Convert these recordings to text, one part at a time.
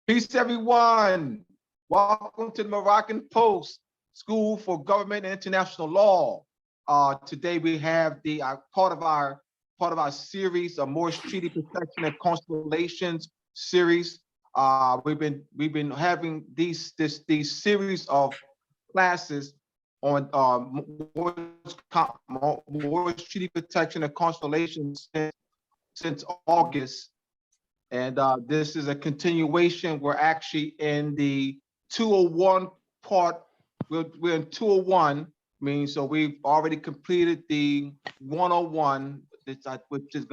Peace, everyone. Welcome to the Moroccan Post, School for Government and International Law. Today we have the part of our series, a Moorish Treaty Protection and Constellations series. We've been having these series of classes on Moorish Treaty Protection and Constellations since August. And this is a continuation. We're actually in the 201 part. We're in 201, means so we've already completed the 101, which is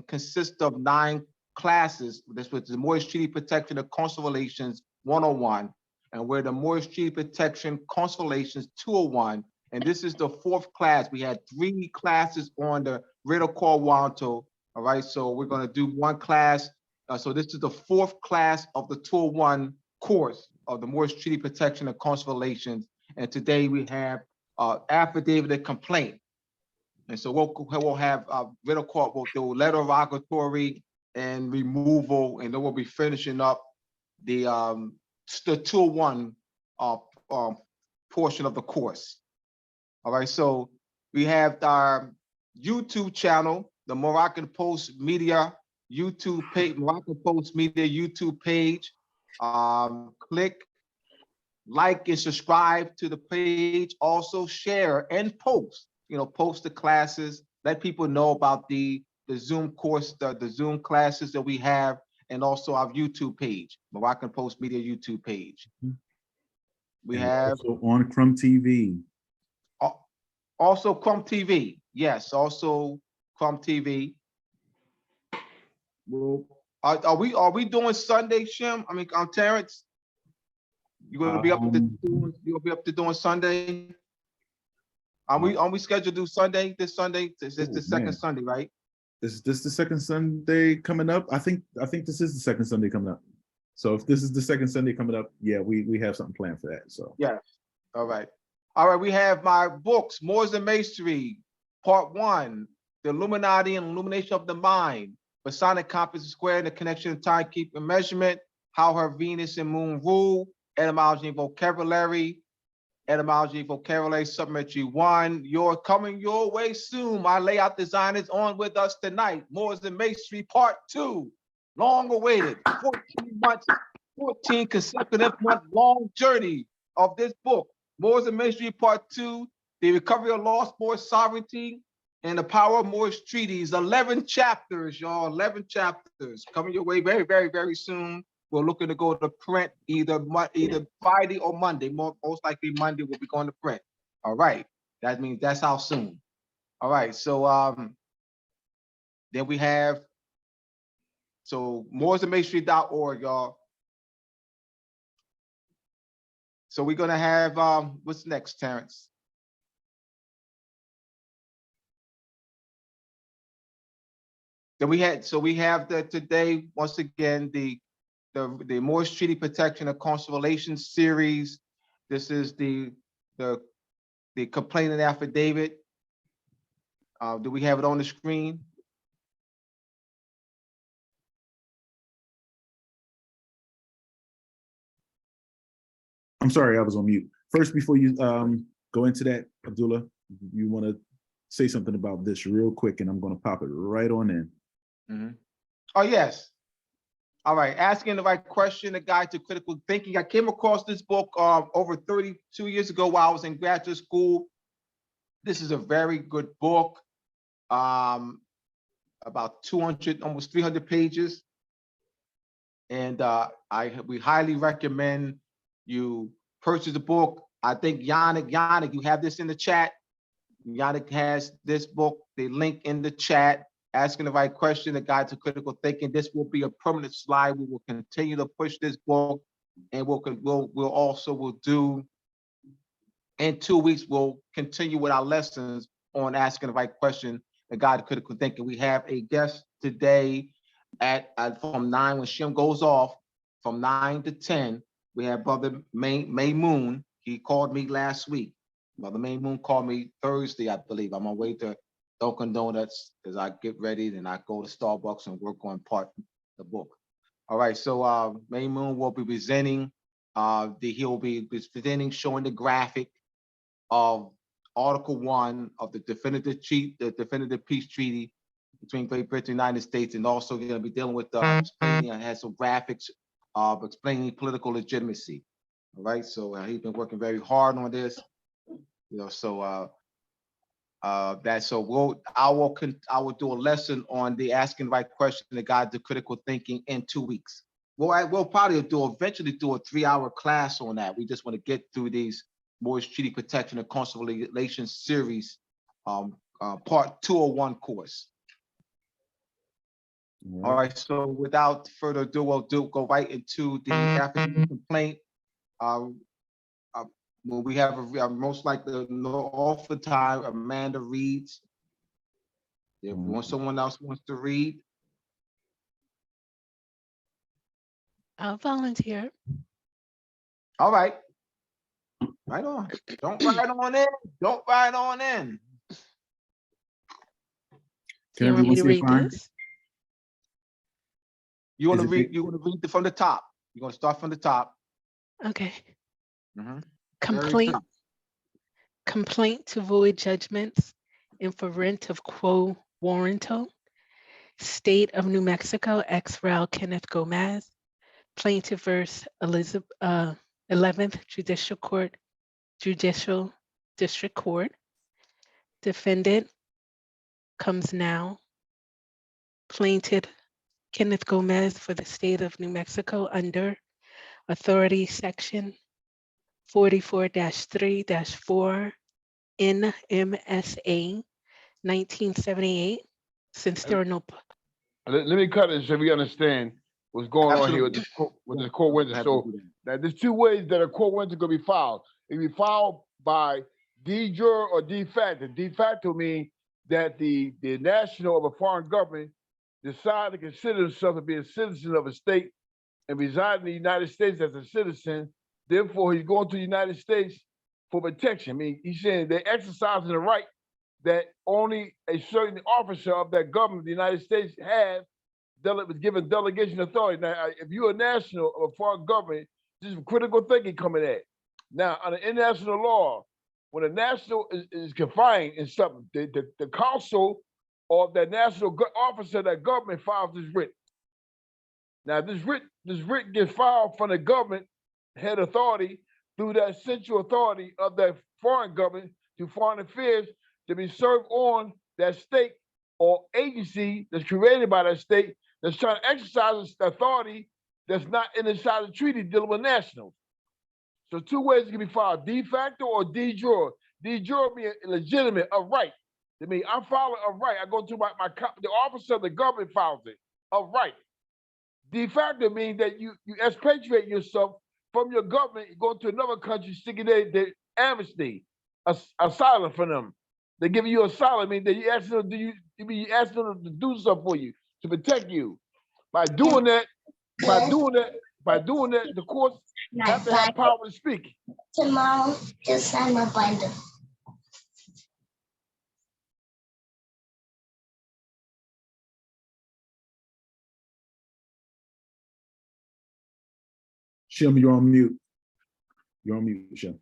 consists of 9 classes. This was the Moorish Treaty Protection and Constellations 101, and we're the Moorish Treaty Protection Constellations 201. And this is the 4th class. We had 3 classes on the Riddle Call Wanto. All right, so we're going to do 1 class. So this is the 4th class of the 201 course of the Moorish Treaty Protection and Constellations. And today we have affidavit and complaint. And so we'll have Riddle Court will do letter of rogatory and removal, and then we'll be finishing up the 201 portion of the course. All right, so we have our YouTube channel, the Moroccan Post Media YouTube page, Moroccan Post Media YouTube page. Click, like, and subscribe to the page. Also share and post. Post the classes. Let people know about the Zoom course, the Zoom classes that we have, and also our YouTube page, Moroccan Post Media YouTube page. We have also on Crumb TV. Also Crumb TV. Yes, also Crumb TV. Well, are we doing Sunday, Shem? I mean, Terrence, you gonna be up to doing Sunday? Are we scheduled to do Sunday? This Sunday? This is the second Sunday, right? Is this the second Sunday coming up? I think this is the second Sunday coming up. So if this is the second Sunday coming up, yeah, we have something planned for that. So yes. All right. We have my books, Moors and Masonry, Part 1, The Illuminati and Illumination of the Mind, Masonic Compass Square and the Connection of Timekeeping Measurement, How Her Venus and Moon Rule, Etymology and Vocabulary, Supplementary 1. You're coming your way soon. My layout designers on with us tonight. Moors and Masonry Part 2, long awaited, 14 months, 14 consecutive month long journey of this book. Moors and Masonry Part 2, The Recovery of Lost Moorish Sovereignty and the Power of Moorish Treaties. 11 chapters, y'all, 11 chapters. Coming your way very, very, very soon. We're looking to go to print either Friday or Monday. Most likely Monday we'll be going to print. All right, that means that's how soon. All right, so then we have, moorsandmasonry.org, y'all. So we're gonna have, what's next, Terrence? Then we have today, once again, the Moorish Treaty Protection and Constellation series. This is the complaint and affidavit. Do we have it on the screen? I'm sorry, I was on mute. First, before you go into that, Abdullah, you want to say something about this real quick, and I'm going to pop it right on in. Mm-hmm. Oh, yes. All right. Asking the right question, a guide to critical thinking. I came across this book over 32 years ago while I was in graduate school. This is a very good book. About 200, almost 300 pages. And we highly recommend you purchase the book. I think Yannick, you have this in the chat. Yannick has this book, the link in the chat. Asking the right question, a guide to critical thinking. This will be a permanent slide. We will continue to push this book, and we'll do in 2 weeks. We'll continue with our lessons on asking the right question, a guide to critical thinking. We have a guest today at from 9 when Shem goes off, from 9 to 10. We have Brother Moon. He called me last week. Brother Moon called me Thursday, I believe. I'm on my way to Dunkin' Donuts as I get ready, then I go to Starbucks and work on part of the book. All right, so May Moon will be presenting, he'll be presenting, showing the graphic of Article 1 of the definitive peace treaty between Great Britain and the United States, and also going to be dealing with explaining, has some graphics of explaining political legitimacy. All right, so he's been working very hard on this, so I will do a lesson on the asking the right question, the guide to critical thinking in 2 weeks. We'll probably eventually do a 3-hour class on that. We just want to get through these Moorish Treaty Protection and Consular Relations series, part 201 course. All right, so without further ado, we'll go right into the affidavit complaint. When we have most likely off the time, Amanda reads. If someone else wants to read, I'll volunteer. all right. Right on. Don't ride on in. Don't ride on in. Do you want me to read this? You want to read? You want to read from the top? You're going to start from the top. Okay. Mm-hmm. Complaint to void judgments in ferent of quo warranto. State of New Mexico, ex rel Kenneth Gomez. Plaintiff versus 11th Judicial District Court. Defendant comes now. Plaintiff Kenneth Gomez for the state of New Mexico under Authority Section 44-3-4 NMSA 1978. Since there are no. Let me cut it so we understand what's going on here with this court winter. So that there's 2 ways that a court winter could be filed. It can be filed by de jure or de facto. De facto means that the national of a foreign government decide to consider himself to be a citizen of a state and reside in the United States as a citizen. Therefore, he's going to the United States for protection. I mean, he's saying they're exercising the right that only a certain officer of that government, the United States, was given delegation authority. Now, if you're a national of a foreign government, this is critical thinking coming at. Now, under international law, when a national is confined in something, the council or the national officer of that government files this writ. Now, this writ gets filed from the government head authority through that central authority of that foreign government to foreign affairs to be served on that state or agency that's created by that state that's trying to exercise authority that's not inside the treaty dealing with nationals. So 2 ways it can be filed: de facto or de jure. De jure means legitimate, a right. I mean, I'm filing a right. I go to the officer of the government files it, a right. De facto means that you expatriate yourself from your government, you go to another country, seeking their amnesty, asylum for them. They give you asylum, means that you ask them to do something for you, to protect you. By doing that, the courts have to have power to speak. Tomorrow, just sign my binder. Shem, you're on mute. You're on mute, Shem.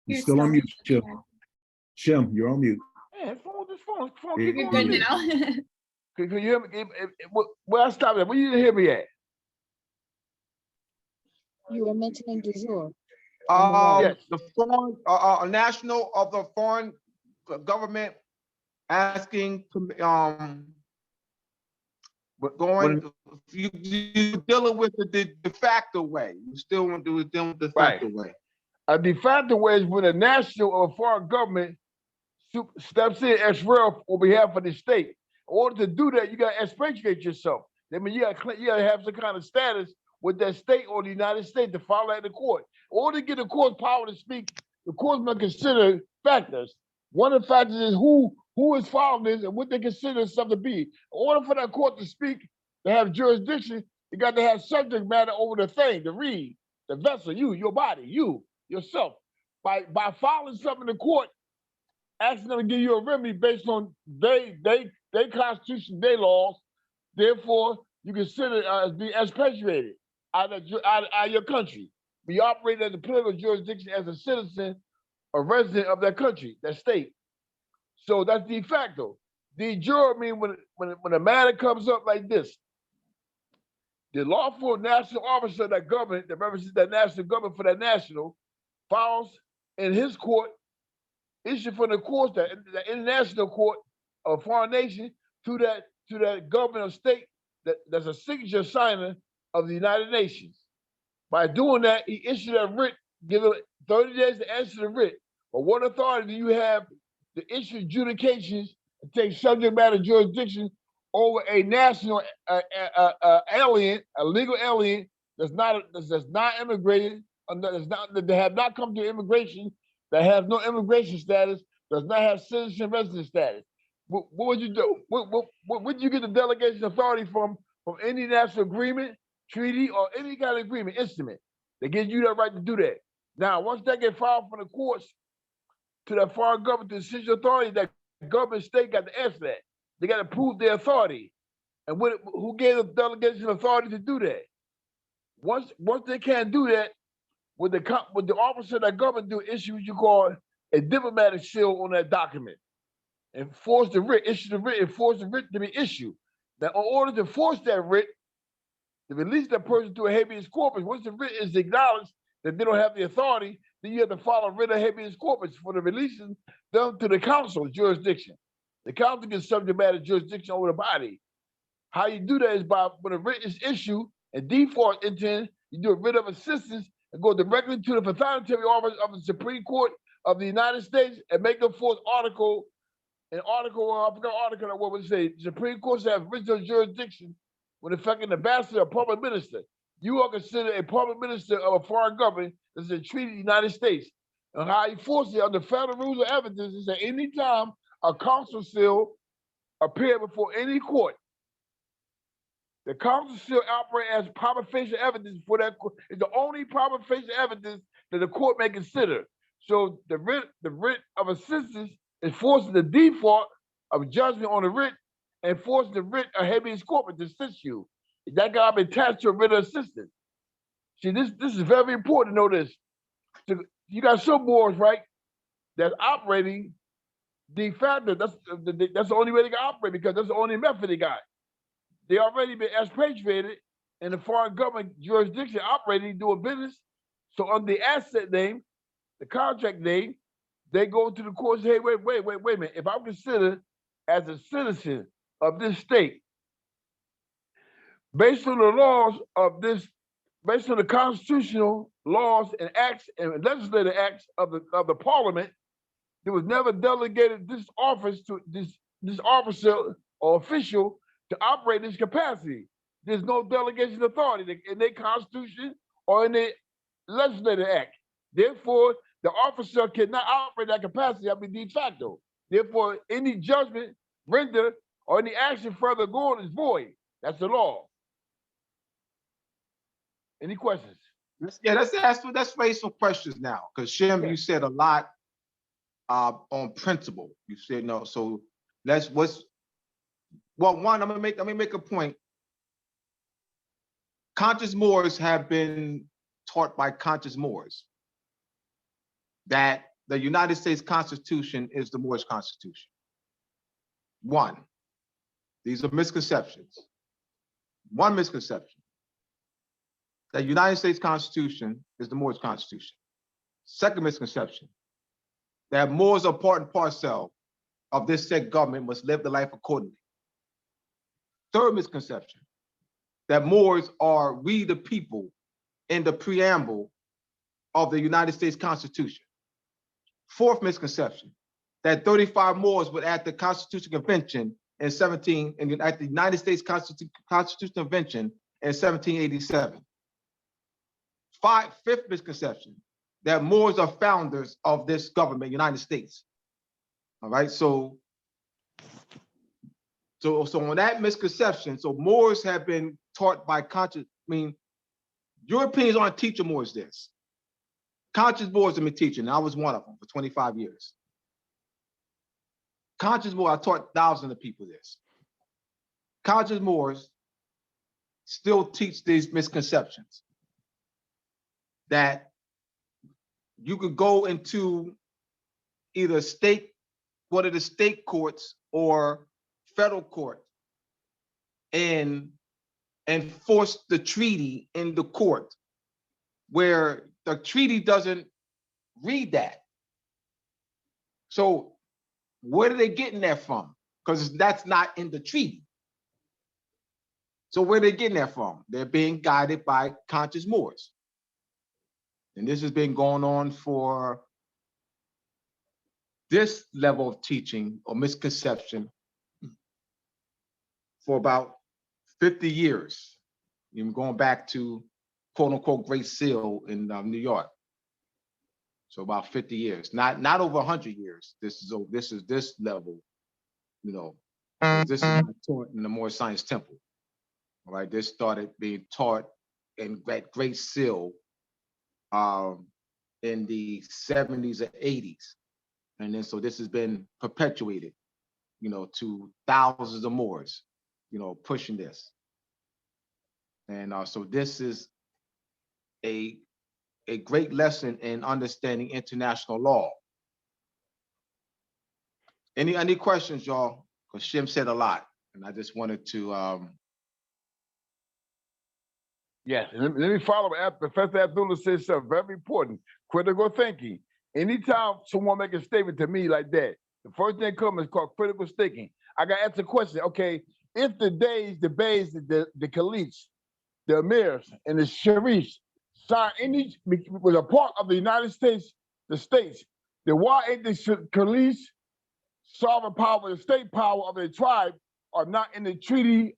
You're still on mute, Shem. Shem, you're on mute. Yeah, this phone. You're good now. Can you hear me? Where I stopped at? Where you didn't hear me at? You were mentioning du jour. Yes. The foreign national of the foreign government asking but you're dealing with the de facto way. You still want to deal with the de facto way. A de facto way is when a national or foreign government steps in as well on behalf of the state. In order to do that, you got to expatriate yourself. I mean, you got to have some kind of status with that state or the United States to file that in the court. In order to get the court's power to speak, the court must consider factors. One of the factors is who is filing this and what they consider something to be. In order for that court to speak, to have jurisdiction, you got to have subject matter over the thing, to read, the vessel, your body, yourself. By filing something in the court, asking them to give you a remedy based on they their constitution, their laws. Therefore, you consider as being expatriated out of your country. We operate as a political jurisdiction as a citizen, a resident of that country, that state. So that's de facto. De jure means when a matter comes up like this, the lawful national officer of that government that represents that national government for that national files in his court, issued from the courts, the international court of foreign nation to that government of state that's a signature signer of the United Nations. By doing that, he issued a writ, given 30 days to answer the writ. But what authority do you have to issue adjudications and take subject matter jurisdiction over a national alien, a legal alien that's not immigrated, that have not come to immigration, that have no immigration status, does not have citizen resident status? What would you do? What would you get the delegation authority from any national agreement, treaty, or any kind of agreement, instrument that gives you that right to do that? Now, once that get filed from the courts to that foreign government, the decision authority, that government state got to answer that. They got to prove their authority. And who gave the delegation authority to do that? Once they can't do that, with the officer of that government do issue what you call a diplomatic seal on that document. Enforce the writ, issue the writ, enforce the writ to be issued. Now, in order to enforce that writ, to release that person to a habeas corpus, once the writ is acknowledged that they don't have the authority, then you have to file a writ of habeas corpus for the releasing them to the council jurisdiction. The council gets subject matter jurisdiction over the body. How you do that is by, when a writ is issued and default intent, you do a writ of assistance and go directly to the pathonetary office of the Supreme Court of the United States and make them force article, I forgot article, what would it say? The Supreme Court should have original jurisdiction when affecting the ambassador or public minister. You are considered a public minister of a foreign government that's a treaty of the United States. And how you force it under federal rules of evidence is that any time a counsel seal appear before any court, the counsel seal operate as prima facie evidence for that court. It's the only prima facie evidence that the court may consider. So the writ of assistance is forcing the default of judgment on the writ and forcing the writ of habeas corpus to assist you. That got to be attached to a writ of assistance. See, this is very important to know this. So you got some boards, right, that's operating de facto. That's the only way they can operate, because that's the only method they got. They already been expatriated in the foreign government jurisdiction operating, doing business. So on the asset name, the contract name, they go to the court and say, hey, wait a minute. If I'm considered as a citizen of this state, based on the laws of this, based on the constitutional laws and acts and legislative acts of the parliament, there was never delegated this office to this officer or official to operate this capacity. There's no delegation authority in their constitution or in their legislative act. Therefore, the officer cannot operate that capacity, I mean, de facto. Therefore, any judgment rendered or any action further going is void. That's the law. Any questions? Let's raise some questions now, because Shem, you said a lot on principle. You said no, so one, let me make a point. Conscious Moors have been taught by conscious Moors that the United States Constitution is the Moorish Constitution. One, these are misconceptions. One misconception, that United States Constitution is the Moorish Constitution. Second misconception, that Moors are part and parcel of this said government, must live the life accordingly. Third misconception, that Moors are we the people in the preamble of the United States Constitution. Fourth misconception, that 35 Moors were at the Constitutional Convention at the United States Constitutional Convention in 1787. Fifth misconception, that Moors are founders of this government, United States. All right, so on that misconception, so Moors have been taught by conscious, Europeans aren't teaching Moors this. Conscious Moors have been teaching, and I was one of them for 25 years. Conscious Moors, I taught thousands of people this. conscious Moors still teach these misconceptions that you could go into either one of the state courts or federal court and enforce the treaty in the court, where the treaty doesn't read that. So where are they getting that from? Because that's not in the treaty. So where are they getting that from? They're being guided by conscious Moors. And this has been going on for this level of teaching or misconception for about 50 years, even going back to quote unquote Great Seal in New York. So about 50 years, not over 100 years. This is this level, you know, 'cause this is not taught in the Moorish Science Temple. All right, this started being taught in that Great Seal in the 70s and 80s. And then so this has been perpetuated, you know, to thousands of Moors, you know, pushing this. And so this is a great lesson in understanding international law. Any questions, y'all? Because Shem said a lot, and I just wanted to Yes, and let me follow up. Professor Abdullah says something very important, critical thinking. Anytime someone make a statement to me like that, the first thing that comes is called critical thinking. I got to ask the question, okay, if the days, the bays, the caliphs, the emirs, and the sharifs was a part of the United States, the states, then why ain't the caliphs, sovereign power, the state power of the tribe are not in the treaty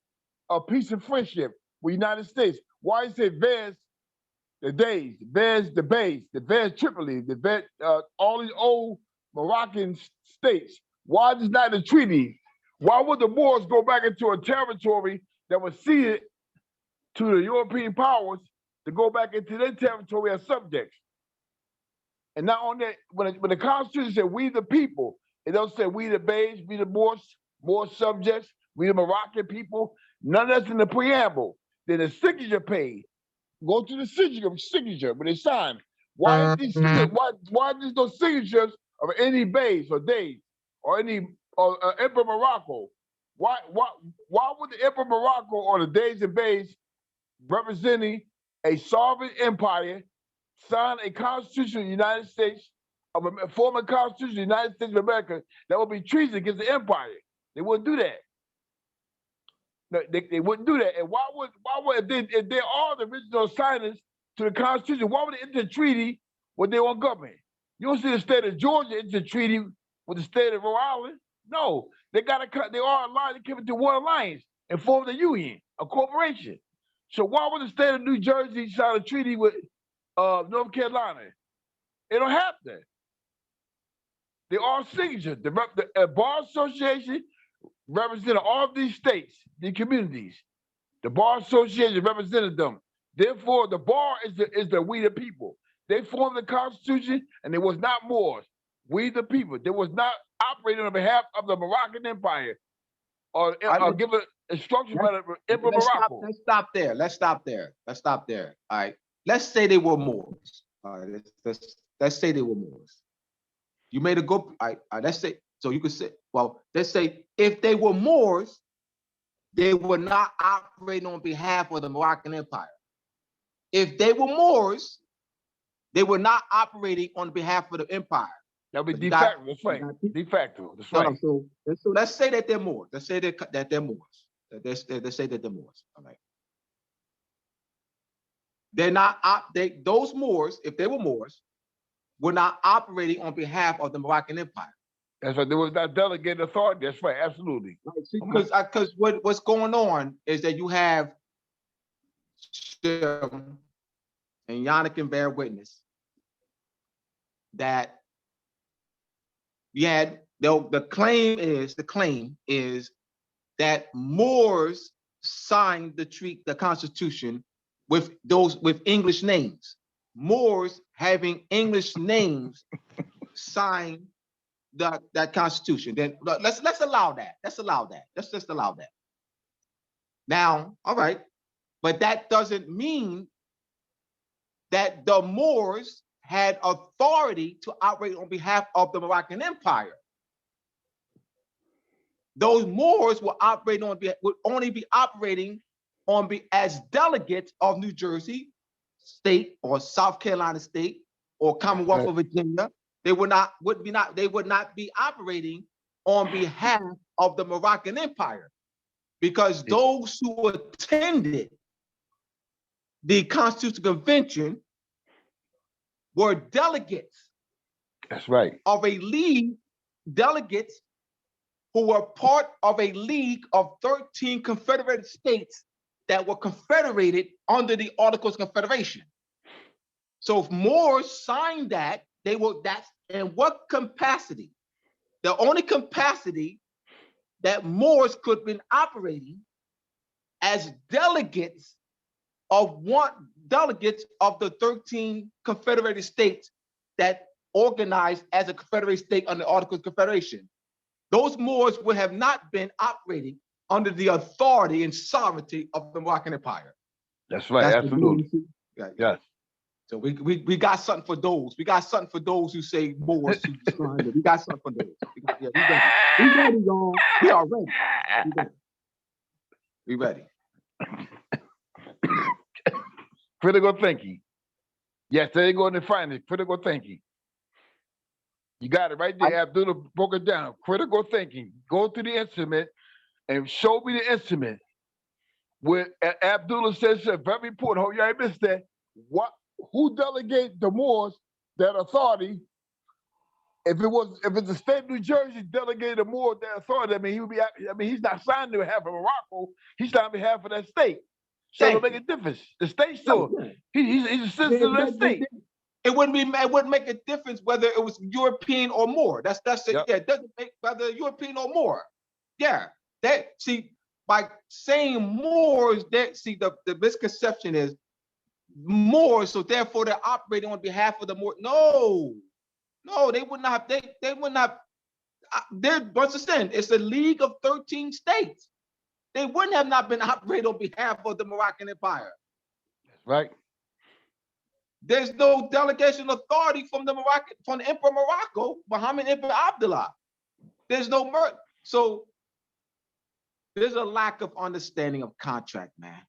of peace and friendship with the United States? Why is it Vez, the days, Vez, the bays, the Vez Tripoli, the Vez, all these old Moroccan states? Why is not the treaty? Why would the Moors go back into a territory that was ceded to the European powers to go back into their territory as subjects? And not only that, when the Constitution said we the people, it don't say we the bays, we the Moor subjects, we the Moroccan people. None of that's in the preamble. Then the signature page. Go to the signature when they sign. Why is why is no signatures of any bays or days or any Emperor Morocco? Why would the Emperor Morocco or the days and bays representing a sovereign empire sign a constitution of the United States, of a former constitution of the United States of America that would be treason against the empire? They wouldn't do that. No, they wouldn't do that. And why would if they are the original signers to the Constitution, why would they enter a treaty with their own government? You don't see the state of Georgia enter a treaty with the state of Rhode Island. No, they are aligned, they came into one alliance and formed a union, a corporation. So why would the state of New Jersey sign a treaty with North Carolina? They don't have that. They are signatures. The Bar Association represented all of these states, the communities. The Bar Association represented them. Therefore, the bar is the we the people. They formed the Constitution, and it was not Moors. We the people. They was not operating on behalf of the Moroccan Empire or given instructions by the Emperor Morocco. Let's stop there. Let's stop there. All right. Let's say they were Moors. All right. Let's say they were Moors. You made a good. All right. Let's say. So you could say, well, let's say if they were Moors, they were not operating on behalf of the Moroccan Empire. If they were Moors, they were not operating on behalf of the empire. That would be de facto. That's right. De facto. That's right. So let's say that they're Moors. Let's say that they're Moors. Let's say that they're Moors. All right. They're not those Moors, if they were Moors, were not operating on behalf of the Moroccan Empire. That's right. There was not delegated authority. That's right. Absolutely. Because what's going on is that you have Shem and Yannick can bear witness that the claim is that Moors signed the Constitution with English names. Moors having English names signed that Constitution. Then let's allow that. Let's just allow that. Now, all right, but that doesn't mean that the Moors had authority to operate on behalf of the Moroccan Empire. Those Moors were operating on would only be operating as delegates of New Jersey State or South Carolina State or Commonwealth of Virginia. They would not be operating on behalf of the Moroccan Empire, because those who attended the Constitutional Convention were delegates. That's right. Of a league, delegates who were part of a league of 13 confederated states that were confederated under the Articles of Confederation. So if Moors signed that, that's in what capacity? The only capacity that Moors could have been operating as delegates of the 13 confederated states that organized as a confederate state under the Articles of Confederation. Those Moors would have not been operating under the authority and sovereignty of the Moroccan Empire. That's right, absolutely. Yes. So we got something for those. We got something for those who say Moors. We got something for those. We ready, y'all. We are ready. We ready. Critical thinking. Yes, there you go in the finance. Critical thinking. You got it right there. Abdullah broke it down. Critical thinking. Go to the instrument and show me the instrument where Abdullah says very important. Oh, yeah, I missed that. Who delegate the Moors that authority? If it's the state of New Jersey delegated the Moors that authority, he's not signed on behalf of Morocco. He's signed on behalf of that state. So it'll make a difference. The state still, he's a citizen of that state. It wouldn't make a difference whether it was European or Moor. That's it. Yep. Yeah, it doesn't make whether European or Moor. Yeah. By saying Moors, the misconception is Moors, so therefore they're operating on behalf of the Moor. No, they would not. They would not. Once again, it's a league of 13 states. They wouldn't have not been operating on behalf of the Moroccan Empire. That's right. There's no delegation authority from the Emperor Morocco, Muhammad Ibn Abdullah. There's no so there's a lack of understanding of contract, man.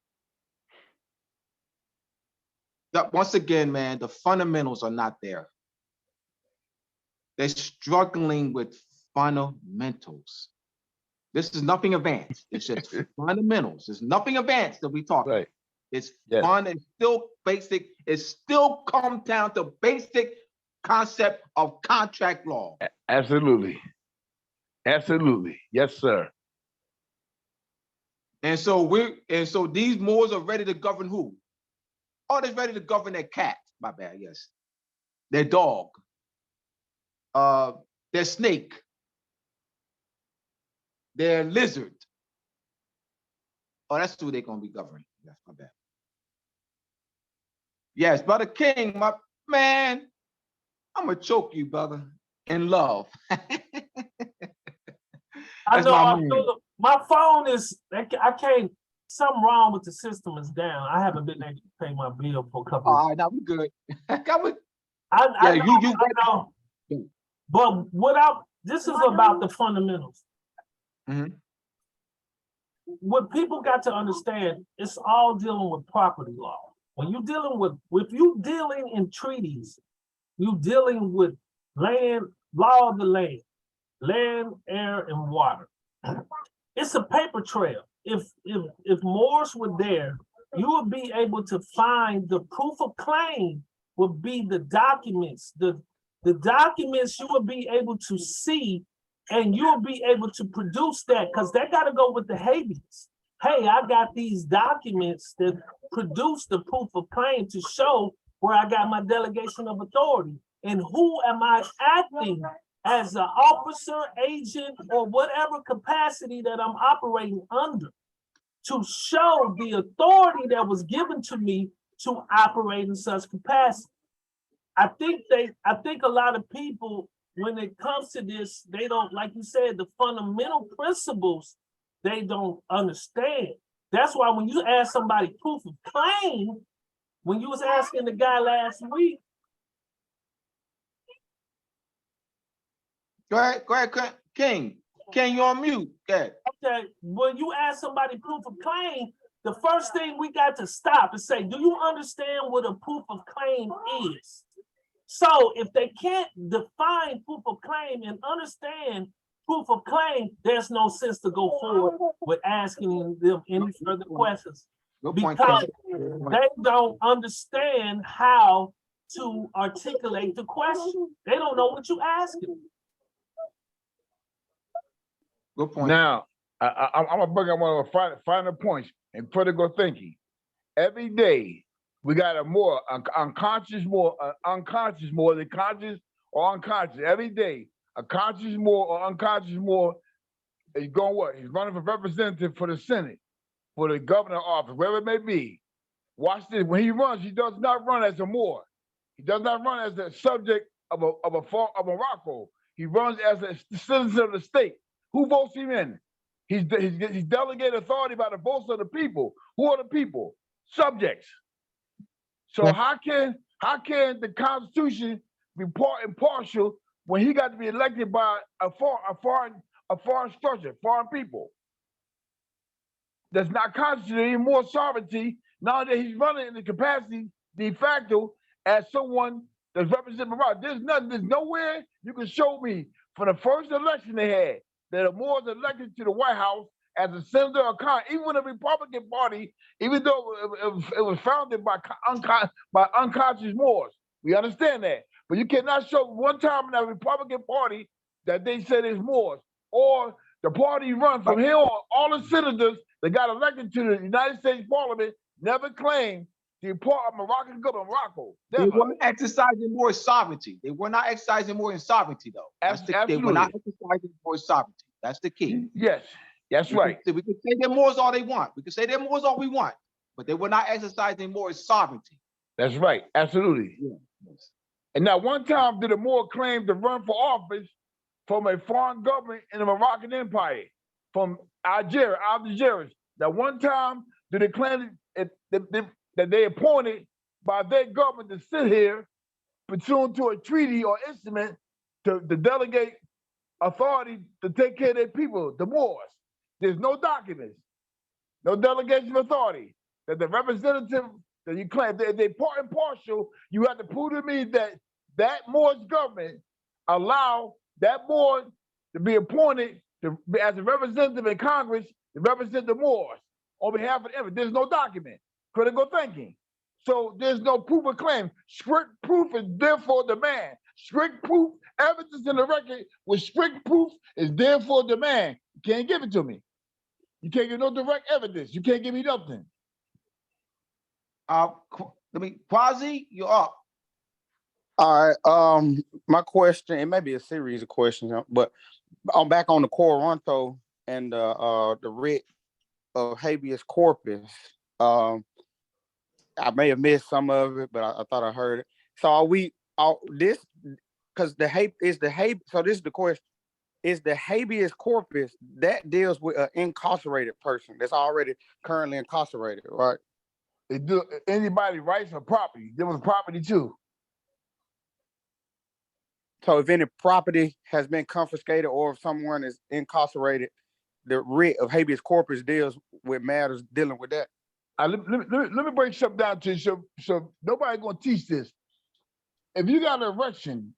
Once again, man, the fundamentals are not there. They're struggling with fundamentals. This is nothing advanced. It's just fundamentals. There's nothing advanced that we talk about. It's fun and still basic. It still comes down to basic concept of contract law. Absolutely. Absolutely. Yes, sir. And so these Moors are ready to govern who? Oh, they're ready to govern their cat. My bad, yes. Their dog. Their snake. Their lizard. Oh, that's who they're gonna be governing. That's my bad. Yes, Brother King, my man, I'm gonna choke you, brother, in love. I know my phone is, I can't, something wrong with the system is down. I haven't been able to pay my bill for a couple of All right, now we good. I know. But this is about the fundamentals. Mm-hmm. What people got to understand, it's all dealing with property law. When you're if you're dealing in treaties, you're dealing with land, law of the land, air, and water. It's a paper trail. If Moors were there, you would be able to find the proof of claim would be the documents. The documents you would be able to see, and you'll be able to produce that, because that got to go with the habeas. Hey, I got these documents that produce the proof of claim to show where I got my delegation of authority and who am I acting as an officer, agent, or whatever capacity that I'm operating under to show the authority that was given to me to operate in such capacity. I think a lot of people, when it comes to this, they don't, like you said, the fundamental principles, they don't understand. That's why when you ask somebody proof of claim, when you was asking the guy last week, Go ahead, King. King, you on mute. Go ahead. okay, when you ask somebody proof of claim, the first thing we got to stop and say, do you understand what a proof of claim is? So if they can't define proof of claim and understand proof of claim, there's no sense to go forward with asking them any further questions. Good point, Because King. they don't understand how to articulate the question. They don't know what you asking. Good point. Now, I'm gonna bring up one of the final points in critical thinking. Every day, we got a more unconscious more than conscious or unconscious. Every day, a conscious more or unconscious more is going what? He's running for representative for the Senate, for the governor office, wherever it may be. Watch this. When he runs, he does not run as a Moor. He does not run as the subject of Morocco. He runs as a citizen of the state. Who votes him in? He's delegated authority by the votes of the people. Who are the people? Subjects. So how can the Constitution be impartial when he got to be elected by a foreign structure, foreign people? That's not constituting more sovereignty now that he's running in the capacity de facto as someone that's representing Morocco. There's nowhere you can show me from the first election they had that a Moor was elected to the White House as a senator or even when the Republican Party, even though it was founded by unconscious Moors. We understand that. But you cannot show one time in the Republican Party that they said it's Moors. Or the party run from here on, all the senators that got elected to the United States Parliament never claimed the part of Moroccan government, Morocco. They weren't exercising more sovereignty. They were not exercising more in sovereignty, though. They were not exercising more sovereignty. That's the key. Yes, that's right. We can say they're Moors all they want. We can say they're Moors all we want, but they were not exercising more sovereignty. That's right. Absolutely. Yeah. Yes. And now, one time did a Moor claim to run for office from a foreign government in the Moroccan Empire, from Algiers. Now, one time did they claim that they appointed by their government to sit here pursuant to a treaty or instrument to delegate authority to take care of their people, the Moors. There's no documents, no delegation of authority. That the representative that you claim, they're impartial, you have to prove to me that Moor's government allow that Moor to be appointed as a representative in Congress to represent the Moors on behalf of them. There's no document. Critical thinking. So there's no proof of claim. Strict proof is therefore demand. Strict proof, evidence in the record with strict proof is therefore demand. You can't give it to me. You can't give no direct evidence. You can't give me nothing. Quasi, you're up. All right. My question, it may be a series of questions, but I'm back on the Coronto and the writ of habeas corpus. I may have missed some of it, but I thought I heard it. So so this is the question. Is the habeas corpus that deals with an incarcerated person that's already currently incarcerated, right? It do anybody rights or property. There was property too. So if any property has been confiscated or if someone is incarcerated, the writ of habeas corpus deals with matters dealing with that. Let me break something down to you so nobody's gonna teach this. If you got an erection,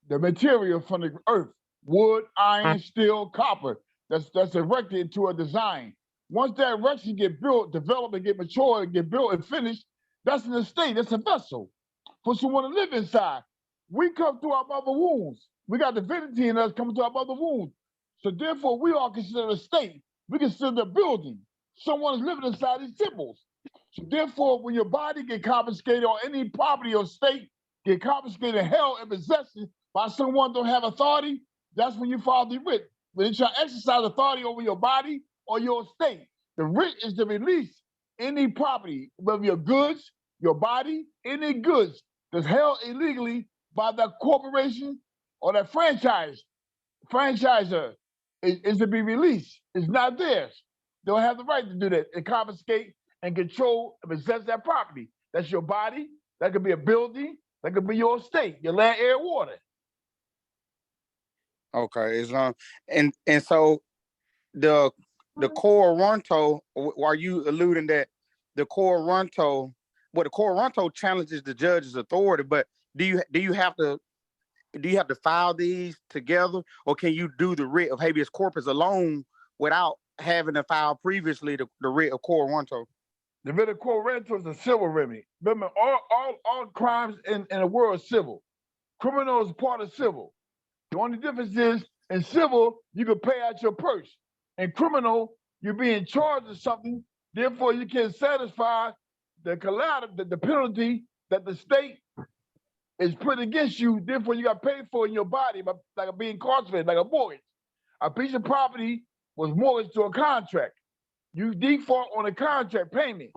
the material from the earth, wood, iron, steel, copper, that's erected into a design. Once that erection get built, develop and get mature and get built and finished, that's an estate, that's a vessel for someone to live inside. We come through our mother wombs. We got divinity in us coming through our mother wombs. So therefore, we are considered a state. We consider a building. Someone is living inside these temples. So therefore, when your body get confiscated or any property or state get confiscated, held in possession by someone don't have authority, that's when you file the writ. When they try to exercise authority over your body or your estate, the writ is to release any property, whether your goods, your body, any goods that's held illegally by that corporation or that franchisor is to be released. It's not theirs. They don't have the right to do that and confiscate and control and possess that property. That's your body. That could be a building. That could be your estate, your land, air, water. Okay, and so the Coronto, are you alluding that the Coronto, well, the Coronto challenges the judge's authority, but do you have to file these together, or can you do the writ of habeas corpus alone without having to file previously the writ of Coronto? The writ of Coronto is a civil remedy. Remember, all crimes in the world are civil. Criminal is part of civil. The only difference is in civil, you can pay out your purse. In criminal, you're being charged with something, therefore you can satisfy the collateral, the penalty that the state is put against you, therefore you got paid for in your body, like being incarcerated, like a mortgage. A piece of property was mortgaged to a contract. You default on a contract payment.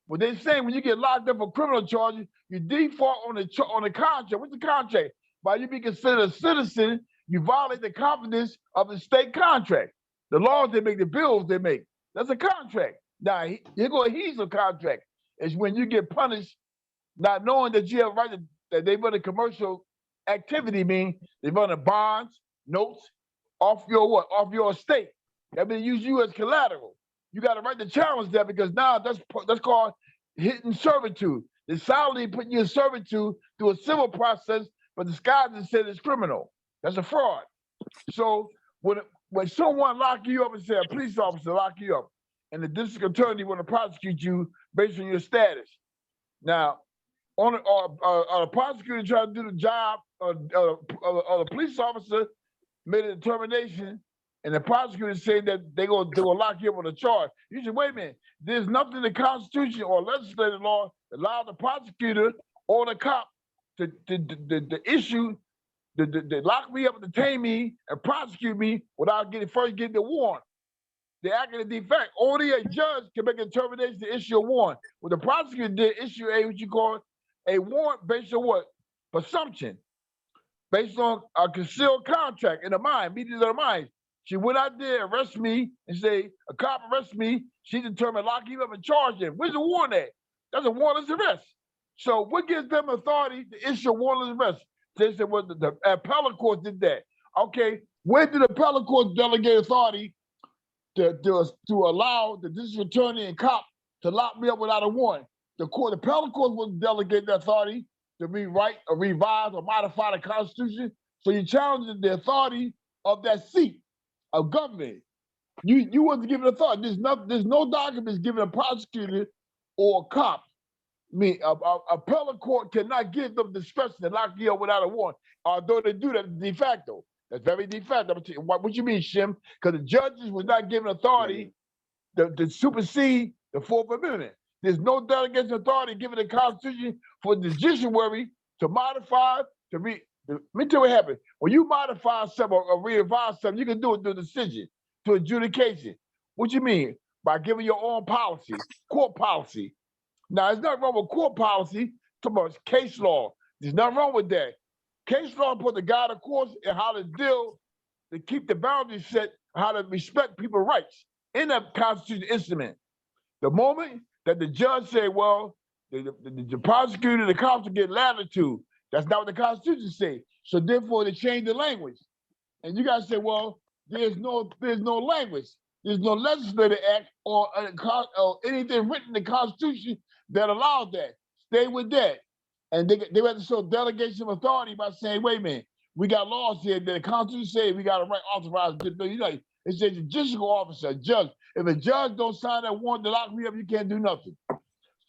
What they're saying, when you get locked up for criminal charges, you default on the contract. What's the contract? By you being considered a citizen, you violate the confidence of the state contract. The laws they make, the bills they make, that's a contract. Now, here go a HESA contract. It's when you get punished not knowing that you have a right to, that they run a commercial activity, mean they run a bonds, notes, off your what? Off your estate. That means use you as collateral. You got a right to challenge that because now that's called hidden servitude. The salary putting you in servitude through a civil process, but disguised and said it's criminal. That's a fraud. So when someone lock you up and say a police officer lock you up, and the district attorney want to prosecute you based on your status. Now, a prosecutor trying to do the job of the police officer made a determination, and the prosecutor said that they will lock you up on a charge. You say, wait a minute, there's nothing in the Constitution or legislative law that allows the prosecutor or the cop to issue, to lock me up and detain me and prosecute me without getting the warrant. They act in defect. Only a judge can make a determination to issue a warrant. What the prosecutor did, issue what you call a warrant based on what? Presumption. Based on a concealed contract in the mind, meetings of the mind. She went out there, arrest me, and say, a cop arrest me, she determined lock you up and charge him. Where's the warrant at? That's a warrantless arrest. So what gives them authority to issue a warrantless arrest? They said, well, the appellate court did that. Okay, where did the appellate court delegate authority to allow the district attorney and cop to lock me up without a warrant? The appellate court wouldn't delegate the authority to rewrite or revise or modify the Constitution. So you challenge the authority of that seat of government. You wasn't given authority. There's no documents given a prosecutor or a cop. I mean, appellate court cannot give them discretion to lock you up without a warrant, although they do that de facto. That's very de facto. What you mean, Shem? Because the judges was not given authority to supersede the Fourth Amendment. There's no delegation authority given the Constitution for the judiciary to modify, let me tell you what happened. When you modify something or revise something, you can do it through decision, through adjudication. What you mean? By giving your own policy, court policy. Now, there's nothing wrong with court policy. Talking about case law. There's nothing wrong with that. Case law put the guide of course and how to deal, to keep the boundaries set, how to respect people's rights in that Constitution instrument. The moment that the judge say, well, the prosecutor, the cops will get latitude. That's not what the Constitution says. So therefore, they change the language. And you guys say, well, there's no language. There's no legislative act or anything written in the Constitution that allows that. Stay with that. And they have to show delegation of authority by saying, wait a minute, we got laws here that the Constitution says we got to authorize. It says a judicial officer, a judge. If a judge don't sign that warrant to lock me up, you can't do nothing.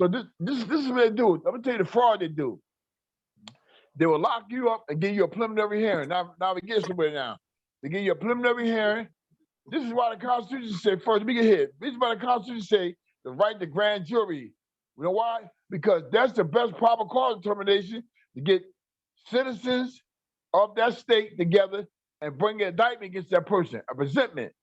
So this is what they do. I'm gonna tell you the fraud they do. They will lock you up and give you a preliminary hearing. Now we get somewhere now. They give you a preliminary hearing. This is why the Constitution say first, let me get hit. This is why the Constitution say the right to grand jury. You know why? Because that's the best proper cause determination to get citizens of that state together and bring an indictment against that person, a presentment.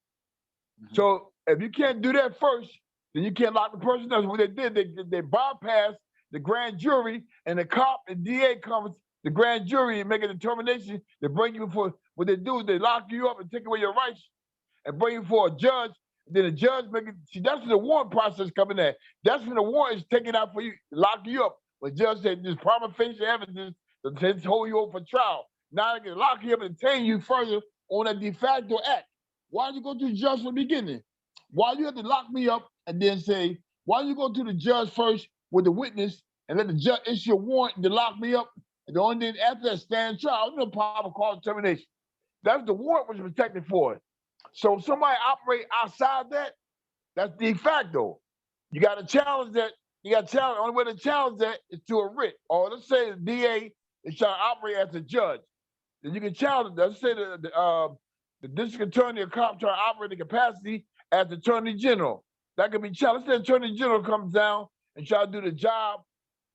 Mm-hmm. So if you can't do that first, then you can't lock the person up. What they did, they bypassed the grand jury, and the cop and DA comes, the grand jury, and make a determination to bring you before. What they do is they lock you up and take away your rights and bring you for a judge Then the judge make it. See, that's when the warrant process coming in. That's when the warrant is taken out for you, lock you up. But judge said this prima facie evidence to hold you over for trial. Now they can lock you up and detain you further on a de facto act. Why you go to the judge from the beginning? Why you have to lock me up and then say, why you go to the judge first with the witness and let the judge issue a warrant to lock me up? And the only thing after that stand trial, no problem cause termination. That's the warrant was protected for. So if somebody operate outside that, that's de facto. You got to challenge that. You got to challenge. The only way to challenge that is to a writ. Or let's say the DA is trying to operate as a judge. Then you can challenge. Let's say the district attorney or cop trying to operate the capacity as attorney general. That can be challenged. Let's say attorney general comes down and try to do the job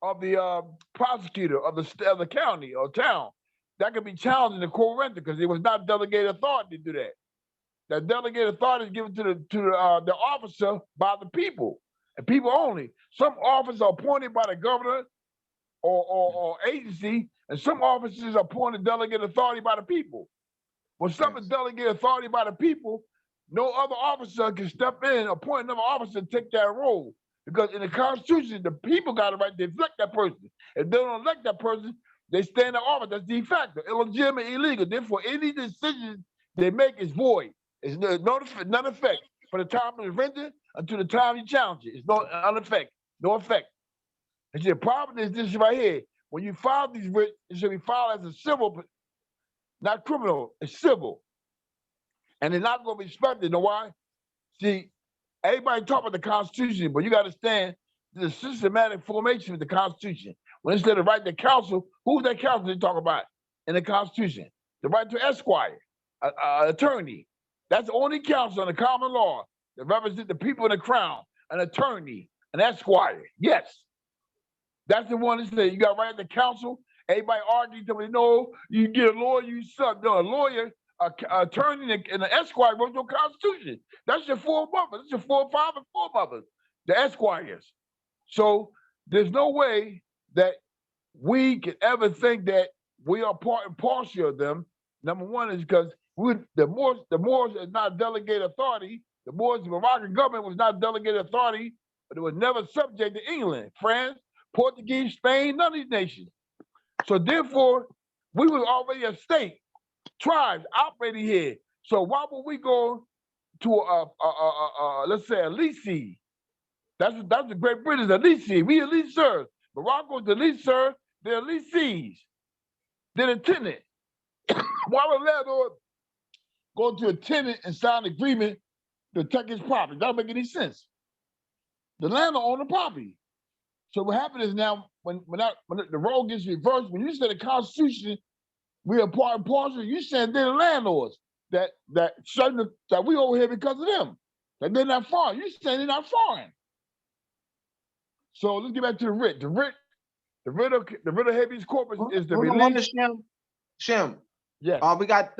of the prosecutor of the county or town. That can be challenged in the court renter because it was not delegated authority to do that. That delegated authority is given to the officer by the people and people only. Some officers are appointed by the governor or agency, and some officers are appointed delegated authority by the people. When some is delegated authority by the people, no other officer can step in, appoint another officer to take that role. Because in the Constitution, the people got a right to elect that person. If they don't elect that person, they stay in the office. That's de facto, illegitimate, illegal. Therefore, any decision they make is void. It's none effect for the time it's rendered until the time you challenge it. It's no effect. And the problem is this right here. When you file these writs, it should be filed as a civil, not criminal. It's civil. And they're not going to be respected. You know why? See, everybody talk about the Constitution, but you got to understand the systematic formation of the Constitution. When it's the right to counsel, who's that counsel they talk about in the Constitution? The right to esquire, attorney. That's the only counsel in the common law that represents the people in the crown, an attorney, an esquire. Yes. That's the one that says you got right to counsel. Everybody argues, no, you get a lawyer, you suck. No, a lawyer, attorney, and an esquire wrote your Constitution. That's your foremothers. That's your forefathers and foremothers, the esquires. So there's no way that we can ever think that we are part and parcel of them. Number one is because the Moors is not delegated authority. The Moors, the Moroccan government was not delegated authority, but it was never subject to England, France, Portuguese, Spain, none of these nations. So therefore, we were already a state, tribes operating here. So why would we go to let's say a leasee? That's the Great British, a leasee. We a leasers. Morocco's the leaser, they're leasees. They're a tenant. Why would a landlord go to a tenant and sign an agreement to protect his property? That don't make any sense. The landlord owned the property. So what happened is now, when the role gets reversed, when you say the Constitution, we are part and parcel, you said they're the landlords that we over here because of them. That they're not foreign. You saying they're not foreign. So let's get back to the writ. The writ of habeas corpus is the release. Shem. Yes. We got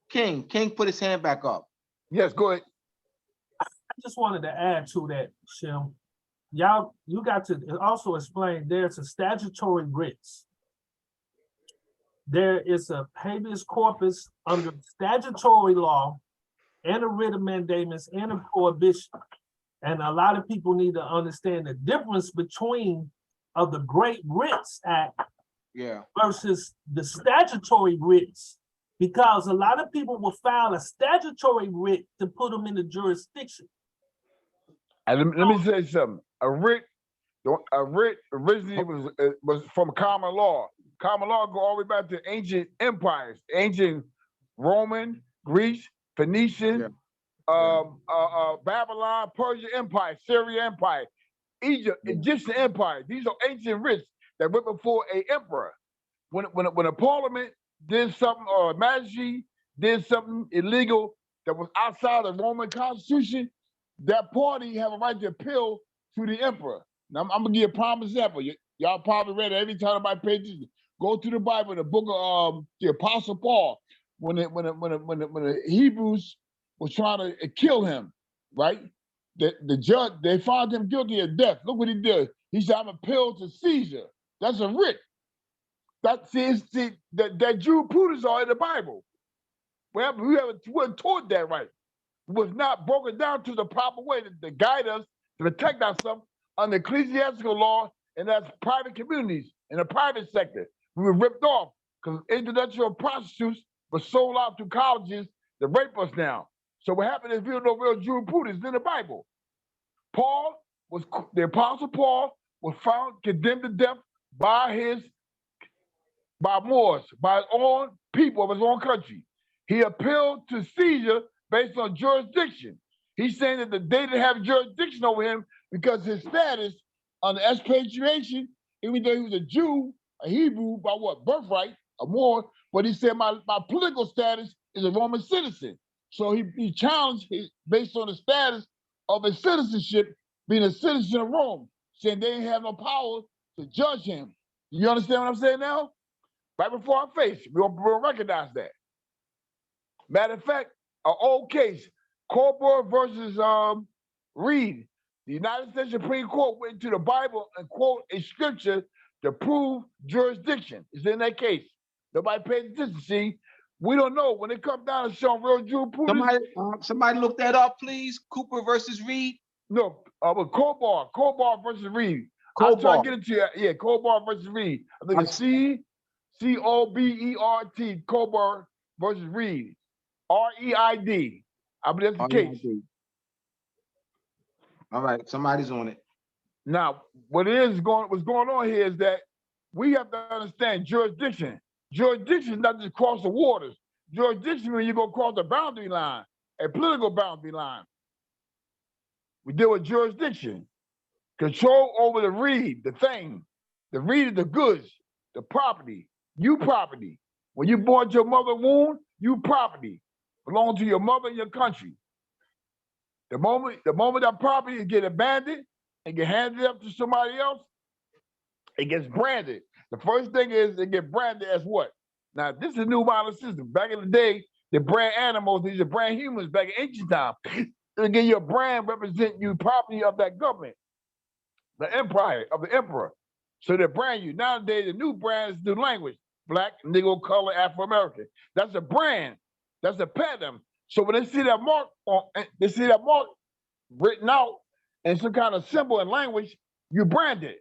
King. King put his hand back up. Yes, go ahead. I just wanted to add to that, Shem. Y'all, you got to also explain there's a statutory writs. There is a habeas corpus under statutory law and a writ of mandamus and a prohibition. And a lot of people need to understand the difference between of the Great Writs Act versus the statutory writs, because a lot of people will file a statutory writ to put them in the jurisdiction. And let me say something. A writ originally was from common law. Common law go all the way back to ancient empires, ancient Roman, Greece, Phoenician, Babylon, Persian Empire, Syria Empire, Egypt, Egyptian Empire. These are ancient writs that went before an emperor. When a parliament did something or a magistrate did something illegal that was outside the Roman Constitution, that party have a right to appeal to the emperor. Now, I'm gonna give you a prime example. Y'all probably read it every time I pay attention. Go to the Bible, the book of the Apostle Paul, when the Hebrews was trying to kill him, right? The judge, they found him guilty of death. Look what he did. He said, "I'm appealed to Caesar." That's a writ. That Jurisprudence are in the Bible. We haven't taught that right. was not broken down to the proper way to guide us to protect ourselves under ecclesiastical law and as private communities in the private sector. We were ripped off because intellectual prostitutes were sold out to colleges to rape us now. So what happened is we don't know real jurisprudence in the Bible. The Apostle Paul was found condemned to death by Moors, by his own people of his own country. He appealed to Caesar based on jurisdiction. He's saying that they didn't have jurisdiction over him because his status on the expatriation, even though he was a Jew, a Hebrew, by what, birthright, a Moor, but he said my political status is a Roman citizen. So he challenged based on the status of his citizenship, being a citizen of Rome, saying they didn't have no power to judge him. You understand what I'm saying now? Right before our face, we'll recognize that. Matter of fact, an old case, Coburn versus Reed. The United States Supreme Court went to the Bible and quote a scripture to prove jurisdiction. It's in that case. Nobody paid attention. See, we don't know when it comes down to showing real jurisprudence. Somebody look that up, please. Cooper versus Reed. No, with Coburn versus Reed. I'll try to get it to you. Yeah, Coburn versus Reed. I think it's C-O-B-E-R-T, Coburn versus Reed. R-E-I-D. I believe that's the case. All right, somebody's on it. Now, what's going on here is that we have to understand jurisdiction. Jurisdiction is not just cross the waters. Jurisdiction means you go across the boundary line, a political boundary line. We deal with jurisdiction. Control over the reed, the thing. The reed is the goods, the property. You property. When you born to your mother's womb, you property. Belong to your mother and your country. The moment that property get abandoned and get handed up to somebody else, it gets branded. The first thing is it get branded as what? Now, this is a new model system. Back in the day, they brand animals, these are brand humans back in ancient time. They give you a brand represent you property of that government, the empire, of the emperor. So they brand you. Nowadays, the new brand is new language. Black, Negro, color, Afro-American. That's a brand. That's a pattern. So when they see that mark written out in some kind of symbol and language, you brand it.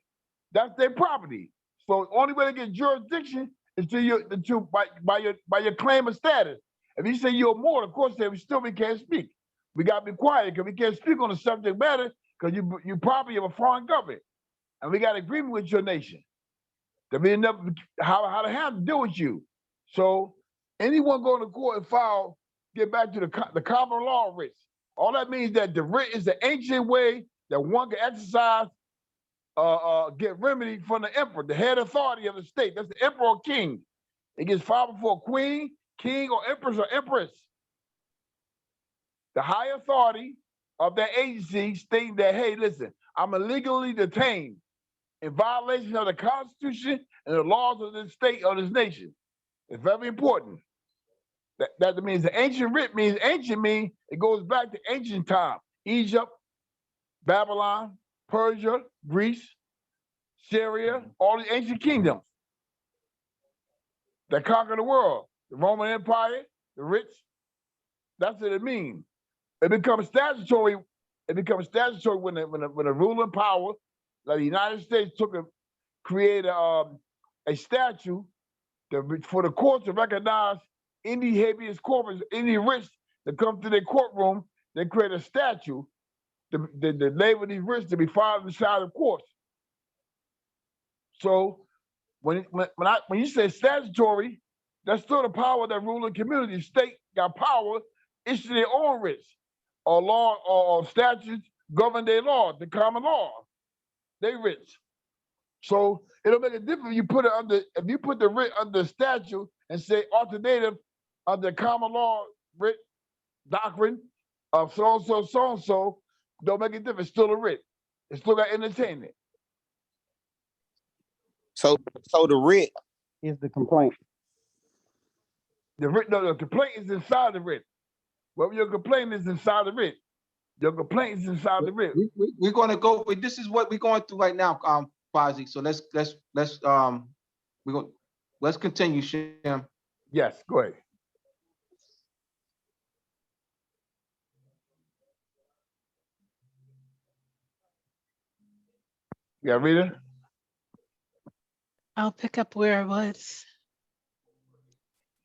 That's their property. So the only way to get jurisdiction is by your claim of status. If you say you're a Moor, of course, we can't speak. We got to be quiet because we can't speak on the subject matter because you property of a foreign government. And we got agreement with your nation. To be enough how to have to deal with you. So anyone going to court and file, get back to the common law writs. All that means that the writ is the ancient way that one can exercise, get remedy from the emperor, the head authority of the state. That's the emperor or king. It gets filed before a queen, king, or empress or empress. The high authority of that agency stating that, hey, listen, I'm illegally detained in violation of the Constitution and the laws of this state or this nation. It's very important. That means the ancient writ means it goes back to ancient time. Egypt, Babylon, Persia, Greece, Syria, all the ancient kingdoms that conquered the world. The Roman Empire, the writs, that's what it means. It becomes statutory. It becomes statutory when the ruling power, like the United States, created a statute for the court to recognize any habeas corpus, any writs that come to their courtroom. They create a statute to label these writs to be filed inside of courts. So when you say statutory, that's still the power that ruling community. State got power, issue their own writs or law or statutes govern their law, the common law. They writs. So it'll make a difference if you put the writ under statute and say alternative under common law writ doctrine of so-and-so, don't make a difference. It's still a writ. It's still got entertainment. So the writ is the complaint. The complaint is inside the writ. Well, your complaint is inside the writ. Your complaint is inside the writ. We're going to go. This is what we're going through right now, Fozzie. So let's continue, Shem. Yes, go ahead. Yeah, read it. I'll pick up where I was.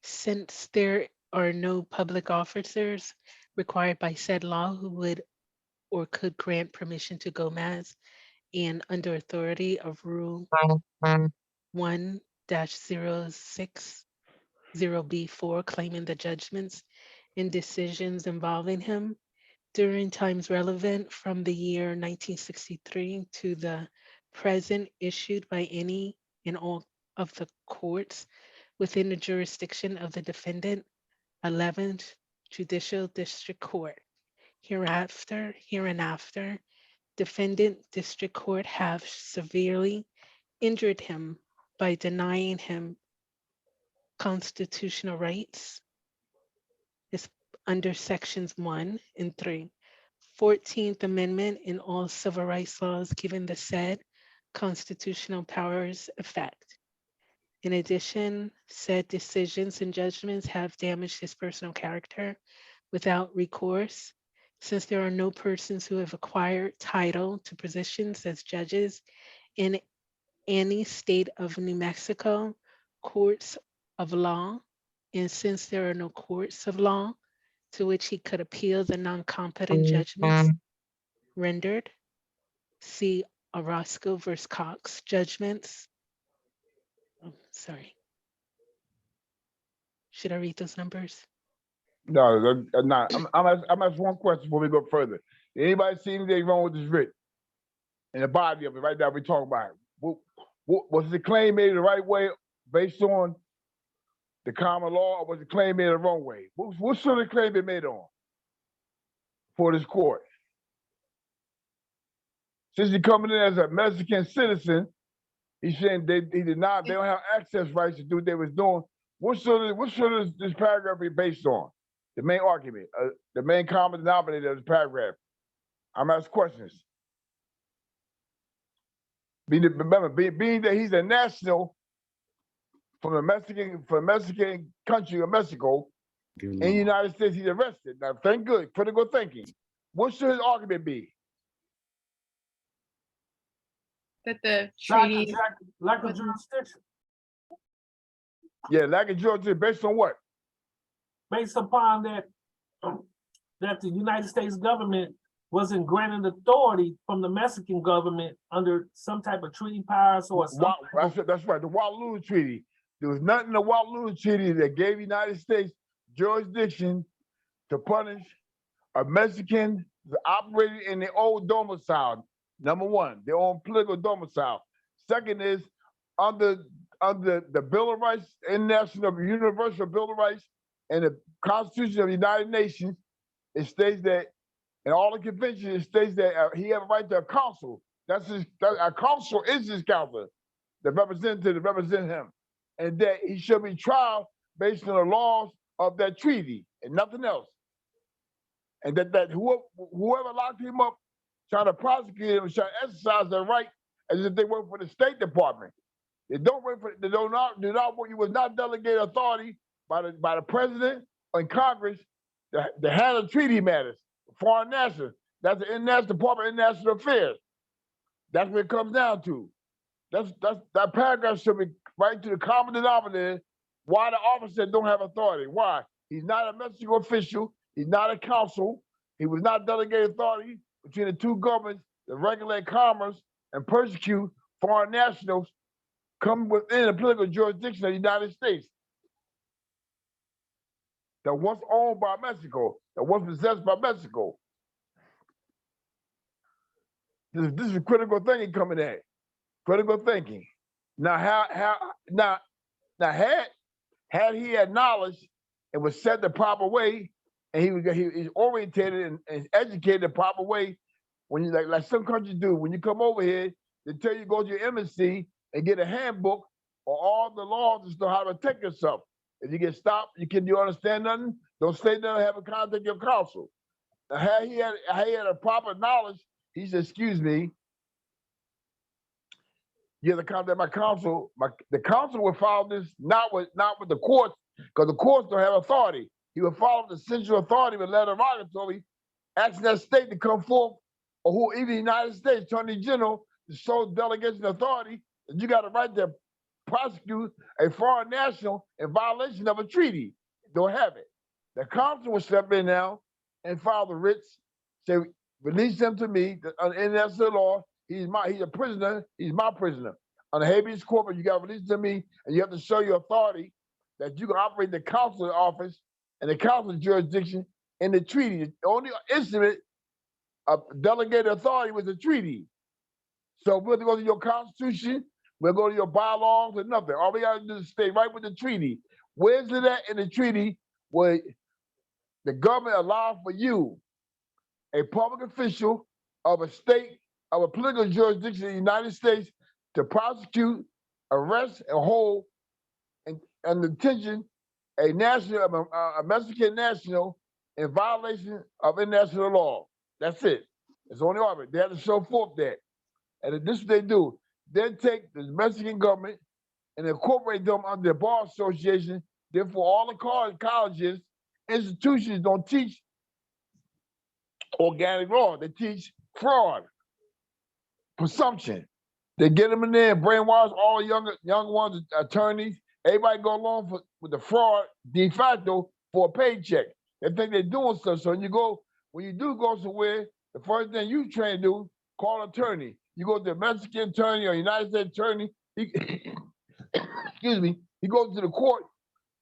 Since there are no public officers required by said law who would or could grant permission to Gomez, and under authority of Rule 1-060B4, claiming the judgments and decisions involving him during times relevant from the year 1963 to the present issued by any and all of the courts within the jurisdiction of the defendant, 11th Judicial District Court. Hereinafter, defendant district court have severely injured him by denying him constitutional rights is under sections 1 and 3. 14th Amendment in all civil rights laws giving the said constitutional powers effect. In addition, said decisions and judgments have damaged his personal character without recourse, since there are no persons who have acquired title to positions as judges in any state of New Mexico courts of law, and since there are no courts of law to which he could appeal the non-competent judgments rendered, see Orozco versus Cox judgments. Oh, sorry. Should I read those numbers? No, not. I'm asking one question before we go further. Anybody see anything wrong with this writ? In the body of it, right now we talk about it. Was the claim made the right way based on the common law, or was the claim made the wrong way? What should the claim be made on for this court? Since he's coming in as a Mexican citizen, he's saying they don't have access rights to do what they was doing. What should this paragraph be based on? The main argument, the main common denominator of this paragraph. I'm asking questions. Remember, being that he's a national from the Mexican country of Mexico, in the United States, he's arrested. Now, think good, critical thinking. What should his argument be? That the treaty, Lack of jurisdiction, Yeah, lack of jurisdiction based on what? based upon that the United States government wasn't granted authority from the Mexican government under some type of treaty powers or something. That's right, the Waterloo Treaty. There was nothing in the Waterloo Treaty that gave the United States jurisdiction to punish a Mexican operating in their old domicile. Number one, their own political domicile. Second is under the Bill of Rights, International Universal Bill of Rights, and the Constitution of the United Nations, it states that in all the conventions, it states that he has a right to a counsel. A counsel is his counselor, the representative to represent him, and that he should be tried based on the laws of that treaty and nothing else. And that whoever locked him up, trying to prosecute him, trying to exercise their right as if they work for the State Department. They don't work for. They do not work. You was not delegated authority by the president or in Congress to handle treaty matters, foreign national. That's the International Department of International Affairs. That's what it comes down to. That paragraph should be right to the common denominator. Why the officer don't have authority? Why? He's not a Mexican official. He's not a counsel. He was not delegated authority between the two governments to regulate commerce and persecute foreign nationals come within the political jurisdiction of the United States that was owned by Mexico, that was possessed by Mexico. This is critical thinking coming in. Critical thinking. Now, had he had knowledge and was set the proper way, and he's orientated and educated the proper way, when you like some countries do, when you come over here, they tell you go to your embassy and get a handbook or all the laws and know how to protect yourself. If you get stopped, you understand nothing, don't say nothing, have a contact your counsel. Now, had he had a proper knowledge, he said, excuse me, you have to contact my counsel. The counsel would follow this not with the courts, because the courts don't have authority. He would follow the central authority with letter of derogatory, asking that state to come forth, or even the United States Attorney General the sole delegation authority that you got a right to prosecute a foreign national in violation of a treaty. Don't have it. The council will step in now and file the writs, say, release him to me under international law. He's a prisoner. He's my prisoner. On the habeas corpus, you got to release him to me, and you have to show your authority that you can operate the consular office and the consular jurisdiction in the treaty. The only instrument of delegated authority was the treaty. So we'll go to your constitution, we'll go to your bylaws or nothing. All we gotta do is stay right with the treaty. Where's it at in the treaty where the government allows for you, a public official of a state, of a political jurisdiction in the United States, to prosecute, arrest, and hold and detention a Mexican national in violation of international law. That's it. It's only argument. They have to show forth that. And this is what they do. They take the Mexican government and incorporate them under the Bar Association. Therefore, all the colleges, institutions don't teach organic law. They teach fraud, presumption. They get them in there and brainwash all the young ones, attorneys. Everybody go along with the fraud de facto for a paycheck. They think they're doing stuff. So when you do go somewhere, the first thing you train to do, call an attorney. You go to the Mexican attorney or United States attorney, excuse me, he goes to the court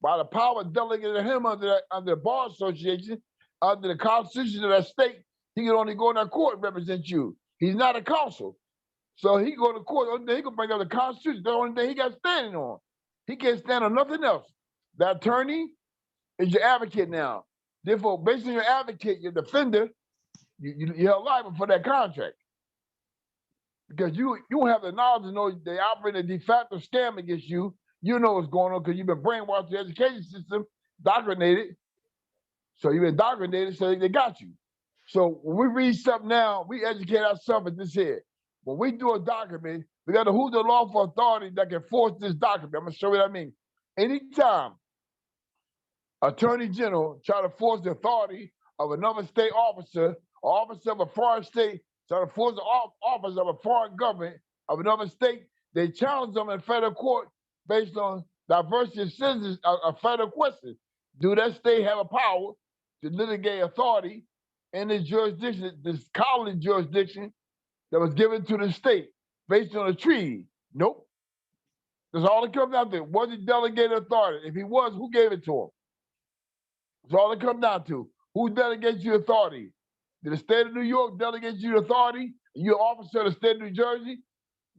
by the power delegated to him under the Bar Association, under the constitution of that state. He can only go in that court and represent you. He's not a counsel. So he go to court, the only thing he can bring up the constitution, the only thing he got standing on. He can't stand on nothing else. The attorney is your advocate now. Therefore, based on your advocate, your defender, you're liable for that contract. Because you don't have the knowledge to know they operate a de facto scam against you. You know what's going on because you've been brainwashed, the education system, indoctrinated. So you've been indoctrinated, so they got you. So when we read something now, we educate ourselves at this here. When we do a document, we got to who's the lawful authority that can force this document. I'm going to show you what I mean. Anytime Attorney General try to force the authority of another state officer or officer of a foreign state, try to force the office of a foreign government of another state, they challenge them in federal court based on diversity of citizens, a federal question. Do that state have a power to litigate authority in this jurisdiction, this colony jurisdiction that was given to the state based on a treaty? Nope. That's all it comes down to. Was it delegated authority? If he was, who gave it to him? That's all it comes down to. Who delegates you authority? Did the state of New York delegate you authority? You're an officer of the state of New Jersey?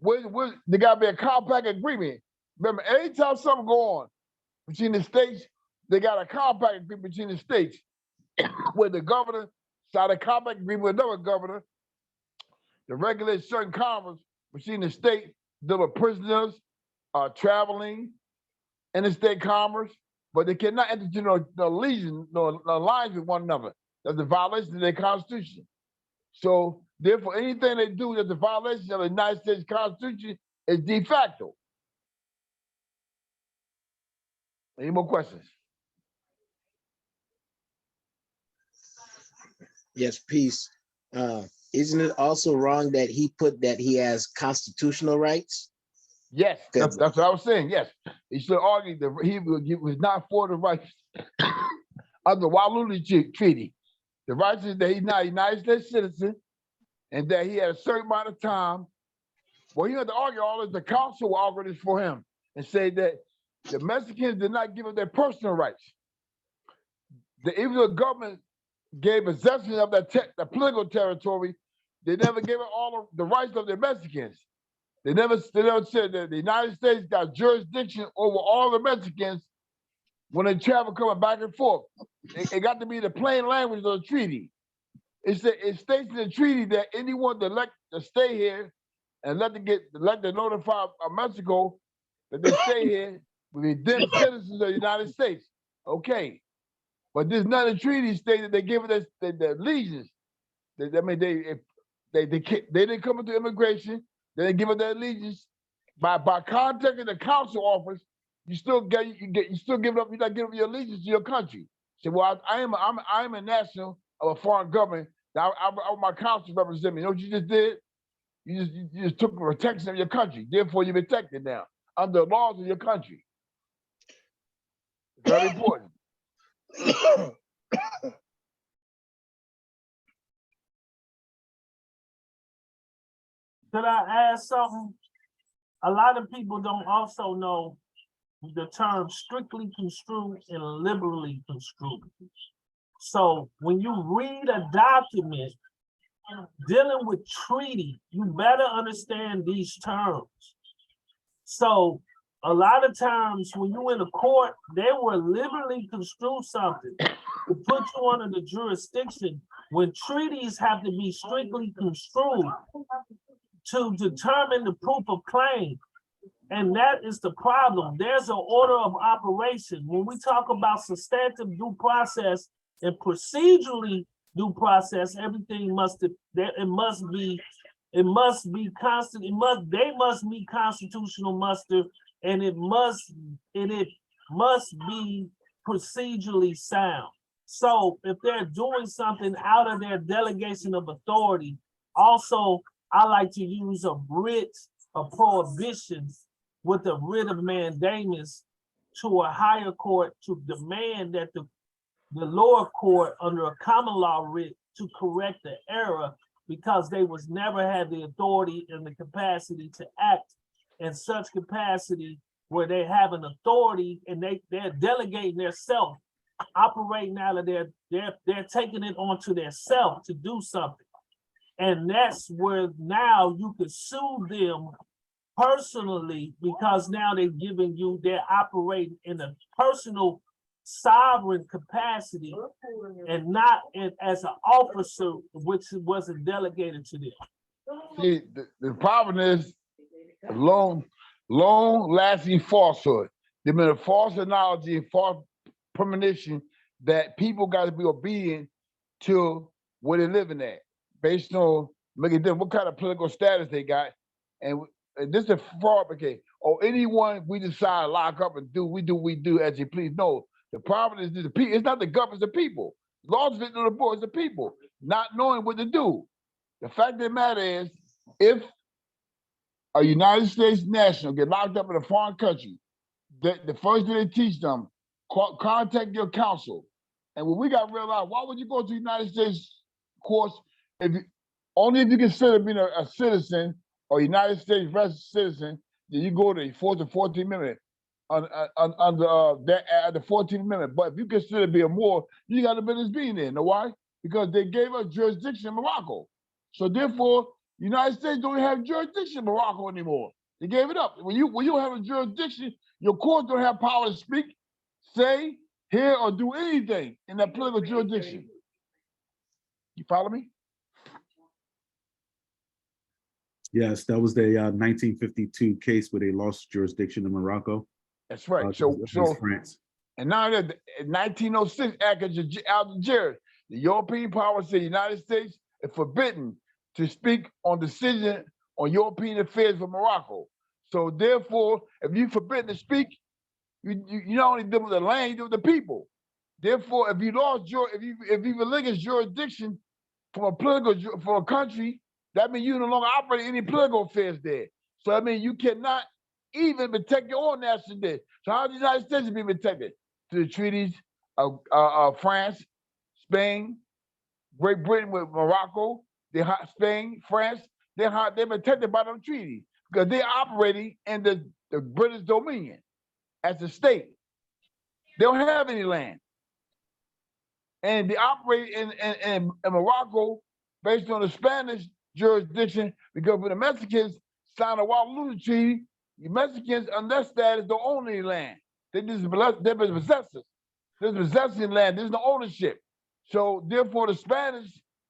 There got to be a compact agreement. Remember, anytime something go on between the states, they got a compact agreement between the states where the governor signed a compact agreement with another governor to regulate certain commerce between the state, dealing with prisoners, traveling, interstate commerce, but they cannot enter into no alliance with one another. That's a violation of their constitution. So therefore, anything they do that's a violation of the United States Constitution is de facto. Any more questions? Yes, peace. Isn't it also wrong that he put that he has constitutional rights? Yes, that's what I was saying. Yes, he should argue that he was not for the rights of the Walloon Treaty. The rights is that he's not a United States citizen and that he had a certain amount of time. Well, he had to argue all this. The council will argue this for him and say that the Mexicans did not give up their personal rights. Even though the government gave possession of the political territory, they never gave up all of the rights of the Mexicans. They never said that the United States got jurisdiction over all the Mexicans when they travel coming back and forth. It got to be the plain language of the treaty. It states in the treaty that anyone that elect to stay here and let them notify Mexico that they stay here will be then citizens of the United States. Okay. But there's none of the treaty states that they give it the allegiance. They didn't come into immigration. They didn't give it their allegiance. By contacting the council office, you still give it up. You're not giving up your allegiance to your country. Say, well, I'm a national of a foreign government. Now, my council represent me. You know what you just did? You just took the protection of your country. Therefore, you're protected now under the laws of your country. Very important. Could I add something? A lot of people don't also know the term strictly construed and liberally construed. So when you read a document dealing with treaty, you better understand these terms. So a lot of times when you in a court, they will liberally construe something to put you under the jurisdiction when treaties have to be strictly construed to determine the proof of claim. And that is the problem. There's an order of operation. When we talk about substantive due process and procedurally due process, everything must be constant. They must meet constitutional muster, and it must be procedurally sound. So if they're doing something out of their delegation of authority, also I like to use a writ of prohibition with a writ of mandamus to a higher court to demand that the lower court under a common law writ to correct the error, because they was never had the authority and the capacity to act in such capacity where they have an authority and they're delegating their self, operating out of they're taking it onto their self to do something. And that's where now you could sue them personally, because now they're operating in a personal sovereign capacity and not as an officer, which wasn't delegated to them. See, the problem is long-lasting falsehood. There's been a false analogy and false premonition that people got to be obedient to where they're living at, based on look at them, what kind of political status they got, and this is a fraud case. Or anyone we decide to lock up and we do as you please. No, the problem is the people. It's not the government, it's the people. Laws written on the board is the people not knowing what to do. The fact of the matter is, if a United States national get locked up in a foreign country, the first thing they teach them, contact your counsel. And when we got to realize, why would you go to the United States courts only if you consider being a citizen or United States resident citizen, then you go to the 14th Amendment under the 14th Amendment. But if you consider being more, you got a business being there. Know why? Because they gave us jurisdiction in Morocco. So therefore, the United States don't have jurisdiction in Morocco anymore. They gave it up. When you have a jurisdiction, your courts don't have power to speak, say, hear, or do anything in that political jurisdiction. You follow me? Yes, that was the 1952 case where they lost jurisdiction in Morocco. That's right. So France. And now that the 1906 Act of Algiers, the European powers say the United States is forbidden to speak on decision on European affairs for Morocco. So therefore, if you're forbidden to speak, you not only deal with the land, you deal with the people. Therefore, if you relinquish jurisdiction from a country, that means you no longer operate any political affairs there. So I mean, you cannot even protect your own national debt. So how does the United States be protected? Through the treaties of France, Spain, Great Britain with Morocco, Spain, France, they're protected by them treaties because they're operating in the British dominion as a state. They don't have any land. And they operate in Morocco based on the Spanish jurisdiction, because when the Mexicans signed a Waterloo Treaty, the Mexicans, on their status, don't own any land. They're possessors. They're possessing land. There's no ownership. So therefore, the Spanish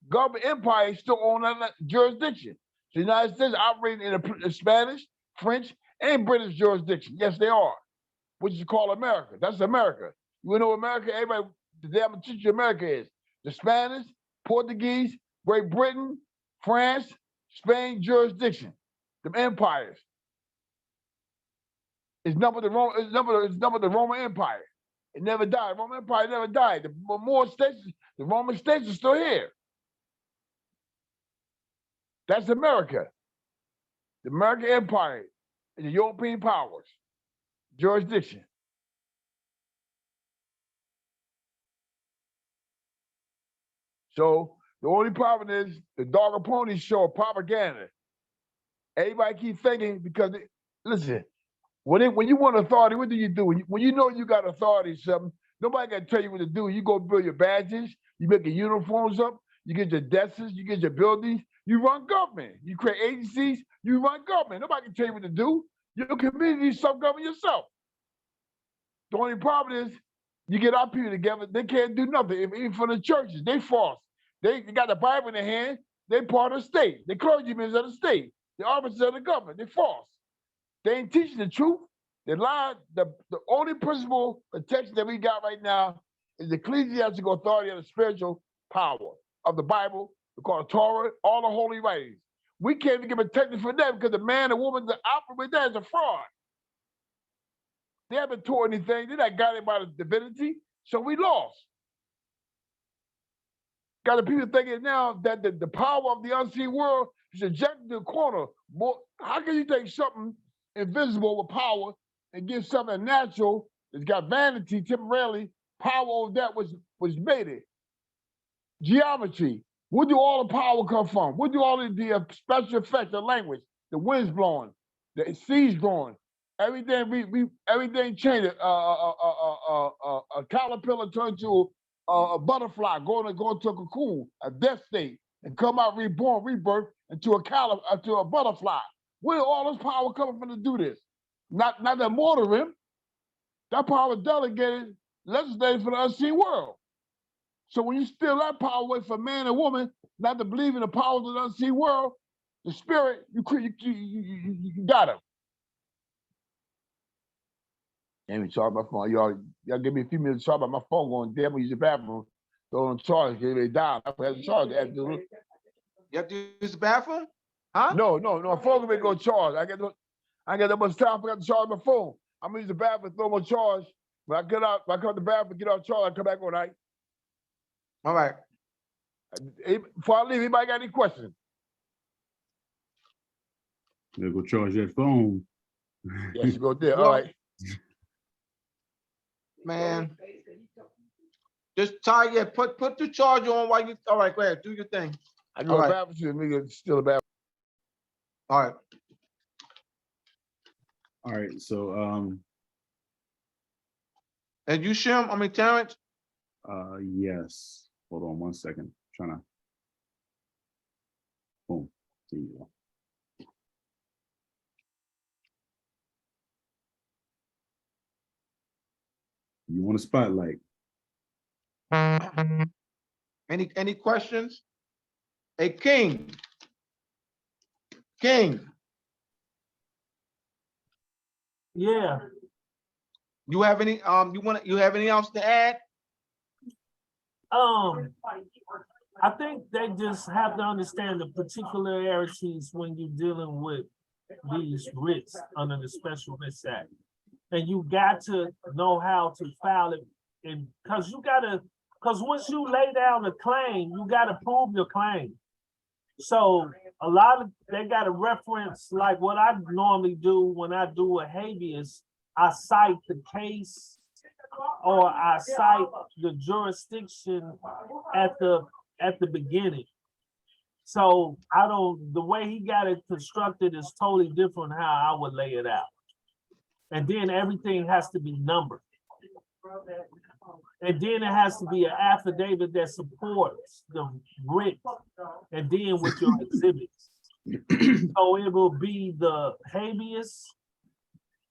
government empire still own that jurisdiction. So the United States operating in the Spanish, French, and British jurisdiction. Yes, they are, which is called America. That's America. You know America, everybody, today I'm gonna teach you America is. The Spanish, Portuguese, Great Britain, France, Spain jurisdiction. The empires. It's numbered the Roman Empire. It never died. The Roman Empire never died. The Roman states are still here. That's America. the American Empire and the European powers jurisdiction. So the only problem is the dog and pony show propaganda. Everybody keep thinking because listen, when you want authority, what do? When you know you got authority, something nobody can tell you what to do. You go build your badges, you make your uniforms up, you get your desks, you get your buildings, you run government. You create agencies, you run government. Nobody can tell you what to do. Your community self-govern yourself. The only problem is you get our people together, they can't do nothing. Even for the churches, they false. They got the Bible in their hand, they part of the state. The clergymen of the state, the officers of the government, they false. They ain't teaching the truth. They lie. The only principle protection that we got right now is the ecclesiastical authority of the spiritual power of the Bible, called Torah, all the holy writings. We can't even get protection for that because the man and woman that operate that is a fraud. They haven't taught anything. They're not guided by the divinity, so we lost. Got the people thinking now that the power of the unseen world is ejected to the corner. How can you take something invisible with power and give something natural that's got vanity temporarily, power over that was made it? Geometry. Where do all the power come from? Where do all the special effects of language? The wind's blowing, the seas growing, everything changed. A caterpillar turned to a butterfly, going to a cocoon, a death state, and come out reborn, rebirth into a butterfly. Where did all this power coming from to do this? Not the mortal rim. That power was delegated, legislated for the unseen world. So when you steal that power away from man and woman, not to believe in the powers of the unseen world, the spirit, you got him. Can't even charge my phone. Y'all give me a few minutes to charge my phone going, damn, use the bathroom. Don't charge, get it down. I have to charge it. You have to use the bathroom? Huh? No, my phone gonna go charge. I got that much time, I forgot to charge my phone. I'm gonna use the bathroom, throw my charge. When I get out, when I come to the bathroom, get out charge, I come back all night. All right. Before I leave, anybody got any questions? They'll go charge that phone. Yes, you go there. All right. Man. Just put the charger on while you, all right, go ahead, do your thing. I go to the bathroom, nigga, still a bathroom. All right. All right, so And you, Terrence? yes. Hold on 1 second. Trying to boom. There you go. You want a spotlight? Any questions? Hey, King. Yeah. You have any you have anything else to add? I think they just have to understand the particularities when you're dealing with these writs under the Special Writs Act. And you got to know how to file it, and because once you lay down a claim, you got to prove your claim. So they got to reference, like what I normally do when I do a habeas, I cite the case or I cite the jurisdiction at the beginning. So the way he got it constructed is totally different how I would lay it out. And then everything has to be numbered. And then it has to be an affidavit that supports the writ, and then with your exhibits. So it will be the habeas,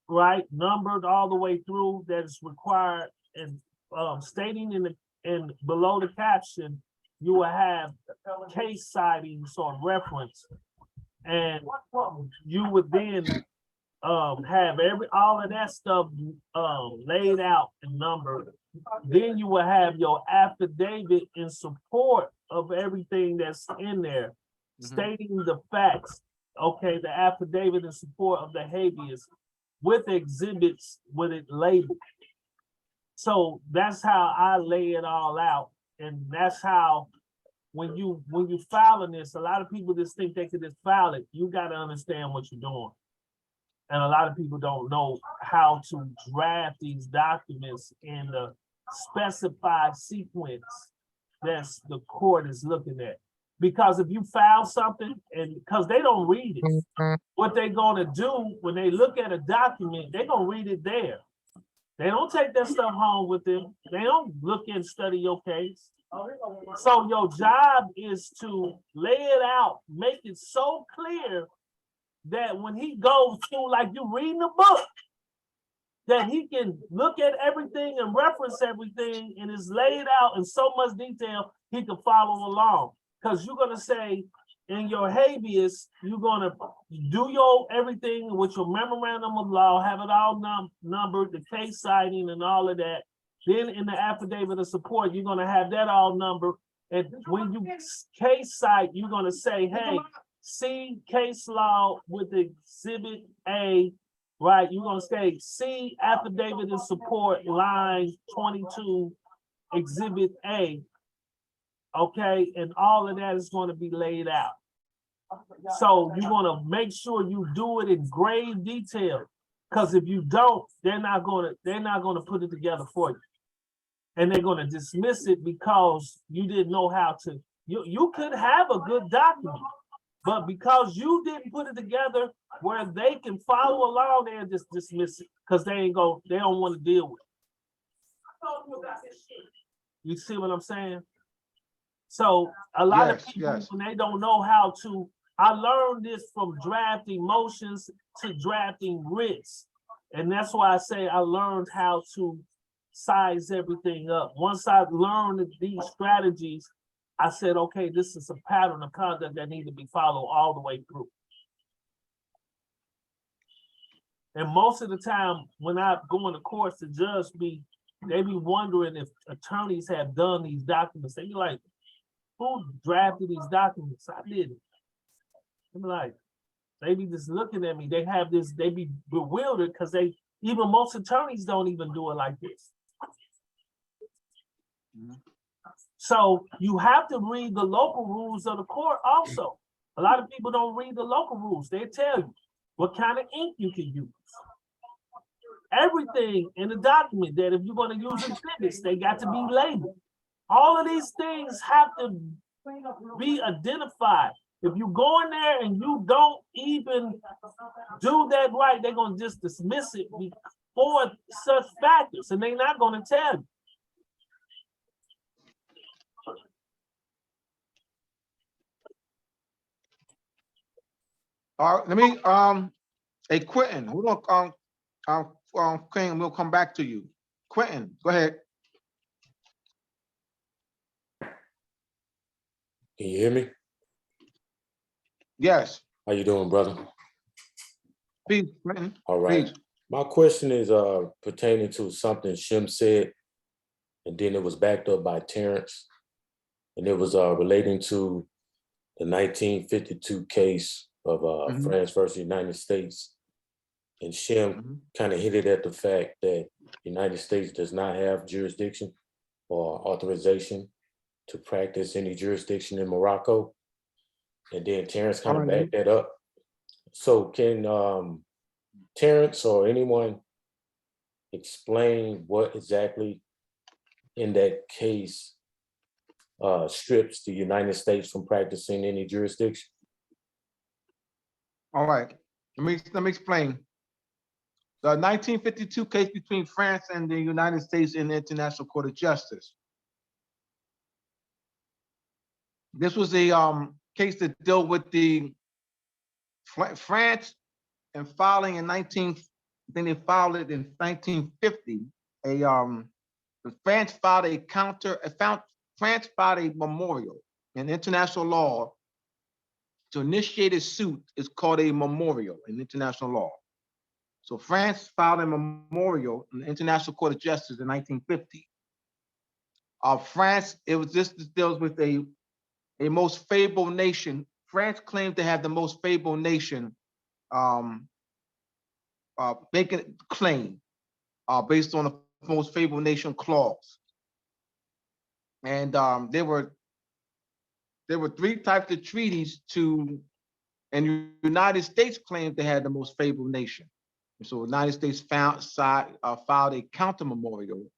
right, numbered all the way through that is required, and stating in below the caption, you will have case sightings or reference, and you would then have all of that stuff laid out and numbered. Then you will have your affidavit in support of everything that's in there, stating the facts. Okay, the affidavit in support of the habeas with exhibits with it labeled. So that's how I lay it all out, and that's how when you filing this, a lot of people just think they could just file it. You got to understand what you're doing. And a lot of people don't know how to draft these documents in the specified sequence that's the court is looking at. Because if you file something, and because they don't read it, what they're gonna do when they look at a document, they're gonna read it there. They don't take that stuff home with them. They don't look and study your case. So your job is to lay it out, make it so clear that when he goes through, like you reading a book, that he can look at everything and reference everything, and it's laid out in so much detail, he can follow along. Because you're gonna say in your habeas, you're gonna do your everything with your memorandum of law, have it all numbered, the case citing and all of that. Then in the affidavit of support, you're gonna have that all numbered. And when you case cite, you're gonna say, hey, see case law with exhibit A, right? You're gonna say, see affidavit of support, line 22, exhibit A. Okay, and all of that is gonna be laid out. So you're gonna make sure you do it in grave detail. Because if you don't, they're not gonna put it together for you. And they're gonna dismiss it because you didn't know how to, you could have a good document, but because you didn't put it together where they can follow along, they'll just dismiss it because they don't want to deal with it. You see what I'm saying? So a lot of people, when they don't know how to, I learned this from drafting motions to drafting writs. And that's why I say I learned how to size everything up. Once I learned these strategies, I said, okay, this is a pattern of conduct that need to be followed all the way through. And most of the time, when I go into courts, the judge they be wondering if attorneys have done these documents. They be like, who drafted these documents? I did it. I'm like, they be just looking at me. They have this, they be bewildered because even most attorneys don't even do it like this. So you have to read the local rules of the court also. A lot of people don't read the local rules. They tell you what kind of ink you can use. Everything in the document that if you're going to use exhibits, they got to be labeled. All of these things have to be identified. If you go in there and you don't even do that right, they're going to just dismiss it for such factors, and they're not going to tell you. All right, let me, hey, Quentin, we're gonna, Quentin, we'll come back to you. Quentin, go ahead. Can you hear me? Yes. How you doing, brother? Peace, Quentin. All right. Peace. My question is pertaining to something Shem said, and then it was backed up by Terrence, and it was relating to the 1952 case of France versus United States. And Shem kind of hit it at the fact that the United States does not have jurisdiction or authorization to practice any jurisdiction in Morocco. And then Terrence kind of backed that up. So can Terrence or anyone explain what exactly in that case strips the United States from practicing any jurisdiction? All right, let me explain. The 1952 case between France and the United States in the International Court of Justice. This was a case that dealt with the France and filing in I think they filed it in 1950. France filed France filed a memorial in international law. To initiate a suit is called a memorial in international law. So France filed a memorial in the International Court of Justice in 1950. France, this deals with a most favored nation. France claimed to have the most favored nation, making a claim based on the most favored nation clause. And they were there were three types of treaties and the United States claimed they had the most favorable nation. And so the United States filed a counter memorial.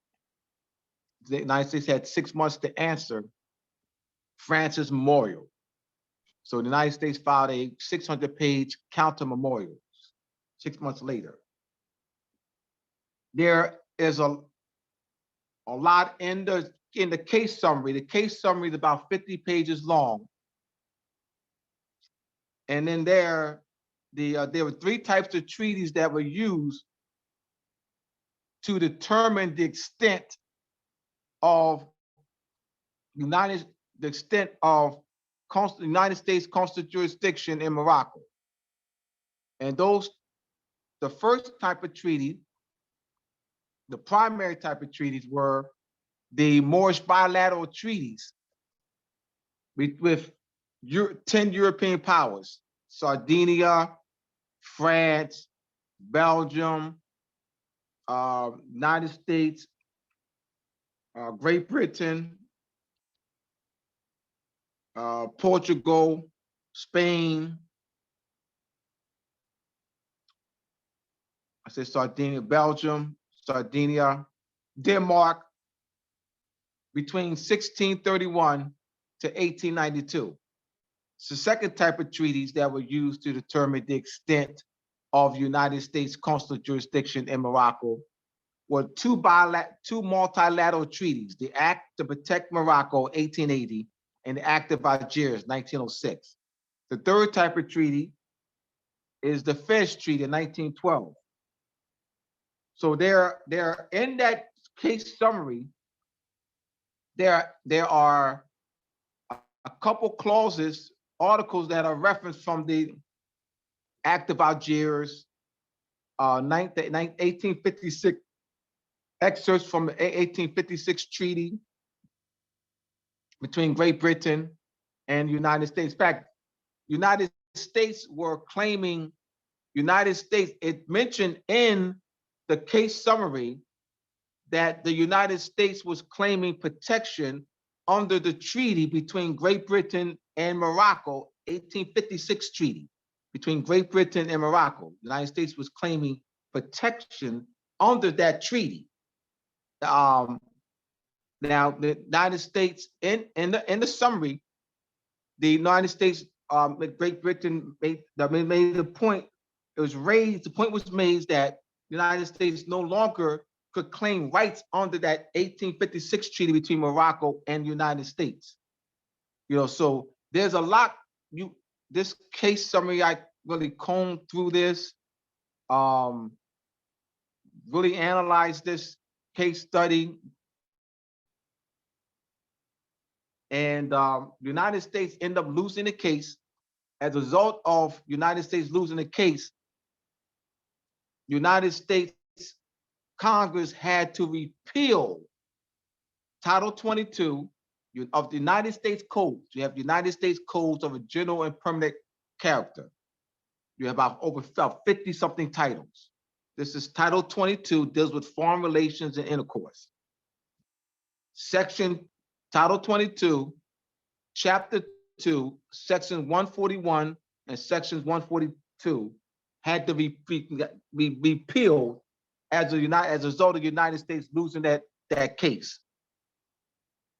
The United States had 6 months to answer France's memorial. So the United States filed a 600-page counter memorial 6 months later. There is a lot in the case summary. The case summary is about 50 pages long. And then there were three types of treaties that were used to determine the extent of United States coastal jurisdiction in Morocco. And the first type of treaty, the primary type of treaties were the Moorish bilateral treaties with 10 European powers: Sardinia, France, Belgium, United States, Great Britain, Portugal, Spain. I said Sardinia, Belgium, Sardinia, Denmark, between 1631 to 1892. It's the second type of treaties that were used to determine the extent of United States coastal jurisdiction in Morocco were two multilateral treaties: the Act to Protect Morocco, 1880, and the Act of Algiers, 1906. The third type of treaty is the Fez Treaty, 1912. So there in that case summary, there are a couple clauses, articles that are referenced from the Act of Algiers, 1856, excerpts from the 1856 treaty between Great Britain and the United States. In fact, United States were claiming, it mentioned in the case summary that the United States was claiming protection under the treaty between Great Britain and Morocco, 1856 treaty between Great Britain and Morocco. The United States was claiming protection under that treaty. Now, the United States, in the summary, the United States, Great Britain made the point. It was raised. The point was made that the United States no longer could claim rights under that 1856 treaty between Morocco and the United States. So there's a lot. This case summary, I really combed through this, really analyzed this case study. And the United States ended up losing the case. As a result of United States losing the case, United States Congress had to repeal Title 22 of the United States Codes. You have United States Codes of a general and permanent character. You have over 50-something titles. This is Title 22, deals with foreign relations and intercourse. Title 22, Chapter 2, Section 141 and Sections 142 had to be repealed as a result of the United States losing that case.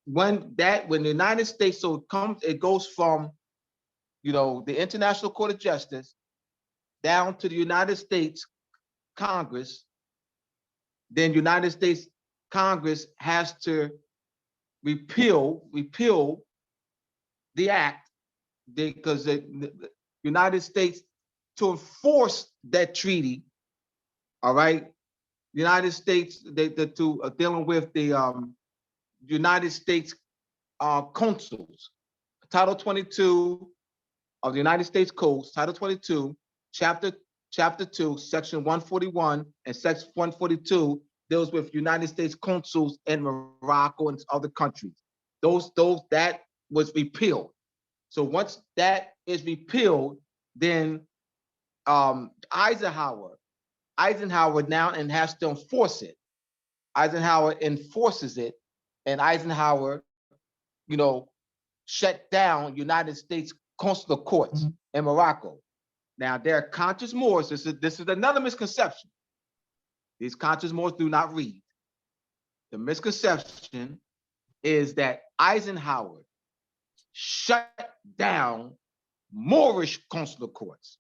When the United States, it goes from the International Court of Justice down to the United States Congress. Then United States Congress has to repeal the act, because the United States, to enforce that treaty, all right, the United States, dealing with the United States consuls. Title 22 of the United States Codes, Title 22, Chapter 2, Section 141 and Section 142 deals with United States consuls in Morocco and other countries. That was repealed. So once that is repealed, then Eisenhower now and has to enforce it. Eisenhower enforces it, and Eisenhower, shut down United States consular courts in Morocco. Now, there are conscious Moors. This is another misconception. These conscious Moors do not read. The misconception is that Eisenhower shut down Moorish consular courts.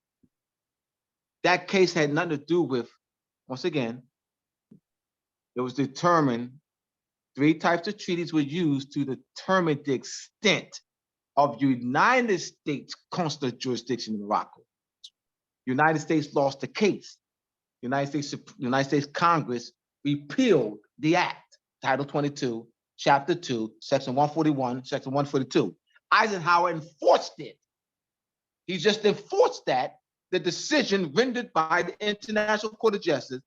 That case had nothing to do with, once again, it was determined 3 types of treaties were used to determine the extent of United States consular jurisdiction in Morocco. United States lost the case. United States Congress repealed the act, Title 22, Chapter 2, Section 141, Section 142. Eisenhower enforced it. He just enforced that, the decision rendered by the International Court of Justice.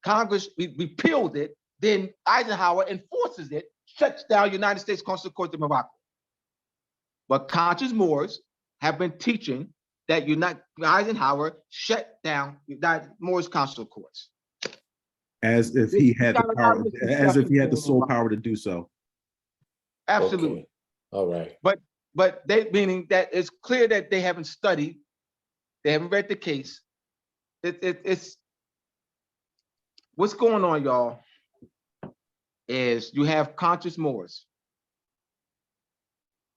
Congress repealed it, then Eisenhower enforces it, shuts down United States consular courts in Morocco. But conscious Moors have been teaching that Eisenhower shut down United Moorish consular courts. As if he had the power, as if he had the sole power to do so. Absolutely. Okay. All right. But they, meaning that it's clear that they haven't studied, they haven't read the case. It's what's going on, y'all, is you have conscious Moors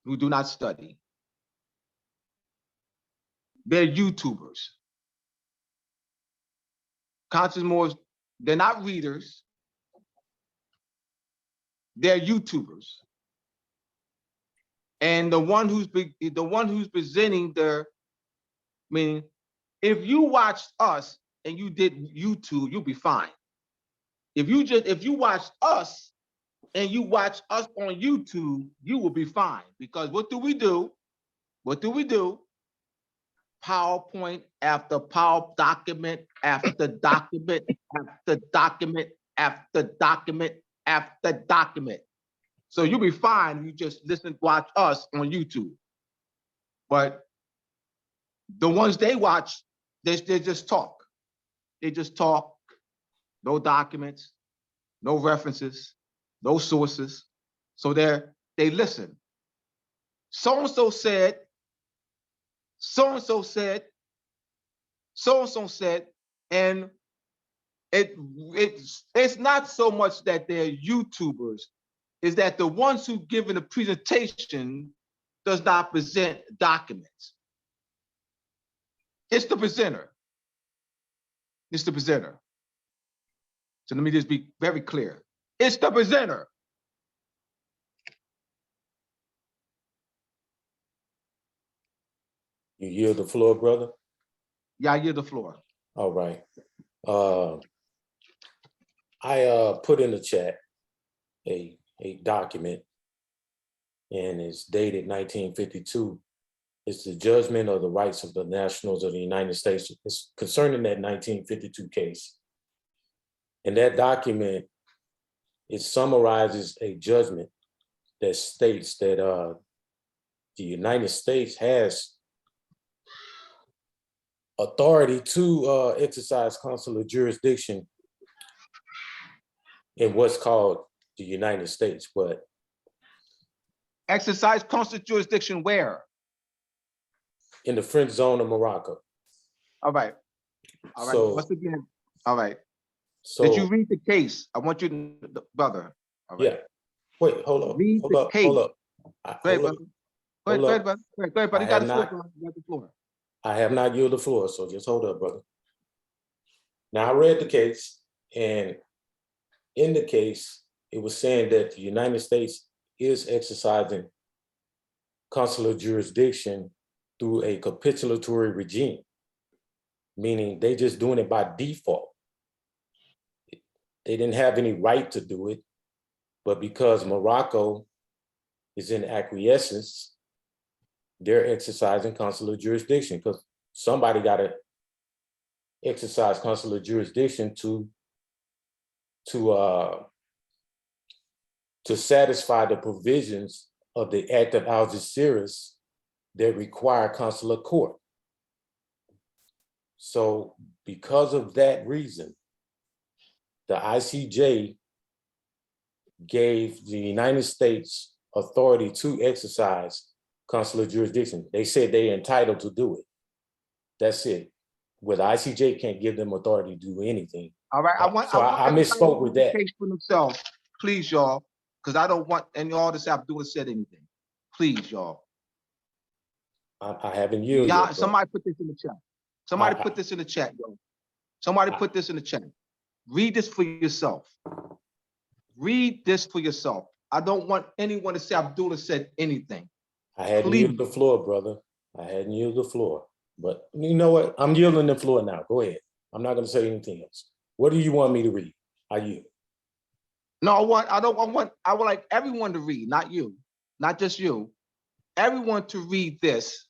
who do not study. They're YouTubers. Conscious Moors, they're not readers. They're YouTubers. And the one who's presenting meaning, if you watched us and you did YouTube, you'll be fine. If you watched us and you watch us on YouTube, you will be fine. Because what do we do? What do we do? PowerPoint after PowerPoint, document after document after document after document after document. So you'll be fine if you just watch us on YouTube. But the ones they watch, they just talk. They just talk, no documents, no references, no sources. So they listen. So-and-so said, so-and-so said, so-and-so said, and it's not so much that they're YouTubers, is that the ones who given the presentation does not present documents. It's the presenter. It's the presenter. So let me just be very clear. It's the presenter. You yield the floor, brother? Yeah, I yield the floor. All right. I put in the chat a document, and it's dated 1952. It's the judgment of the rights of the nationals of the United States. It's concerning that 1952 case. And that document, it summarizes a judgment that states that the United States has authority to exercise consular jurisdiction in what's called the United States, but exercise consular jurisdiction where? In the French zone of Morocco. All right. All right. So, once again, all right. So did you read the case? I want you to, brother. All right. Yeah. Wait, hold up. Read hold the up. case. Hold up. Go ahead, brother. Go ahead, brother. Go ahead, brother. You got the floor. I have not yielded the floor, so just hold up, brother. Now, I read the case, and in the case, it was saying that the United States is exercising consular jurisdiction through a capitulatory regime, meaning they just doing it by default. They didn't have any right to do it, but because Morocco is in acquiescence, they're exercising consular jurisdiction, because somebody got to exercise consular jurisdiction to satisfy the provisions of the Act of Algeciras that require consular court. So because of that reason, the ICJ gave the United States authority to exercise consular jurisdiction. They said they're entitled to do it. That's it. Where the ICJ can't give them authority to do anything. All right, I misspoke with that. Case for themselves, please, y'all, because I don't want any all this Abdullah said anything. Please, y'all. I haven't yielded. Yeah, yet, somebody put this in the chat. Somebody put this in the chat, yo. Somebody put this in the chat. Read this for yourself. Read this for yourself. I don't want anyone to say Abdullah said anything. I hadn't yielded the floor, brother. I hadn't yielded the floor. But you know what? I'm yielding the floor now. Go ahead. I'm not going to say anything else. What do you want me to read? I yield. No, I would like everyone to read, not you, not just you. Everyone to read this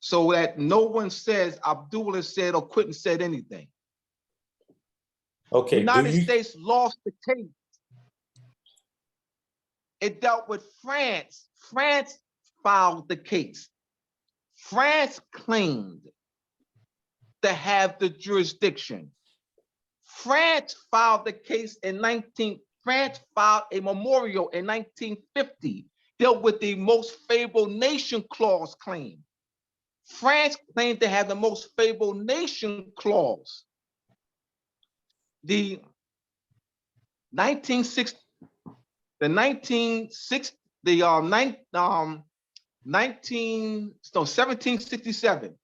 so that no one says Abdullah said or Quentin said anything. Okay. The United States lost the case. It dealt with France. France filed the case. France claimed to have the jurisdiction. France filed the case in France filed a memorial in 1950, dealt with the most favored nation clause claim. France claimed to have the most favored nation clause. The 1767.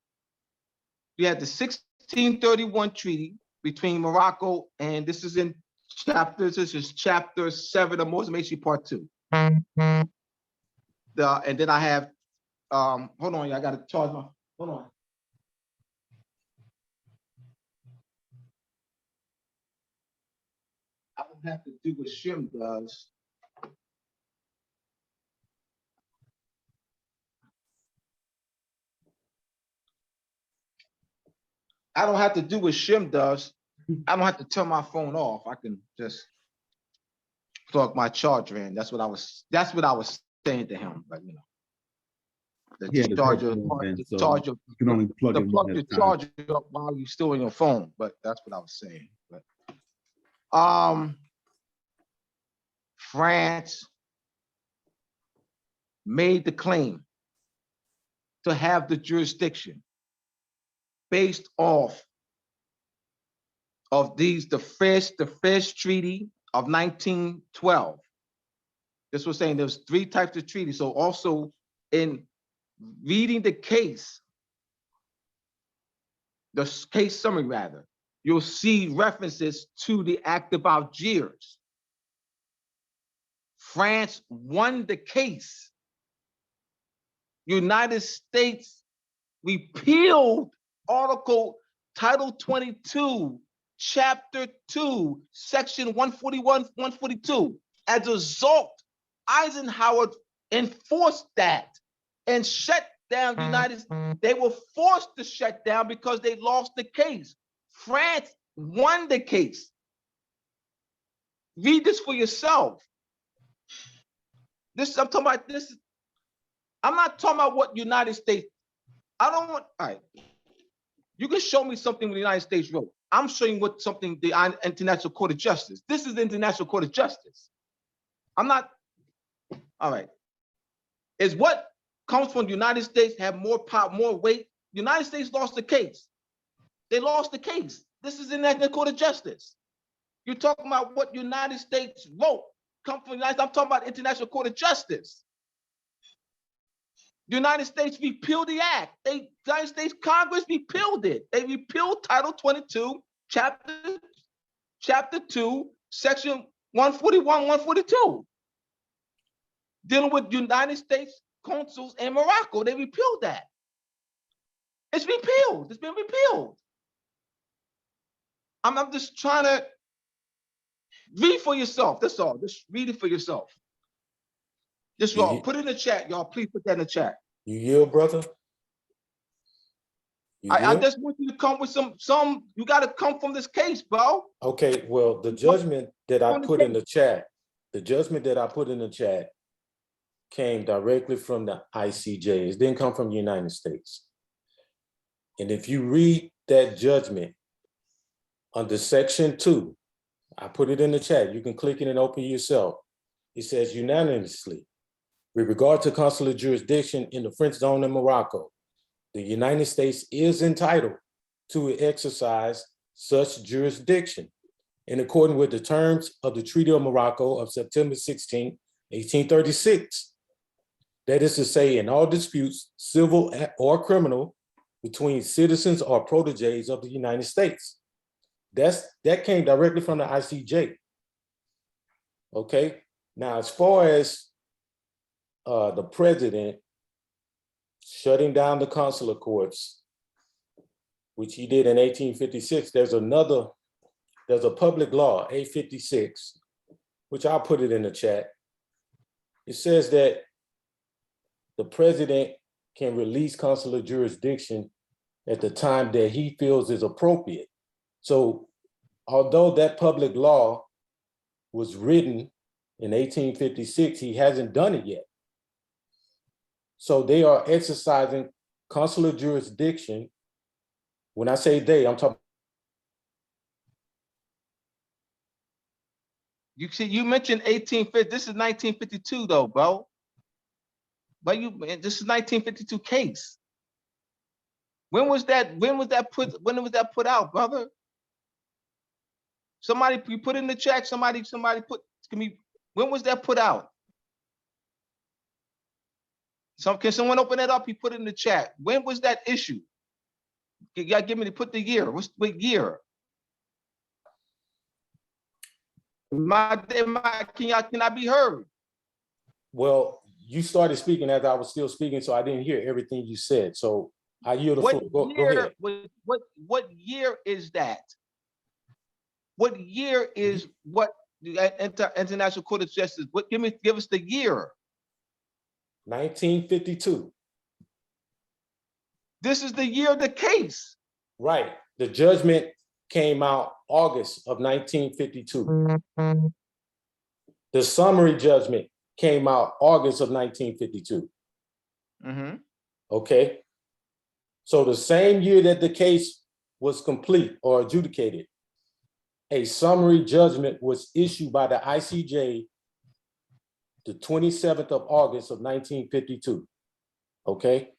You had the 1631 treaty between Morocco, and this is in chapters. This is chapter 7 of Moorish part 2. And then I have hold on, I gotta charge my hold on. I don't have to do what Shem does. I don't have to do what Shem does. I don't have to turn my phone off. I can just plug my charger in. That's what I was saying to him. But you know, the charger, you can only plug the charger up while you're still on your phone. But that's what I was saying. But France made the claim to have the jurisdiction based off of the first treaty of 1912. This was saying there's 3 types of treaties. So also in reading the case summary rather, you'll see references to the Act of Algiers. France won the case. United States repealed Title 22, Chapter 2, Section 141, 142. As a result, Eisenhower enforced that and shut down the United States. They were forced to shut down because they lost the case. France won the case. Read this for yourself. I'm talking about this. I'm not talking about what United States. I don't want, all right. You can show me something the United States wrote. I'm showing what something the International Court of Justice. This is the International Court of Justice. I'm not, all right. Is what comes from the United States have more power, more weight? The United States lost the case. They lost the case. This is the International Court of Justice. You're talking about what United States wrote. Come from the United States. I'm talking about International Court of Justice. The United States repealed the act. The United States Congress repealed it. They repealed Title 22, Chapter 2, Section 141, 142. Dealing with United States consuls in Morocco, they repealed that. It's repealed. It's been repealed. I'm just trying to read for yourself. That's all. Just read it for yourself. Just put it in the chat, y'all. Please put that in the chat. You yield, brother? I just want you to come with some. You got to come from this case, bro. Okay. Well, the judgment that I put in the chat, came directly from the ICJ. It didn't come from the United States. And if you read that judgment under Section 2, I put it in the chat. You can click it and open it yourself. It says unanimously, With regard to consular jurisdiction in the French zone in Morocco, the United States is entitled to exercise such jurisdiction in accordance with the terms of the Treaty of Morocco of September 16, 1836. That is to say, in all disputes, civil or criminal, between citizens or proteges of the United States. That came directly from the ICJ. Okay, now as far as the president shutting down the consular courts, which he did in 1856, there's a public law, A56, which I'll put it in the chat. It says that the president can release consular jurisdiction at the time that he feels is appropriate. So although that public law was written in 1856, he hasn't done it yet. So they are exercising consular jurisdiction. When I say they, I'm talking. You see, you mentioned 1850. This is 1952 though, bro. But this is 1952 case. When was that put out, brother? Somebody, you put in the chat, somebody put, when was that put out? Can someone open that up? He put it in the chat. When was that issued? You gotta give me to put the year. What year? Can I be heard? Well, you started speaking as I was still speaking, so I didn't hear everything you said. So I yield the floor. Go ahead. What year is that? What year is what the International Court of Justice? Give us the year. 1952. This is the year of the case. Right. The judgment came out August of 1952. The summary judgment came out August of 1952. Okay. So the same year that the case was complete or adjudicated, a summary judgment was issued by the ICJ the 27th of August of 1952. Okay.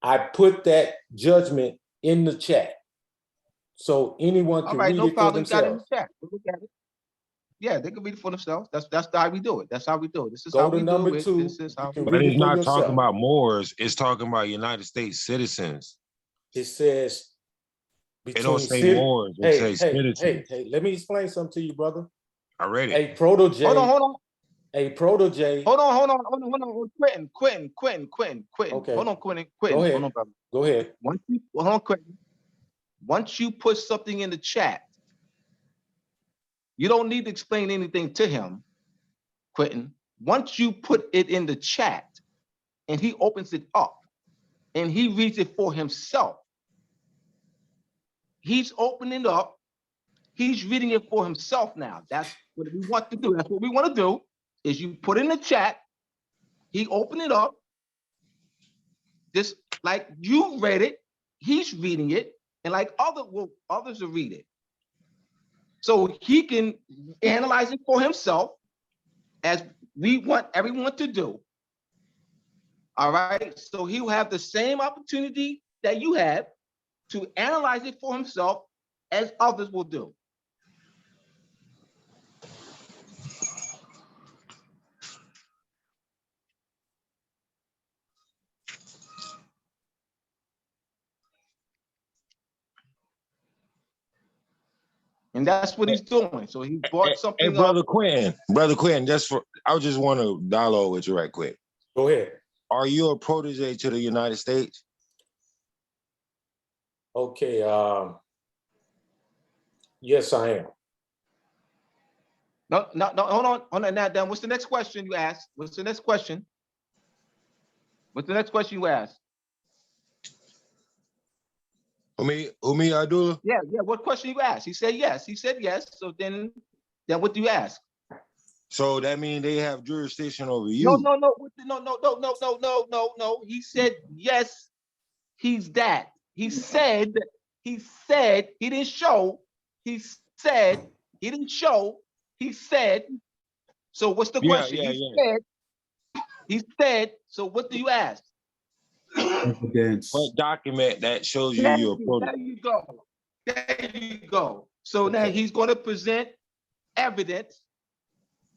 I put that judgment in the chat so anyone can read it for themselves. Look at it. Yeah, they can read it for themselves. That's how we do it. That's how we do it. This is Go how to we number do it. 2. This is how But it's not talking about Moors. It's talking about United States citizens. It says It don't say Moors. It says citizens. Hey, let me explain something to you, brother. I read it. A protege. Hold on. A protege. Hold on. Quentin. Okay. Hold on, Quentin. Go ahead. Hold on, brother. Go ahead. Once you put something in the chat, you don't need to explain anything to him, Quentin. Once you put it in the chat and he opens it up and he reads it for himself, he's opening up, he's reading it for himself now. That's what we want to do. That's what we want to do, is you put in the chat, he opened it up, just like you read it, he's reading it, and like others will read it. So he can analyze it for himself, as we want everyone to do. All right, so he'll have the same opportunity that you have to analyze it for himself as others will do. And that's what he's doing. So he brought something. Hey, Brother Quentin, I just want to dialogue with you right quick. Go ahead. Are you a protege to the United States? Okay. Yes, I am. No, hold on. Now, Dan, what's the next question you asked? What's the next question? What's the next question you asked? Umi Abdullah? Yeah. What question you asked? He said yes. So then what do you ask? So that means they have jurisdiction over you. No. He said yes. He's that. He said he didn't show. He said he didn't show. He said So what's the Yeah, question? yeah. He said, so what do you ask? Evidence. What document that shows you There your you, product? there you go. There you go. So now Okay. he's going to present evidence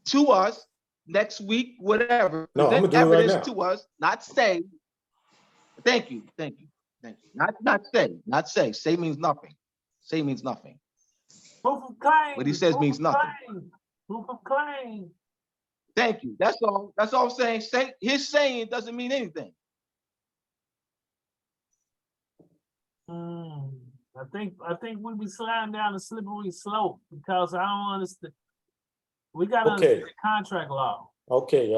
to us next week, whatever. No, I'm Present gonna do it right evidence now. to us, not say. Thank you, thank you, thank you. Not say, not say. Say means nothing. Say means nothing. Proof of claim. What he says proof means of nothing. claim, Proof of claim. Thank you. That's all. That's all I'm saying. Say, his saying doesn't mean anything. I think we be sliding down a slippery slope because I don't understand. We gotta Okay. understand contract law. Okay,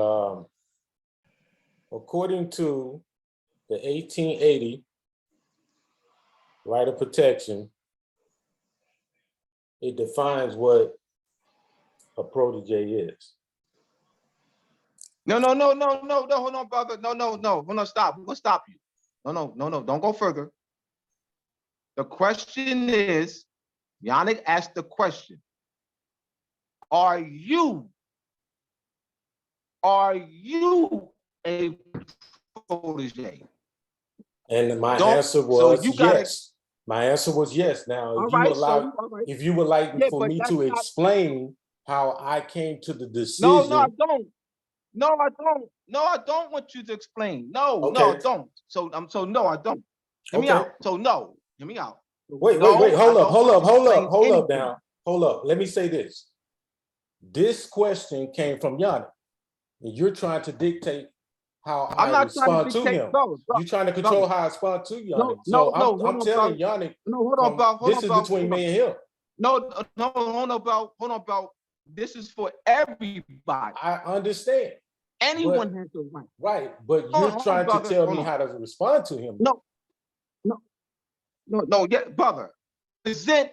according to the 1880 right of protection, it defines what a protege is. No, hold on, brother. Hold on, stop. We're gonna stop you. No, don't go further. The question is, Yannick asked the question, are you a protege? And my Don't- answer so was you gotta- yes. My answer was yes. Now, All if you right, allow, so, all right. if you would like Yeah, for but me that's to not- explain how I came to the No, decision. I don't. No, I don't want you to explain. No, Okay. I don't. So no, I don't. Hear me Okay. out. So no, hear me out. Wait, No, hold I up, don't hold want up, you to hold up, explain hold up anything. now. Hold up. Let me say this. This question came from Yannick. And you're trying to dictate how I'm I not respond trying to dictate, him. bro. You're trying to control how I respond to Yannick. No, So I'm hold on, telling bro. Yannick, No, hold on, bro. this is between me and him. No, hold on, bro. This is for everybody. I understand. Anyone has the right. Right, but Hold you're on, trying to brother. tell Hold me on. how to respond to him. No, yeah, brother. Present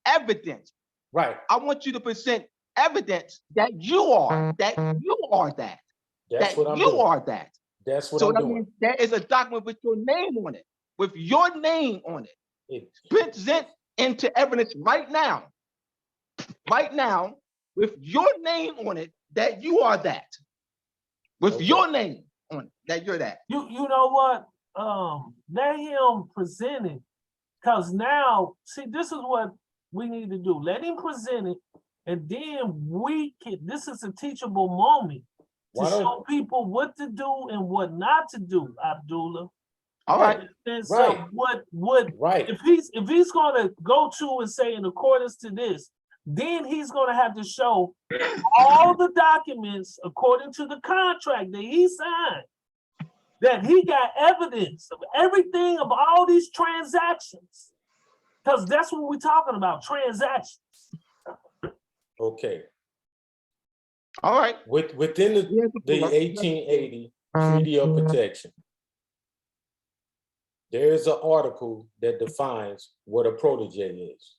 evidence. Right. I want you to present evidence that you are that. That's what I'm you doing. are that. That's what So I'm that doing. means there is a document with your name on it. With your name on it. Present into evidence right now. Right now, with your name on it, that you are that. With your name on it, that you're that. You know what? Let him present it. Because now, see, this is what we need to do. Let him present it, and then this is a teachable moment to show people what to do and what not to do, Abdullah. All right. And so what if he's gonna go to and say in accordance to this, then he's gonna have to show all the documents according to the contract that he signed, that he got evidence of everything of all these transactions. Because that's what we're talking about, transactions. Okay. All right. Within the 1880 Treaty of Protection, there is an article that defines what a protege is.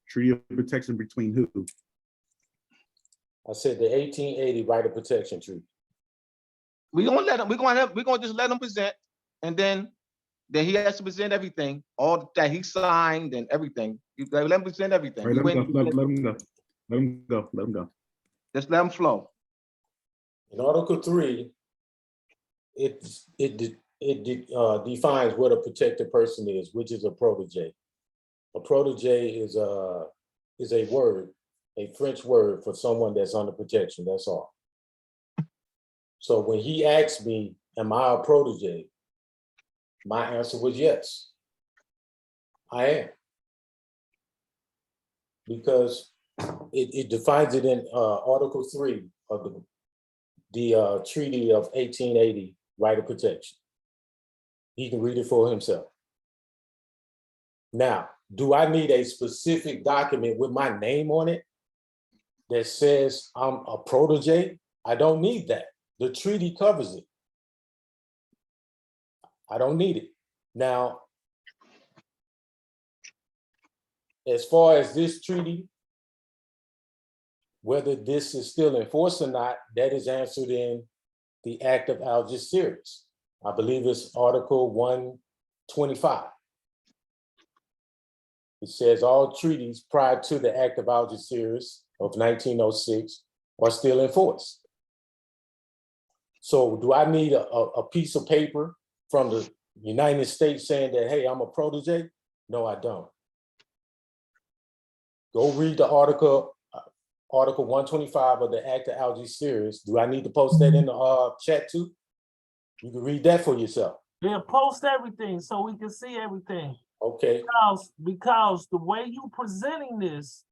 Treaty of protection between who? I said the 1880 Right of Protection Treaty. We're gonna just let him present, and then he has to present everything, all that he signed and everything. You let him present everything. Right, let him go. Just let him flow. In Article 3, it defines what a protected person is, which is a protege. A protege is a word, a French word for someone that's under protection. That's all. So when he asked me, "Am I a protege?" my answer was yes, I am, because it defines it in Article 3 of the Treaty of 1880, Right of Protection. He can read it for himself. Now, do I need a specific document with my name on it that says I'm a protege? I don't need that. The treaty covers it. I don't need it. Now, as far as this treaty, whether this is still in force or not, that is answered in the Act of Algeciras. I believe it's Article 125. It says all treaties prior to the Act of Algeciras of 1906 are still in force. So do I need a piece of paper from the United States saying that, hey, I'm a protege? No, I don't. Go read the article 125 of the Act of Algeciras. Do I need to post that in the chat too? You can read that for yourself. Yeah, post everything so we can see everything. Okay. Because the way you presenting this,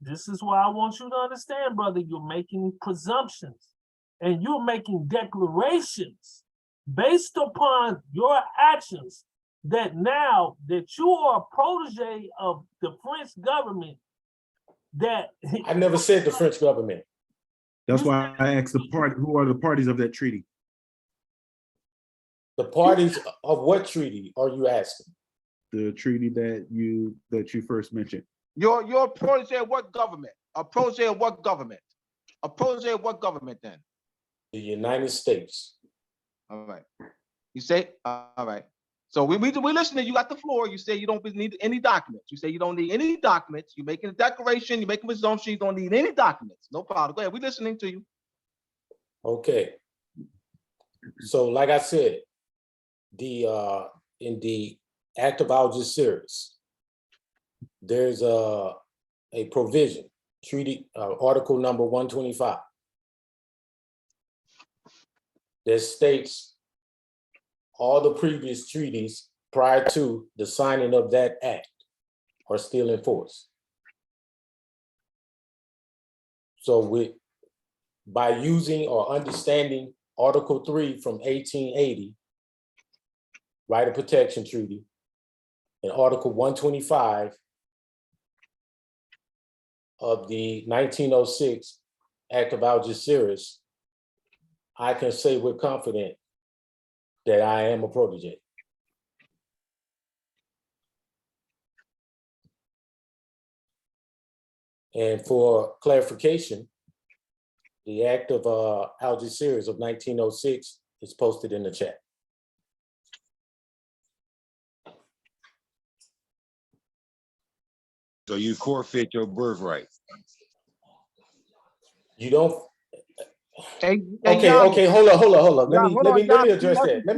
this is what I want you to understand, brother. You're making presumptions and you're making declarations based upon your actions that now that you are a protege of the French government, that I never said the French government. That's why I asked who are the parties of that treaty? The parties of what treaty are you asking? The treaty that you first mentioned. You're a protege of what government? A protege of what government? A protege of what government then? The United States. All right. You say, all right. So we listening. You got the floor. You say you don't need any documents. You say you don't need any documents. You're making a declaration. You're making a presumption. You don't need any documents. No problem. Go ahead. We're listening to you. Okay. So like I said, in the Act of Algeciras, there's a provision, treaty, article number 125, that states all the previous treaties prior to the signing of that act are still in force. So by using or understanding Article 3 from 1880, Right of Protection Treaty, and Article 125 of the 1906 Act of Algeciras, I can say with confidence that I am a protege. And for clarification, the Act of Algeciras of 1906 is posted in the chat. So you forfeit your birthright. You don't. Hey, Okay, hold on. Let me address that. Let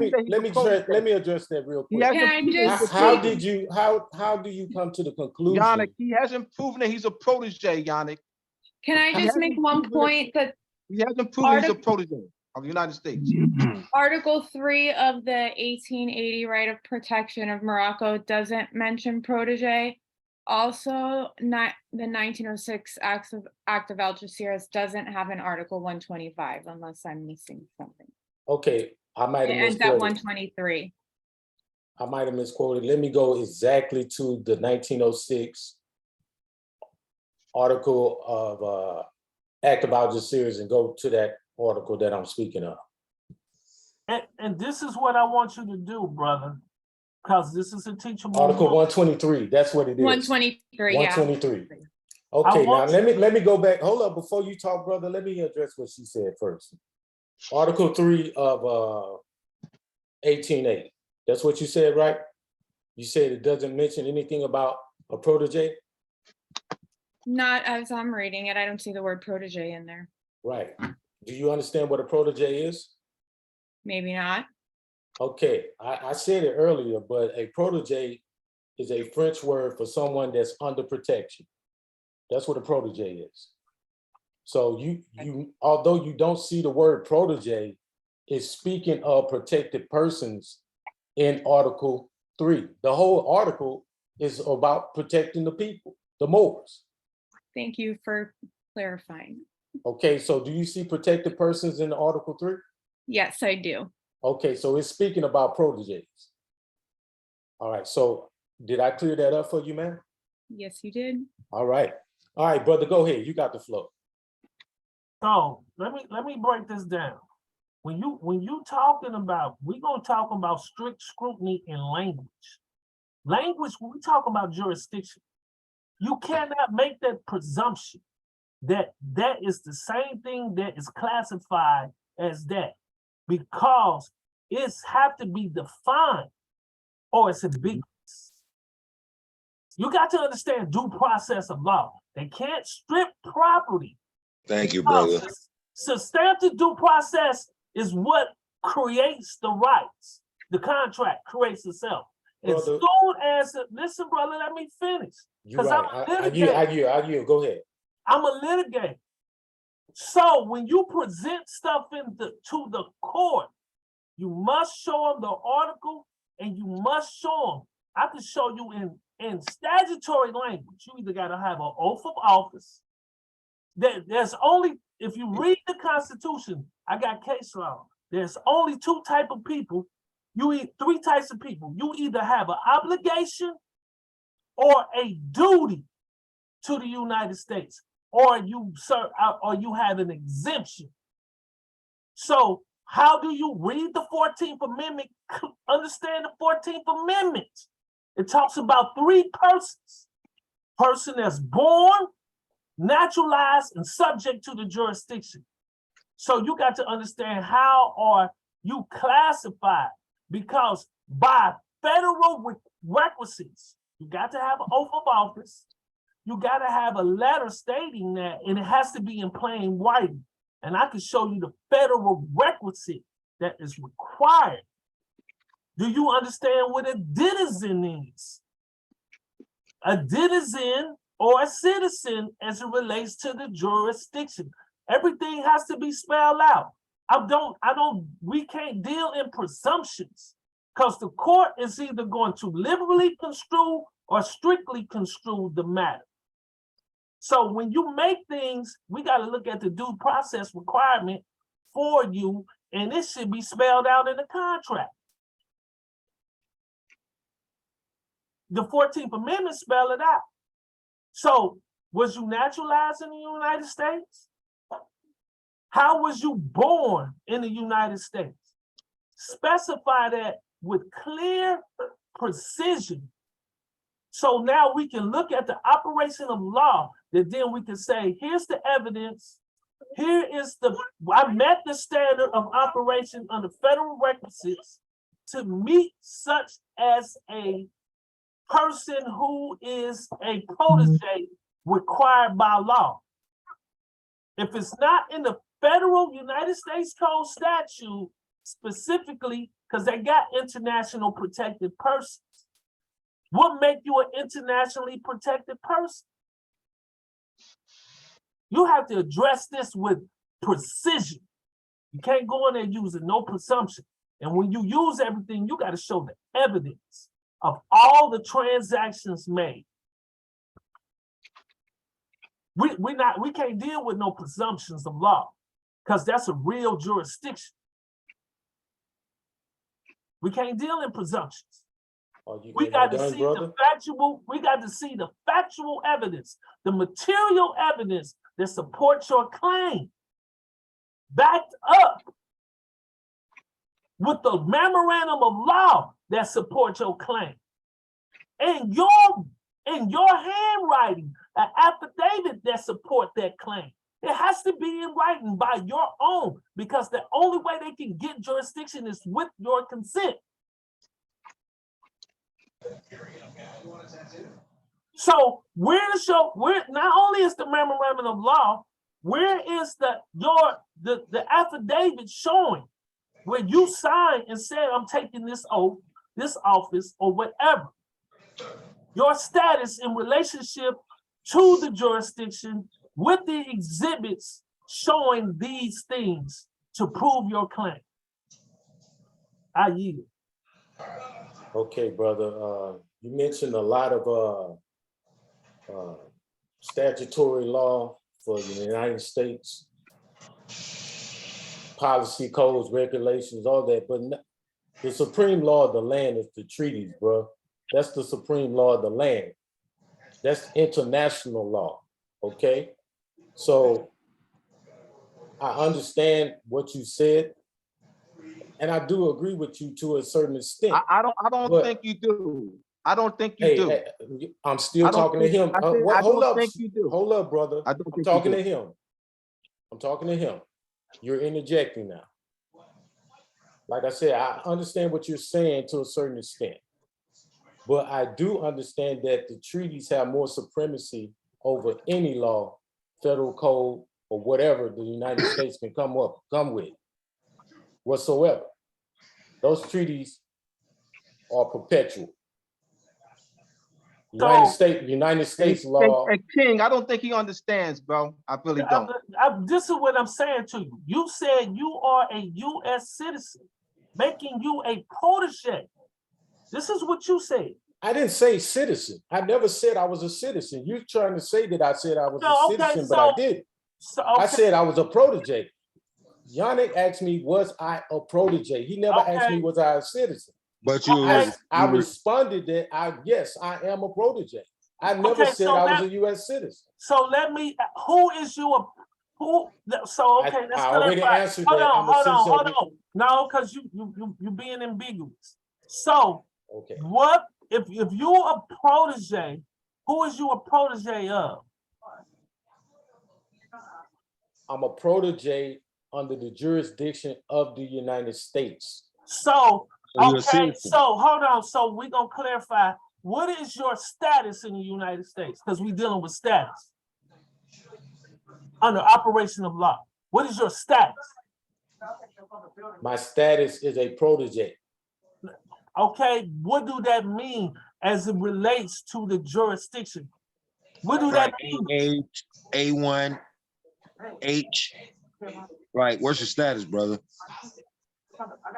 me address that real quick. How do you come to the conclusion? Yannick, he hasn't proven that he's a protege, Yannick. Can I just make one point that he hasn't proven he's a protege of the United States. Article 3 of the 1880 Right of Protection of Morocco doesn't mention protege. Also, the 1906 Act of Algeciras doesn't have an Article 125, unless I'm missing something. Okay, I might have misquoted. It ends at 123. I might have misquoted. Let me go exactly to the 1906 article of Act of Algeciras and go to that article that I'm speaking of. And this is what I want you to do, brother, because this is a teachable. Article 123, that's what it is. 123, 123. Yeah. Okay, now let me go back. Hold up, before you talk, brother, let me address what she said first. Article 3 of 1880. That's what you said, right? You said it doesn't mention anything about a protege? Not as I'm reading it. I don't see the word protege in there. Right. Do you understand what a protege is? Maybe not. Okay, I said it earlier, but a protege is a French word for someone that's under protection. That's what a protege is. So you although you don't see the word protege, it's speaking of protected persons in Article 3. The whole article is about protecting the people, the Moors. Thank you for clarifying. Okay, so do you see protected persons in Article 3? Yes, I do. Okay, so it's speaking about proteges. All right, so did I clear that up for you, man? Yes, you did. All right, brother, go ahead. You got the floor. So let me break this down. When you talking about, we're gonna talk about strict scrutiny in language. Language, when we talk about jurisdiction, you cannot make that presumption that that is the same thing that is classified as that, because it's have to be defined or it's ambiguous. You got to understand due process of law. They can't strip property. Thank you, brother. Substantive due process is what creates the rights. The contract creates itself. As Brother. soon as, listen, brother, let me finish. You're Because right. I'm a litigator. I yield. Go ahead. I'm a litigator. So when you present stuff to the court, you must show them the article and you must show them. I can show you in statutory language. You either got to have an oath of office. There's only, if you read the Constitution, I got case law. There's only two types of people. Three types of people. You either have an obligation or a duty to the United States, or you have an exemption. So how do you read the 14th Amendment? Understand the 14th Amendment. It talks about three persons. Person that's born, naturalized, and subject to the jurisdiction. So you got to understand how are you classified, because by federal requisites, you got to have an oath of office. You got to have a letter stating that, and it has to be in plain writing. And I can show you the federal requisite that is required. Do you understand what a citizen is? A citizen or a citizen as it relates to the jurisdiction. Everything has to be spelled out. We can't deal in presumptions, because the court is either going to liberally construe or strictly construe the matter. So when you make things, we got to look at the due process requirement for you, and it should be spelled out in the contract. The 14th Amendment spell it out. So was you naturalized in the United States? How was you born in the United States? Specify that with clear precision. So now we can look at the operation of law, that then we can say, here's the evidence. Here is I met the standard of operation under federal requisites to meet such as a person who is a protege required by law. If it's not in the federal United States Code statute specifically, because they got international protected persons, what make you an internationally protected person? You have to address this with precision. You can't go in there using no presumption. And when you use everything, you got to show the evidence of all the transactions made. We can't deal with no presumptions of law, because that's a real jurisdiction. We can't deal in presumptions. We got to see the factual evidence, the material evidence that supports your claim, backed up with the memorandum of law that supports your claim. And your handwriting, an affidavit that support that claim. It has to be in writing by your own, because the only way they can get jurisdiction is with your consent. So not only is the memorandum of law, where is the affidavit showing where you signed and said, I'm taking this oath, this office, or whatever? Your status in relationship to the jurisdiction with the exhibits showing these things to prove your claim. I yield. Okay, brother. You mentioned a lot of statutory law for the United States, policy codes, regulations, all that, but the supreme law of the land is the treaties, bro. That's the supreme law of the land. That's international law, okay? So I understand what you said, and I do agree with you to a certain extent. I don't think you do. I don't think you do. Hey, I'm still talking to him. Hold up, brother. I'm talking to him. I'm talking to him. You're interjecting now. Like I said, I understand what you're saying to a certain extent. But I do understand that the treaties have more supremacy over any law, federal code, or whatever the United States can come with whatsoever. Those treaties are perpetual. United States law. Hey, King, I don't think he understands, bro. I really don't. This is what I'm saying to you. You said you are a U.S. citizen, making you a protege. This is what you said. I didn't say citizen. I never said I was a citizen. You're trying to say that I said I was a citizen, but I didn't. I said I was a protege. Yannick asked me, was I a protege? He never asked me, was I a citizen? But I responded that yes, I am a protege. I never said I was a U.S. citizen. So let me, who is you, so okay, let's I already clarify. answered Hold that. on. No, because you being ambiguous. So what, if you a protege, who is you a protege of? I'm a protege under the jurisdiction of the United States. So, okay, so hold on. So we're gonna clarify, what is your status in the United States? Because we're dealing with status under operation of law. What is your status? My status is a protege. Okay, what do that mean as it relates to the jurisdiction? What do that mean? A1, H. Right, what's your status, brother?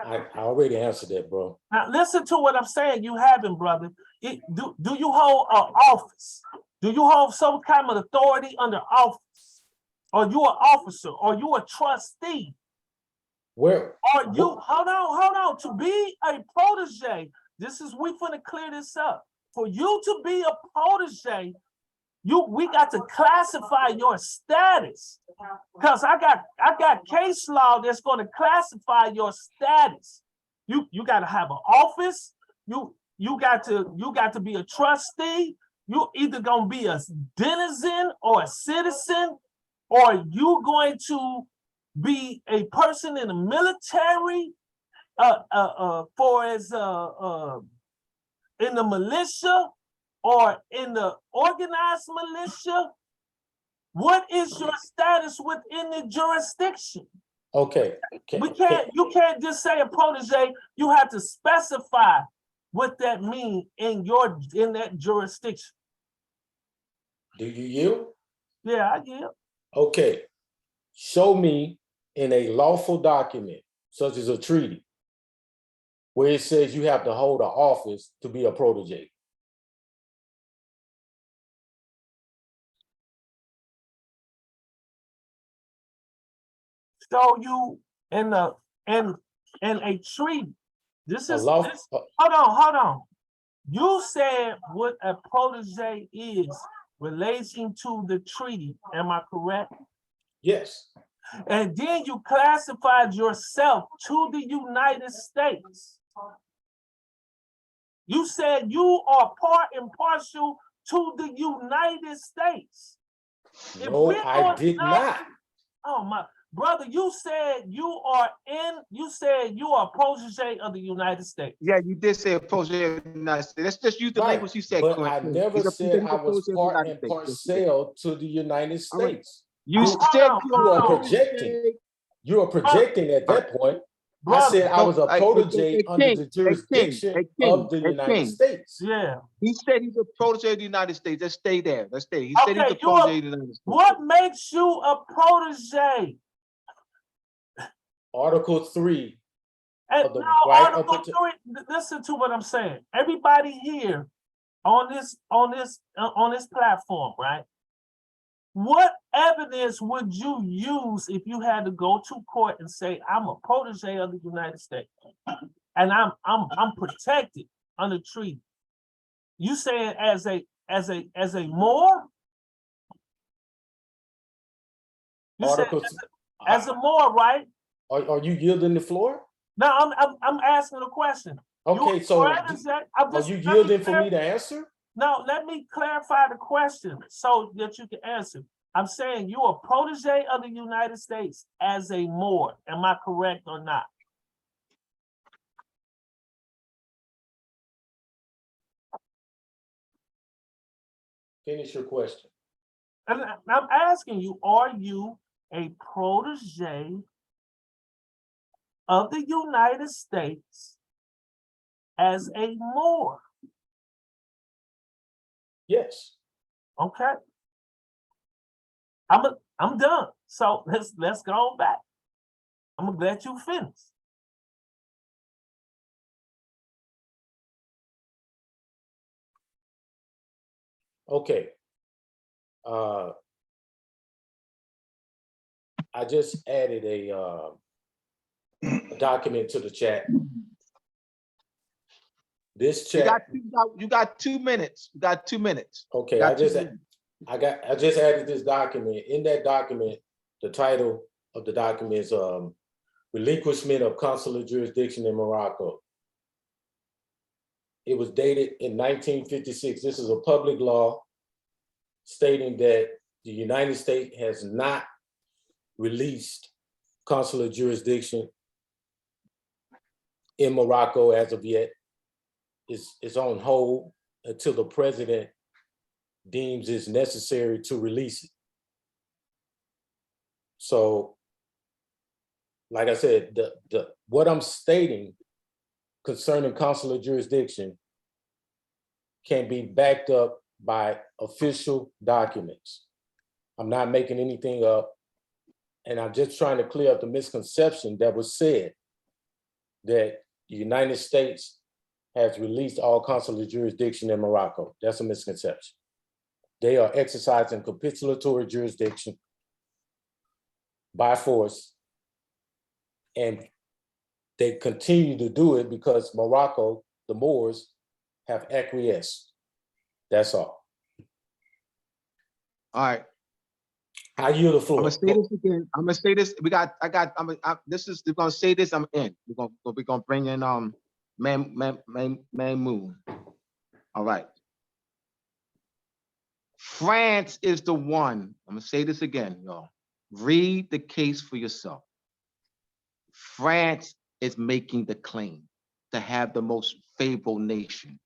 I already answered that, bro. Now listen to what I'm saying. You haven't, brother. Do you hold an office? Do you hold some kind of authority under office? Are you an officer? Are you a trustee? Where? Are you, hold on, to be a protege, we finna clear this up. For you to be a protege, we got to classify your status. Because I got case law that's gonna classify your status. You gotta have an office, you got to be a trustee, you either gonna be a denizen or a citizen, or you going to be a person in the military, in the militia, or in the organized militia. What is your status within the jurisdiction? Okay. You can't just say a protege. You have to specify what that means in that jurisdiction. Do you yield? Yeah, I yield. Okay. Show me in a lawful document, such as a treaty, where it says you have to hold an office to be a protege. Show you in a treaty. Hold on. You said what a protege is relating to the treaty. Am I correct? Yes. And then you classified yourself to the United States. You said you are part and parcel to the United States. No, I did not. Oh my brother, you said you are a protege of the United States. Yeah, you did say a protege of the United States. Let's just use the language you said. But I never said I was part and parcel to the United States. You said you are projecting. You are projecting at that point. I said I was a protege under the jurisdiction of the United States. Yeah. He said he's a protege of the United States. Let's stay there. Let's stay. He said he's a protege of the United States. What makes you a protege? Article 3. Article 3, listen to what I'm saying. Everybody here on this platform, right? What evidence would you use if you had to go to court and say, I'm a protege of the United States and I'm protected under treaty? You saying as a Moor? You said as a Moor, right? Are you yielding the floor? No, I'm asking a question. Okay, so are you yielding for me to answer? No, let me clarify the question so that you can answer. I'm saying you're a protege of the United States as a Moor. Am I correct or not? Finish your question. And I'm asking you, are you a protege of the United States as a Moor? Yes. Okay. I'm done. So let's go back. I'm gonna let you finish. Okay. I just added a document to the chat. This chat. You got 2 minutes. You got 2 minutes. Okay, I just added this document. In that document, the title of the document is Relinquishment of Consular Jurisdiction in Morocco. It was dated in 1956. This is a public law stating that the United States has not released consular jurisdiction in Morocco as of yet. It's on hold until the president deems it's necessary to release it. So, like I said, what I'm stating concerning consular jurisdiction can be backed up by official documents. I'm not making anything up, and I'm just trying to clear up the misconception that was said that the United States has released all consular jurisdiction in Morocco. That's a misconception. They are exercising capitulatory jurisdiction by force, and they continue to do it because Morocco, the Moors, have acquiesced. That's all. All right. I yield the floor. I'm gonna say this again. I'm gonna say this. We're gonna say this. I'm in. We're gonna bring in Man Moon. All right. France is the one. I'm gonna say this again, y'all. Read the case for yourself. France is making the claim to have the most favorable nation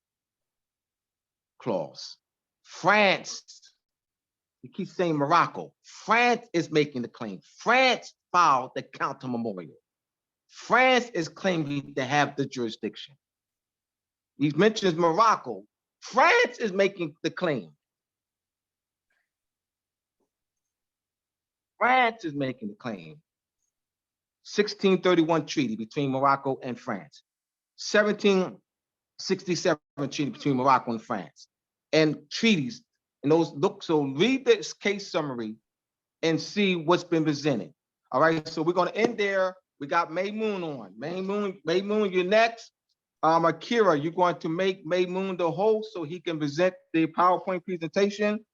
clause. France, you keep saying Morocco. France is making the claim. France filed the counter memorial. France is claiming to have the jurisdiction. He mentions Morocco. France is making the claim. France is making the claim. 1631 treaty between Morocco and France. 1767 treaty between Morocco and France. And treaties, and those look, so read this case summary and see what's been presented. All right, so we're gonna end there. We got May Moon on. May Moon, you're next. Akira, you're going to make May Moon the host so he can present the PowerPoint presentation.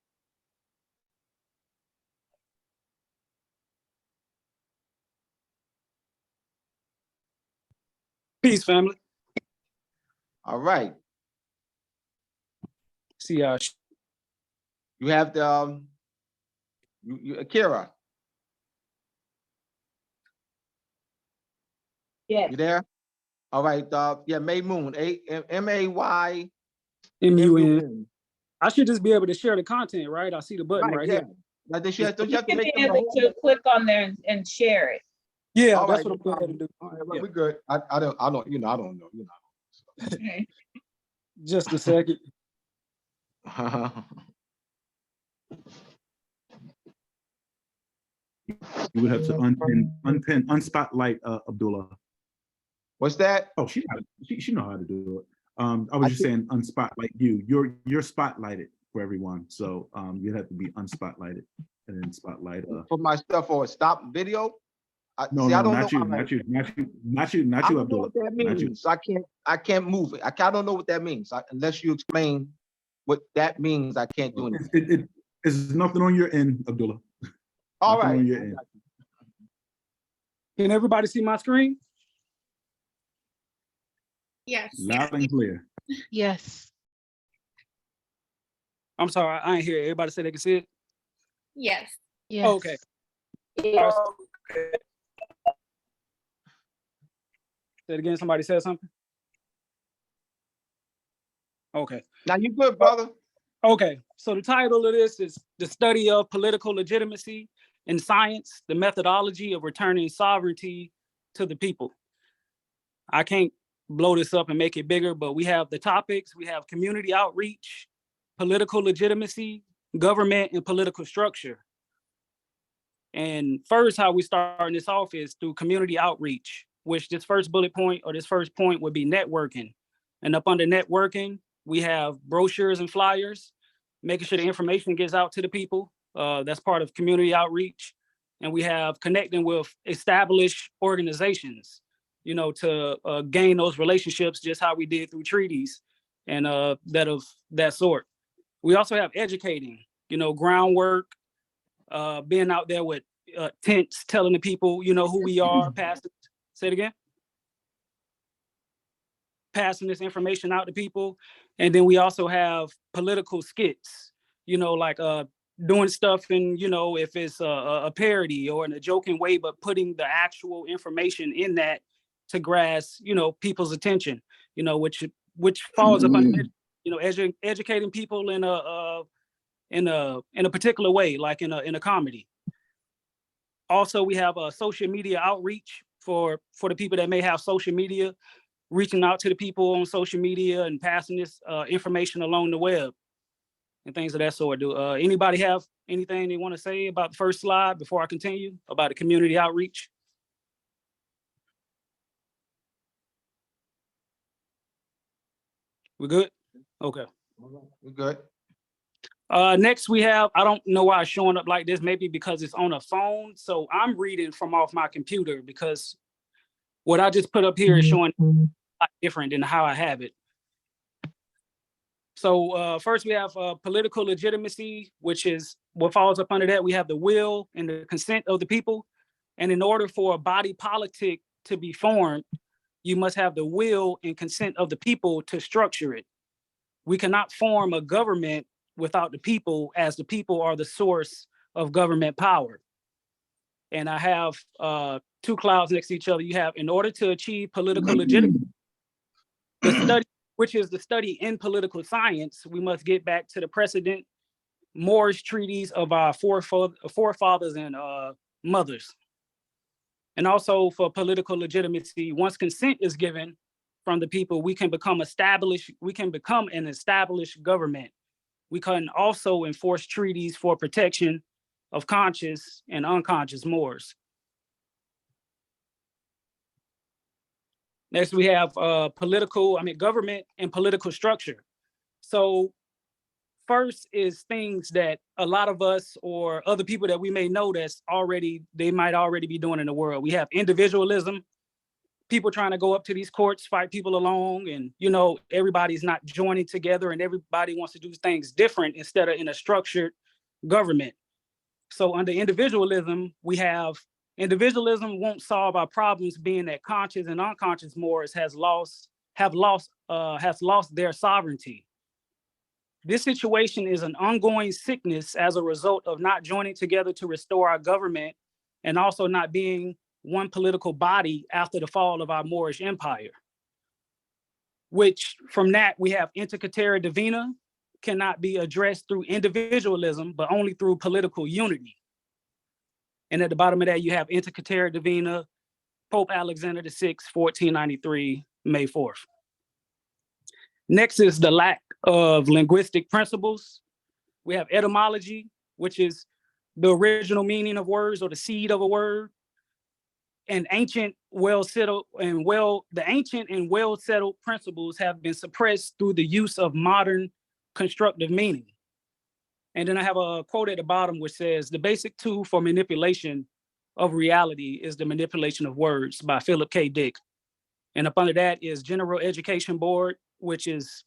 Peace, family. All right. See you have the Akira. Yeah. You there? All right. Yeah, May Moon. MAY MUN. I should just be able to share the content, right? I see the button right here. Now, don't you have to make be able to click on there and share it. Yeah, all that's right, what I'm going to do. All right, well, we're good. I don't know. I don't know. Just a second. You would have to unspotlight Abdullah. What's that? Oh, she know how to do it. I was just saying unspotlight you. You're spotlighted for everyone. So you'd have to be unspotlighted and then spotlight. Put my stuff or stop video. No, not you, Abdullah. Not know what that means. I can't move it. I don't know what that means unless you explain what that means. I can't do anything. It's nothing on your end, Abdullah. All nothing right. On your end. Can everybody see my screen? Yes. Loud and clear. Yes. I'm sorry, I ain't hear. Everybody say they can see it? Yes. Yes. Okay. Yeah. Say it again, somebody said something? Okay. Now you good, brother. Okay, so the title of this is The Study of Political Legitimacy in Science, the Methodology of Returning Sovereignty to the People. I can't blow this up and make it bigger, but we have the topics. We have community outreach, political legitimacy, government, and political structure. And first, how we starting this off is through community outreach, which this first bullet point or this first point would be networking. And up under networking, we have brochures and flyers, making sure the information gets out to the people. That's part of community outreach. And we have connecting with established organizations, you know, to gain those relationships, just how we did through treaties and that of that sort. We also have educating, you know, groundwork, being out there with tents, telling the people, you know, who we are, passing, say it again? Passing this information out to people. And then we also have political skits, you know, like doing stuff in, you know, if it's a parody or in a joking way, but putting the actual information in that to grasp, you know, people's attention, you know, which falls upon, you know, educating people in a particular way, like in a comedy. Also, we have a social media outreach for the people that may have social media, reaching out to the people on social media and passing this information along the web and things of that sort. Do anybody have anything they want to say about the first slide before I continue about the community outreach? We good? Okay. We're good. Next we have, I don't know why it's showing up like this, maybe because it's on a phone. So I'm reading from off my computer because what I just put up here is showing a lot different than how I have it. So first we have political legitimacy, which is what falls up under that. We have the will and the consent of the people. And in order for a body politic to be formed, you must have the will and consent of the people to structure it. We cannot form a government without the people, as the people are the source of government power. And I have two clouds next to each other. You have, in order to achieve political legitimacy, the study, which is the study in political science, we must get back to the precedent Moorish treaties of our forefathers and mothers. And also for political legitimacy, once consent is given from the people, we can become an established government. We can also enforce treaties for protection of conscious and unconscious Moors. Next, we have government and political structure. So first is things that a lot of us or other people that we may know they might already be doing in the world. We have individualism, people trying to go up to these courts, fight people along, and, you know, everybody's not joining together and everybody wants to do things different instead of in a structured government. So under individualism, we have individualism won't solve our problems, being that conscious and unconscious Moors have lost their sovereignty. This situation is an ongoing sickness as a result of not joining together to restore our government and also not being one political body after the fall of our Moorish Empire. Which from that, we have inter caetera divina, cannot be addressed through individualism, but only through political unity. And at the bottom of that, you have inter caetera divina, Pope Alexander VI, 1493, May 4th. Next is the lack of linguistic principles. We have etymology, which is the original meaning of words or the seed of a word. And the ancient and well-settled principles have been suppressed through the use of modern constructive meaning. And then I have a quote at the bottom which says, the basic tool for manipulation of reality is the manipulation of words, by Philip K. Dick. And up under that is General Education Board, which is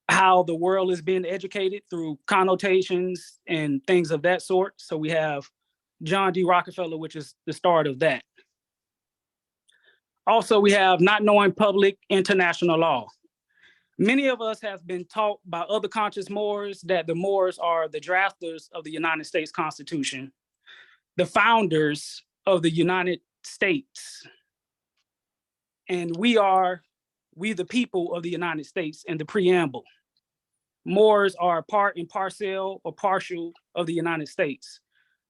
how the world is being educated through connotations and things of that sort. So we have John D. Rockefeller, which is the start of that. Also, we have not knowing public international law. Many of us have been taught by other conscious Moors that the Moors are the drafters of the United States Constitution, the founders of the United States. And we the people of the United States in the preamble. Moors are part and parcel or partial of the United States,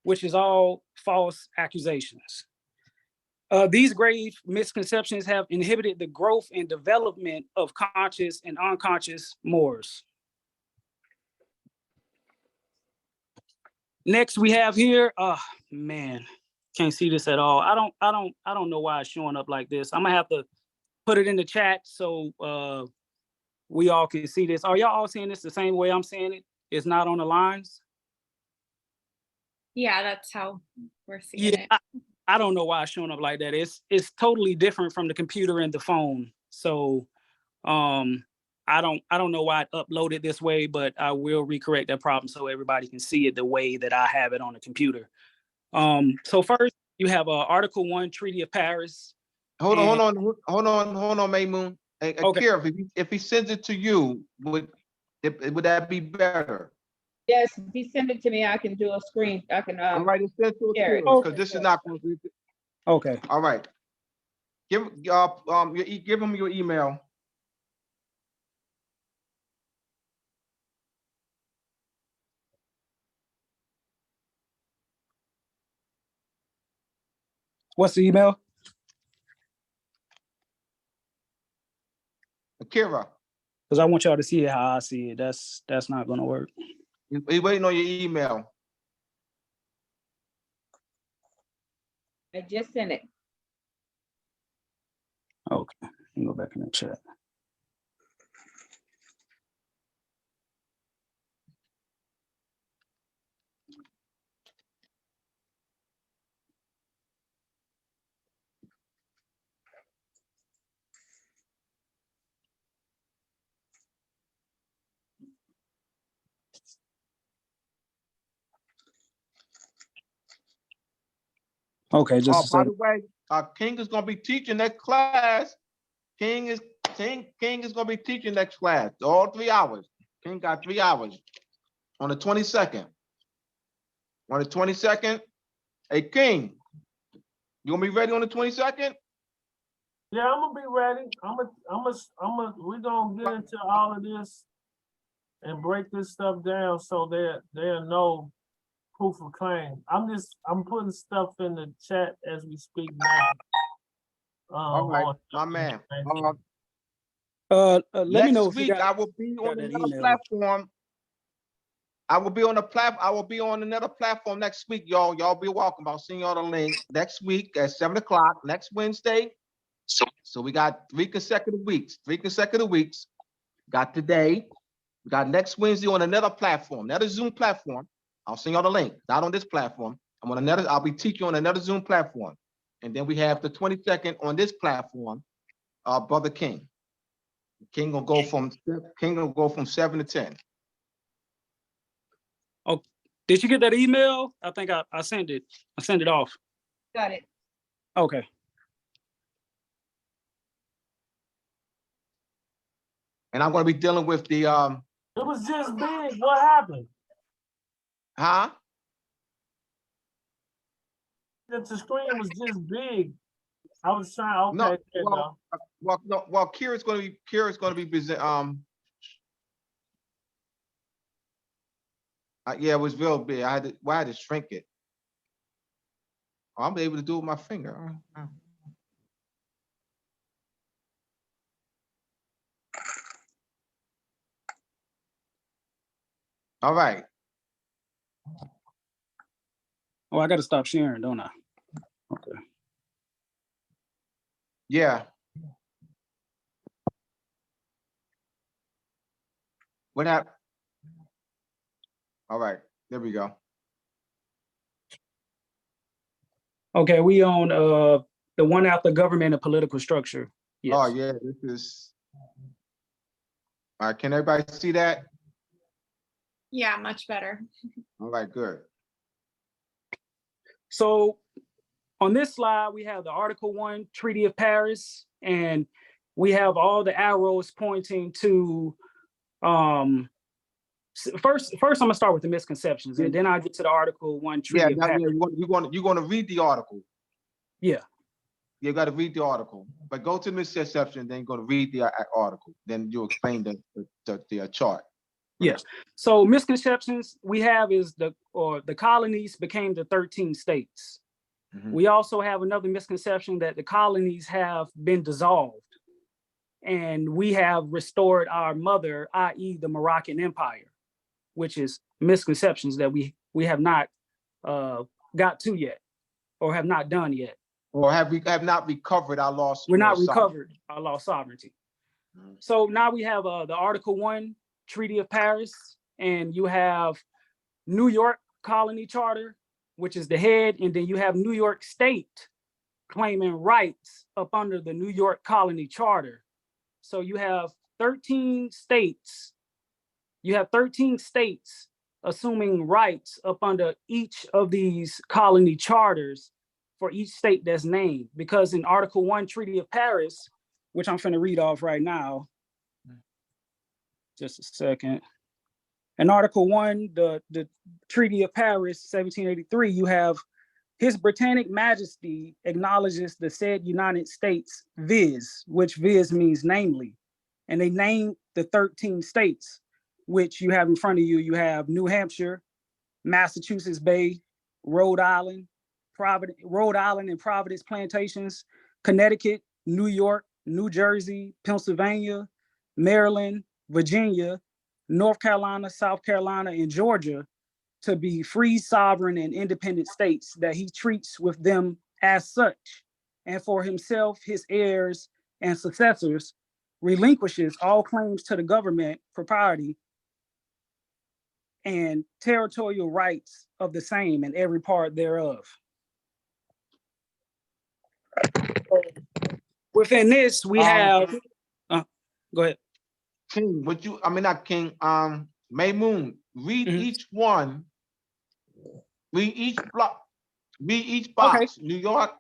which is all false accusations. These grave misconceptions have inhibited the growth and development of conscious and unconscious Moors. Next, we have here, man, can't see this at all. I don't know why it's showing up like this. I'm gonna have to put it in the chat so we all can see this. Are y'all all seeing this the same way I'm seeing it? It's not on the lines? Yeah, that's how we're seeing it. I don't know why it's showing up like that. It's totally different from the computer and the phone. So I don't know why it uploaded this way, but I will recorrect that problem so everybody can see it the way that I have it on the computer. So first you have Article 1, Treaty of Paris. Hold on, Maymoon. Hey, Okay. Kira, if he sends it to you, would that be better? Yes, if you send it to me, I can do a screen. I can All right, it's sent to share it. because this is not going to be. Okay. All right. Give him your email. What's the email? Kira. Because I want y'all to see it how I see it. That's not gonna work. He's waiting on your email. I just sent it. Okay, let me go back in the chat. Okay, just a By second. the way, King is going to be teaching that class. King is going to be teaching next class, all 3 hours. King got 3 hours on the 22nd. On the 22nd, hey King, you gonna be ready on the 22nd? Yeah, I'm gonna be ready. We're gonna get into all of this and break this stuff down so there no proof of claim. I'm putting stuff in the chat as we speak now. All right, my man. Let me know Next if you week got, I will be on that another email. platform. I will be on another platform next week, y'all. Y'all be welcome. I'll send y'all the link next week at 7 o'clock, next Wednesday. So we got 3 consecutive weeks. Got today. We got next Wednesday on another platform, another Zoom platform. I'll send y'all the link. Not on this platform. I'll be teaching on another Zoom platform. And then we have the 22nd on this platform, Brother King. King will go from 7 to 10. Oh, did you get that email? I think I sent it. I sent it off. Got it. Okay. And I'm going to be dealing with the It was just big. What happened? huh? That the screen was just big. I was trying. Okay, Well, Kira's going to be busy. Yeah, it was real big. I had to shrink it. I'm able to do it with my finger. All right. Oh, I got to stop sharing, don't I? Okay. Yeah. What happened? All right. There we go. Okay, we on the one after government and political structure. Yes. Oh yeah, this is. All right. Can everybody see that? Yeah, much better. All right. Good. So on this slide, we have the Article 1 Treaty of Paris, and we have all the arrows pointing to first I'm gonna start with the misconceptions, and then I'll get to the Article 1 Treaty of Paris. You're going to read the article. Yeah. You got to read the article, but go to the misconception, then you're going to read the article. Then you explain the chart. Yes. So misconceptions we have is the colonies became the 13 states. Mhm. We also have another misconception that the colonies have been dissolved and we have restored our mother, i.e. the Moroccan Empire, which is misconceptions that we have not got to yet or have not done yet. Or have not recovered our lost. We're not lost sovereignty. recovered our lost sovereignty. Mhm. So now we have the Article 1 Treaty of Paris, and you have New York Colony Charter, which is the head, and then you have New York State claiming rights up under the New York Colony Charter. So you have 13 states. You have 13 states assuming rights up under each of these colony charters for each state that's named. Because in Article 1 Treaty of Paris, which I'm finna read off right now, just a second. In Article 1, the Treaty of Paris, 1783, you have His Britannic Majesty acknowledges the said United States, viz., which viz means namely. And they named the 13 states, which you have in front of you. You have New Hampshire, Massachusetts Bay, Rhode Island and Providence Plantations, Connecticut, New York, New Jersey, Pennsylvania, Maryland, Virginia, North Carolina, South Carolina, and Georgia to be free, sovereign, and independent states that he treats with them as such, and for himself, his heirs, and successors, relinquishes all claims to the government, propriety, and territorial rights of the same and every part thereof. Within this, we have, go ahead. King, not King, Maymoon, read each one, read each block, read each box, Okay. New York.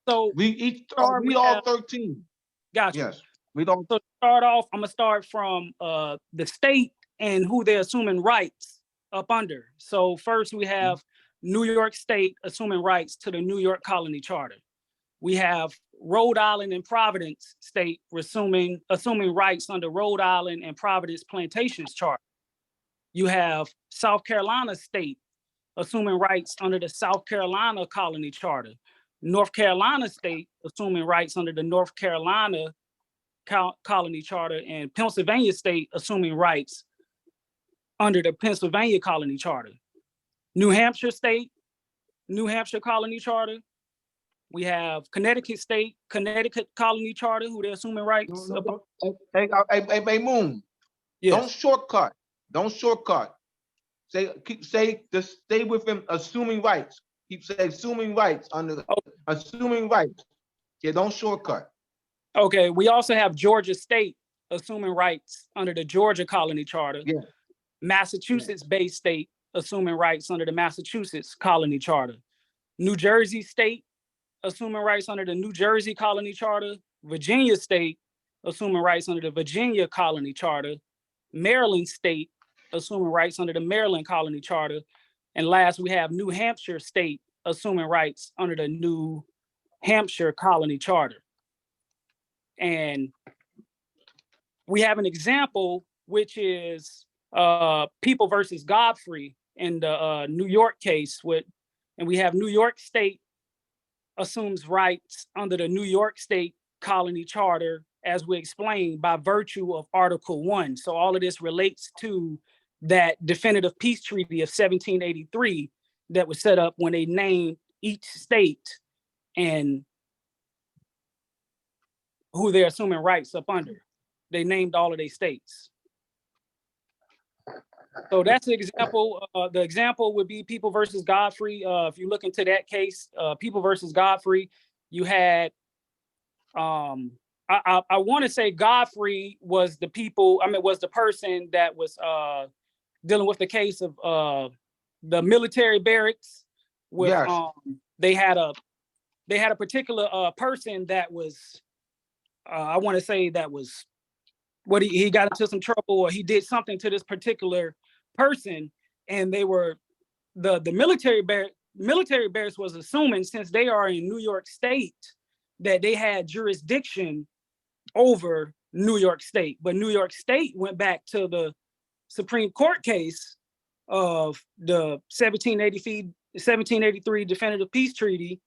So read all 13. Gotcha. Yes, we don't. So start off, I'm gonna start from the state and who they're assuming rights up under. So first we have New York State assuming rights to the New York Colony Charter. We have Rhode Island and Providence State assuming rights under Rhode Island and Providence Plantations Charter. You have South Carolina State assuming rights under the South Carolina Colony Charter. North Carolina State assuming rights under the North Carolina Colony Charter, and Pennsylvania State assuming rights under the Pennsylvania Colony Charter. New Hampshire State, New Hampshire Colony Charter. We have Connecticut State, Connecticut Colony Charter, who they're assuming rights. Hey, Moon. Yes. Don't shortcut. Just stay with him, assuming rights. Keep saying assuming rights assuming rights. Yeah, don't shortcut. Okay, we also have Georgia State assuming rights under the Georgia Colony Charter. Yeah. Massachusetts Bay State assuming rights under the Massachusetts Colony Charter. New Jersey State assuming rights under the New Jersey Colony Charter. Virginia State assuming rights under the Virginia Colony Charter. Maryland State assuming rights under the Maryland Colony Charter. And last, we have New Hampshire State assuming rights under the New Hampshire Colony Charter. And we have an example, which is People versus Godfrey in the New York case, and we have New York State assumes rights under the New York State Colony Charter, as we explained, by virtue of Article 1. So all of this relates to that definitive peace treaty of 1783 that was set up when they named each state and who they're assuming rights up under. They named all of their states. So that's the example. The example would be People versus Godfrey. If you look into that case, People versus Godfrey, you had, I want to say Godfrey was was the person that was dealing with the case of the military barracks. With, yes. They had a particular person that was, I want to say that was what he got into some trouble, or he did something to this particular person, and they were the military barracks was assuming, since they are in New York State, that they had jurisdiction over New York State, but New York State went back to the Supreme Court case of the 1783 Definitive Peace Treaty,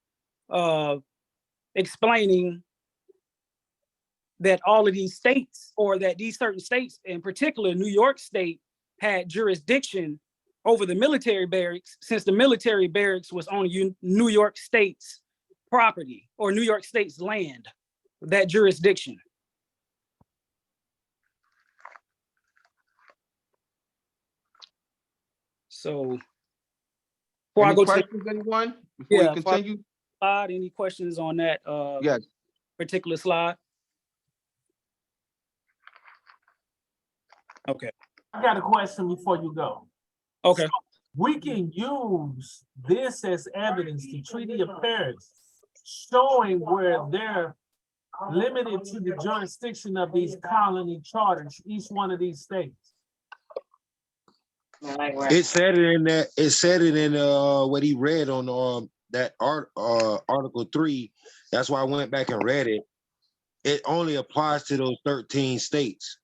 explaining that all of these states, or that these certain states, in particular New York State, had jurisdiction over the military barracks, since the military barracks was on New York State's property or New York State's land, that jurisdiction. So before I Any go to questions, anyone? Before Yeah, we before I- continue? slide, any questions on that Yes. particular slide? Okay. I got a question before you go. Okay. We can use this as evidence, the Treaty of Paris, showing where they're limited to the jurisdiction of these colony charters, each one of these states. It said it in that. It said it in what he read on that Article 3. That's why I went back and read it. It only applies to those 13 states.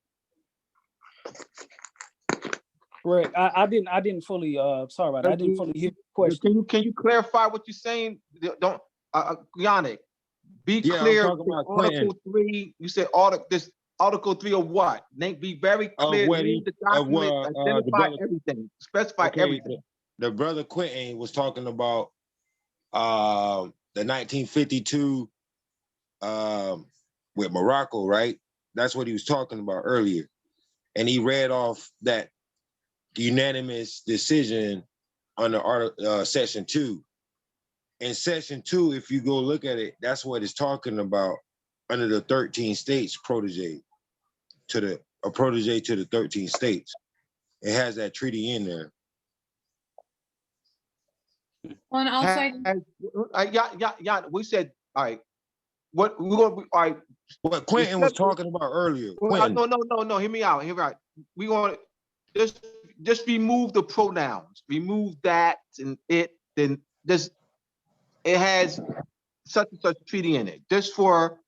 Correct. I didn't fully sorry about that. I didn't fully hear the question. Can you clarify what you're saying? Don't, Yannick, be Yeah, I'm clear. talking about Article 3, you said Article 3 of what? Nate, be very clear. what Read the of document, what, the identify brother- everything, specify Okay, everything. the brother Quentin was talking about the 1952 with Morocco, right? That's what he was talking about earlier. And he read off that unanimous decision under Section 2. In Section 2, if you go look at it, that's what it's talking about under the 13 states protege to the 13 states. It has that treaty in there. Well, and also, We said, all right, what we're gonna be, all right. What Quentin was talking about earlier. Quentin. No, hear me out. We gonna just remove the pronouns, remove that and it, then this, it has such and such treaty in it. Just for,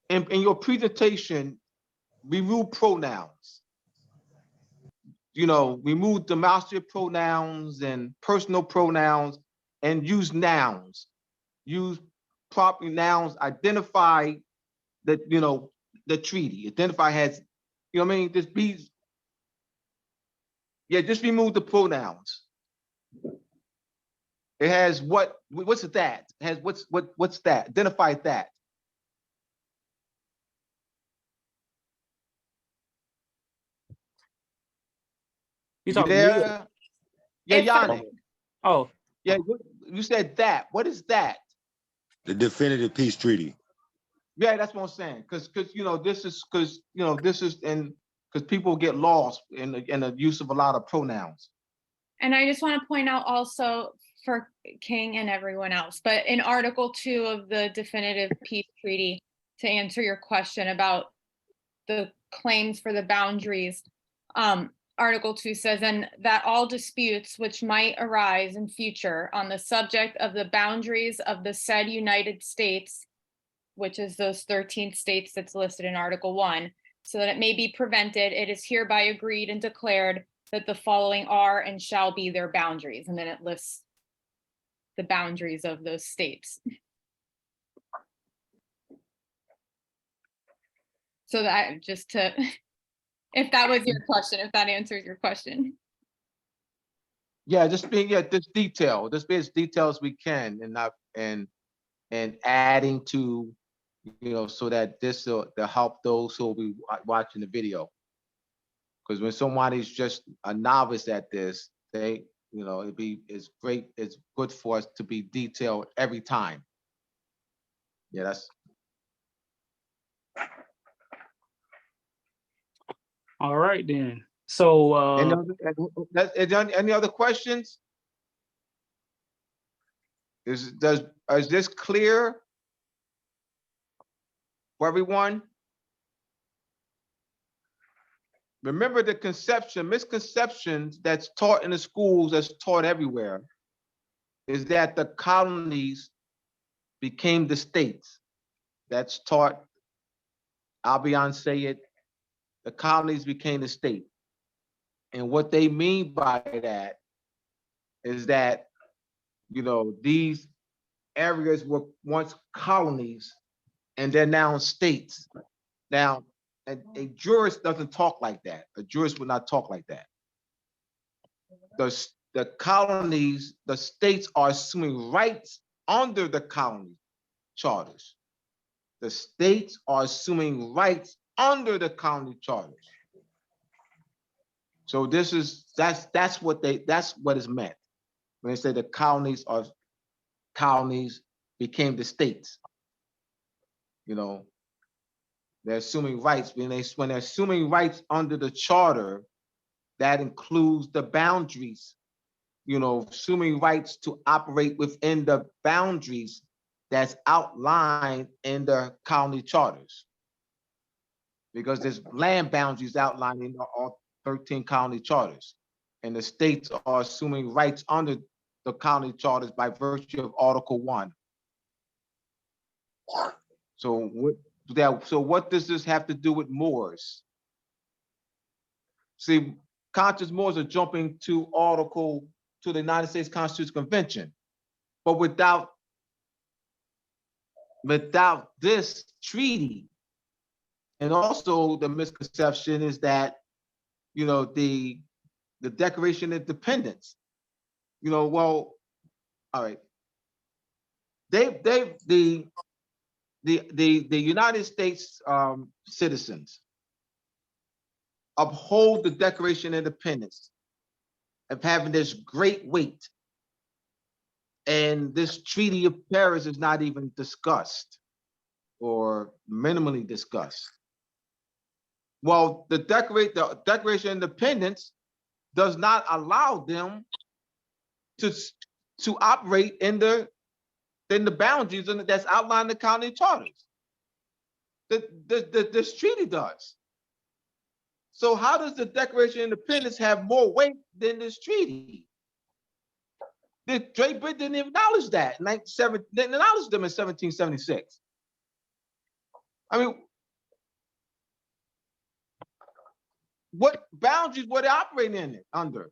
in your presentation, remove pronouns. You know, remove demonstrative pronouns and personal pronouns and use nouns. Use proper nouns, identify that, you know, the treaty, identify has, you know what I mean? Just be, yeah, just remove the pronouns. It has what's that? It has what's that? Identify that. You talking to me? Yeah, yeah, Yannick. Oh, Yeah, you said that. What is that? The definitive peace treaty. Yeah, that's what I'm saying. Because you know, this is and because people get lost in the use of a lot of pronouns. and I just want to point out also for King and everyone else, but in Article 2 of the Definitive Peace Treaty, to answer your question about the claims for the boundaries, Article 2 says, and that all disputes which might arise in future on the subject of the boundaries of the said United States, which is those 13 states that's listed in Article 1, so that it may be prevented, it is hereby agreed and declared that the following are and shall be their boundaries. And then it lists the boundaries of those states. So that just to, if that was your question, if that answers your question. Yeah, just this detail, just be as detailed as we can, and not and adding to, you know, so that this will help those who will be watching the video. Because when somebody's just a novice at this, they, you know, it's great, it's good for us to be detailed every time. Yeah, that's. all right then. So Any other questions? Is this clear for everyone? Remember the misconceptions that's taught in the schools, that's taught everywhere, is that the colonies became the states. That's taught, Albion say it, the colonies became the state. And what they mean by that is that, you know, these areas were once colonies and they're now states. Now, a jurist doesn't talk like that. A jurist would not talk like that. The colonies, the states are assuming rights under the colony charters. The states are assuming rights under the colony charters. So this is that's what is meant when they say the colonies became the states. You know, they're assuming rights. When they're assuming rights under the charter, that includes the boundaries, you know, assuming rights to operate within the boundaries that's outlined in the colony charters. Because there's land boundaries outlined in all 13 colony charters. And the states are assuming rights under the colony charters by virtue of Article 1. So what does this have to do with Moors? See, conscious Moors are jumping to the United States Constitutional Convention. But without this treaty, and also the misconception is that, you know, the Declaration of Independence, you know, well, all right. The United States citizens uphold the Declaration of Independence of having this great weight. And this Treaty of Paris is not even discussed or minimally discussed. Well, the Declaration of Independence does not allow them to operate in the boundaries that's outlined in the colony charters. This treaty does. So how does the Declaration of Independence have more weight than this treaty? Great Britain didn't acknowledge that. Didn't acknowledge them in 1776. I mean, what boundaries were they operating in it under?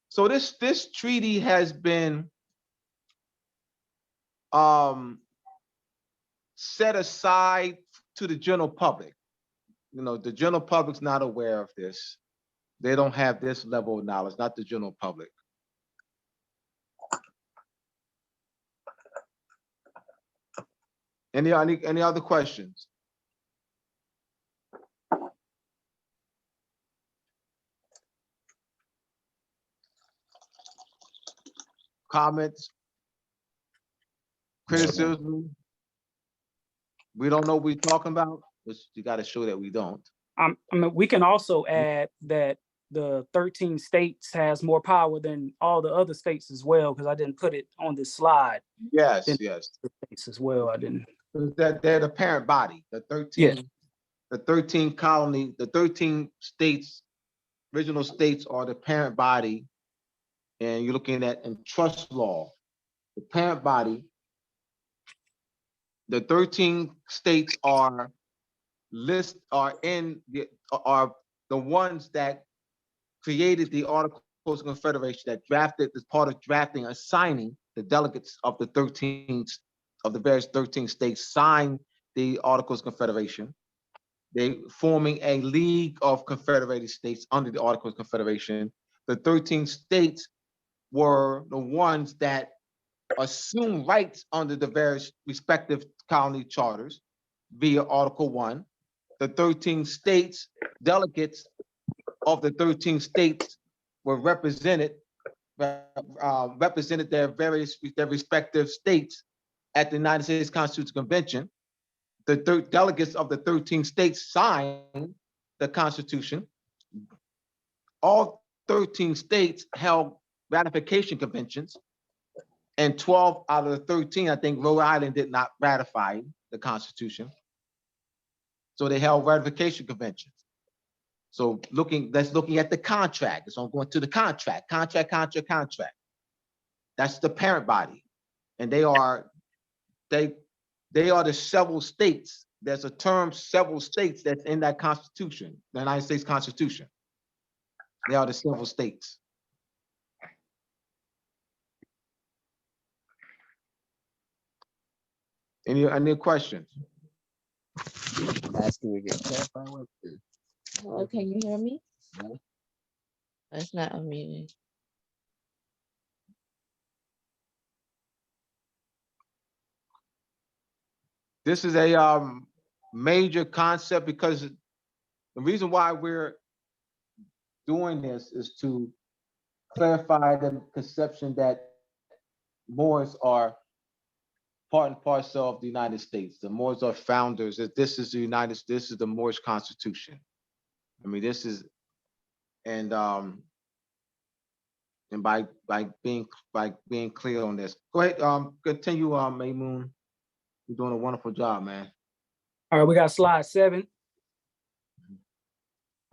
So this treaty has been set aside to the general public. You know, the general public's not aware of this. They don't have this level of knowledge, not the general public. Any other questions? Comments? Criticism? We don't know what we're talking about, but you got to show that we don't. I mean, we can also add that the 13 states has more power than all the other states as well, because I didn't put it on this slide. Yes, yes. States as well, I didn't. That they're the parent body, the 13, the 13 colony, the 13 states, original states are the parent body. And you're looking at in trust law, the parent body, the 13 states are the ones that created the Articles of Confederation, that drafted as part of drafting, assigning the delegates of the various 13 states signed the Articles of Confederation. They forming a league of confederated states under the Articles of Confederation. The 13 states were the ones that assumed rights under the various respective colony charters via Article 1. The 13 states, delegates of the 13 states were represented their respective states at the United States Constitutional Convention. The delegates of the 13 states signed the Constitution. All 13 states held ratification conventions, and 12 out of the 13, I think Rhode Island did not ratify the Constitution. So they held ratification conventions. So that's looking at the contract. So I'm going to the contract. That's the parent body. And they are the several states there's a term, several states, that's in that Constitution, the United States Constitution. They are the several states. Any questions? Asking to get clarified with this. Hello, can you hear me? No. That's not unmuted. This is a major concept because the reason why we're doing this is to clarify the conception that Moors are part and parcel of the United States. The Moors are founders, that this is the Moorish Constitution. I mean, this is, and by being clear on this. Go ahead, continue, Maymoon. You're doing a wonderful job, man. All right, we got slide 7.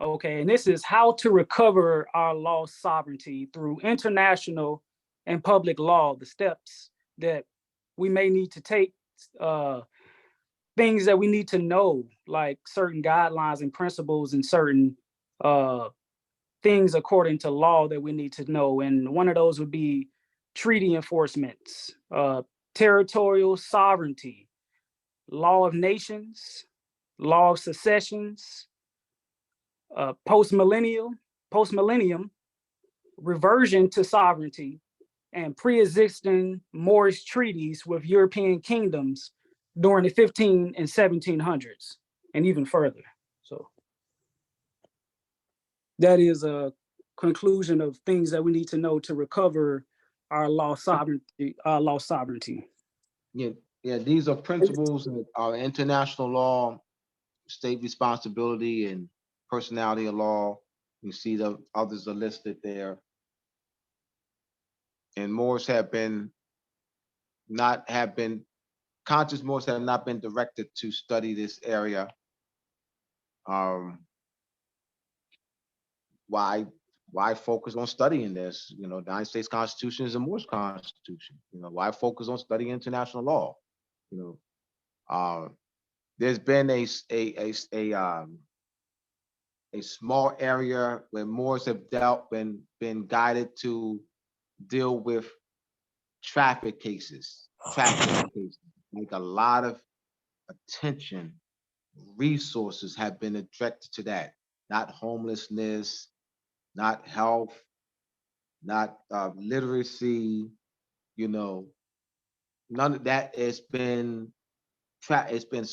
Okay, and this is how to recover our lost sovereignty through international and public law, the steps that we may need to take, things that we need to know, like certain guidelines and principles and certain things according to law that we need to know. And one of those would be treaty enforcements, territorial sovereignty, law of nations, law of secessions, post-millennium, reversion to sovereignty, and pre-existing Moorish treaties with European kingdoms during the 15 and 1700s, and even further. So that is a conclusion of things that we need to know to recover our lost sovereignty. Yeah, these are principles that are international law, state responsibility, and personality of law. You see the others are listed there. And Moors conscious Moors have not been directed to study this area. Why focus on studying this? You know, the United States Constitution is a Moorish Constitution. You know, why focus on studying international law? You know, there's been a small area where Moors have been guided to deal with traffic cases. Like a lot of attention, resources have been directed to that. Not homelessness, not health, not literacy. You know, none of that has been. It's been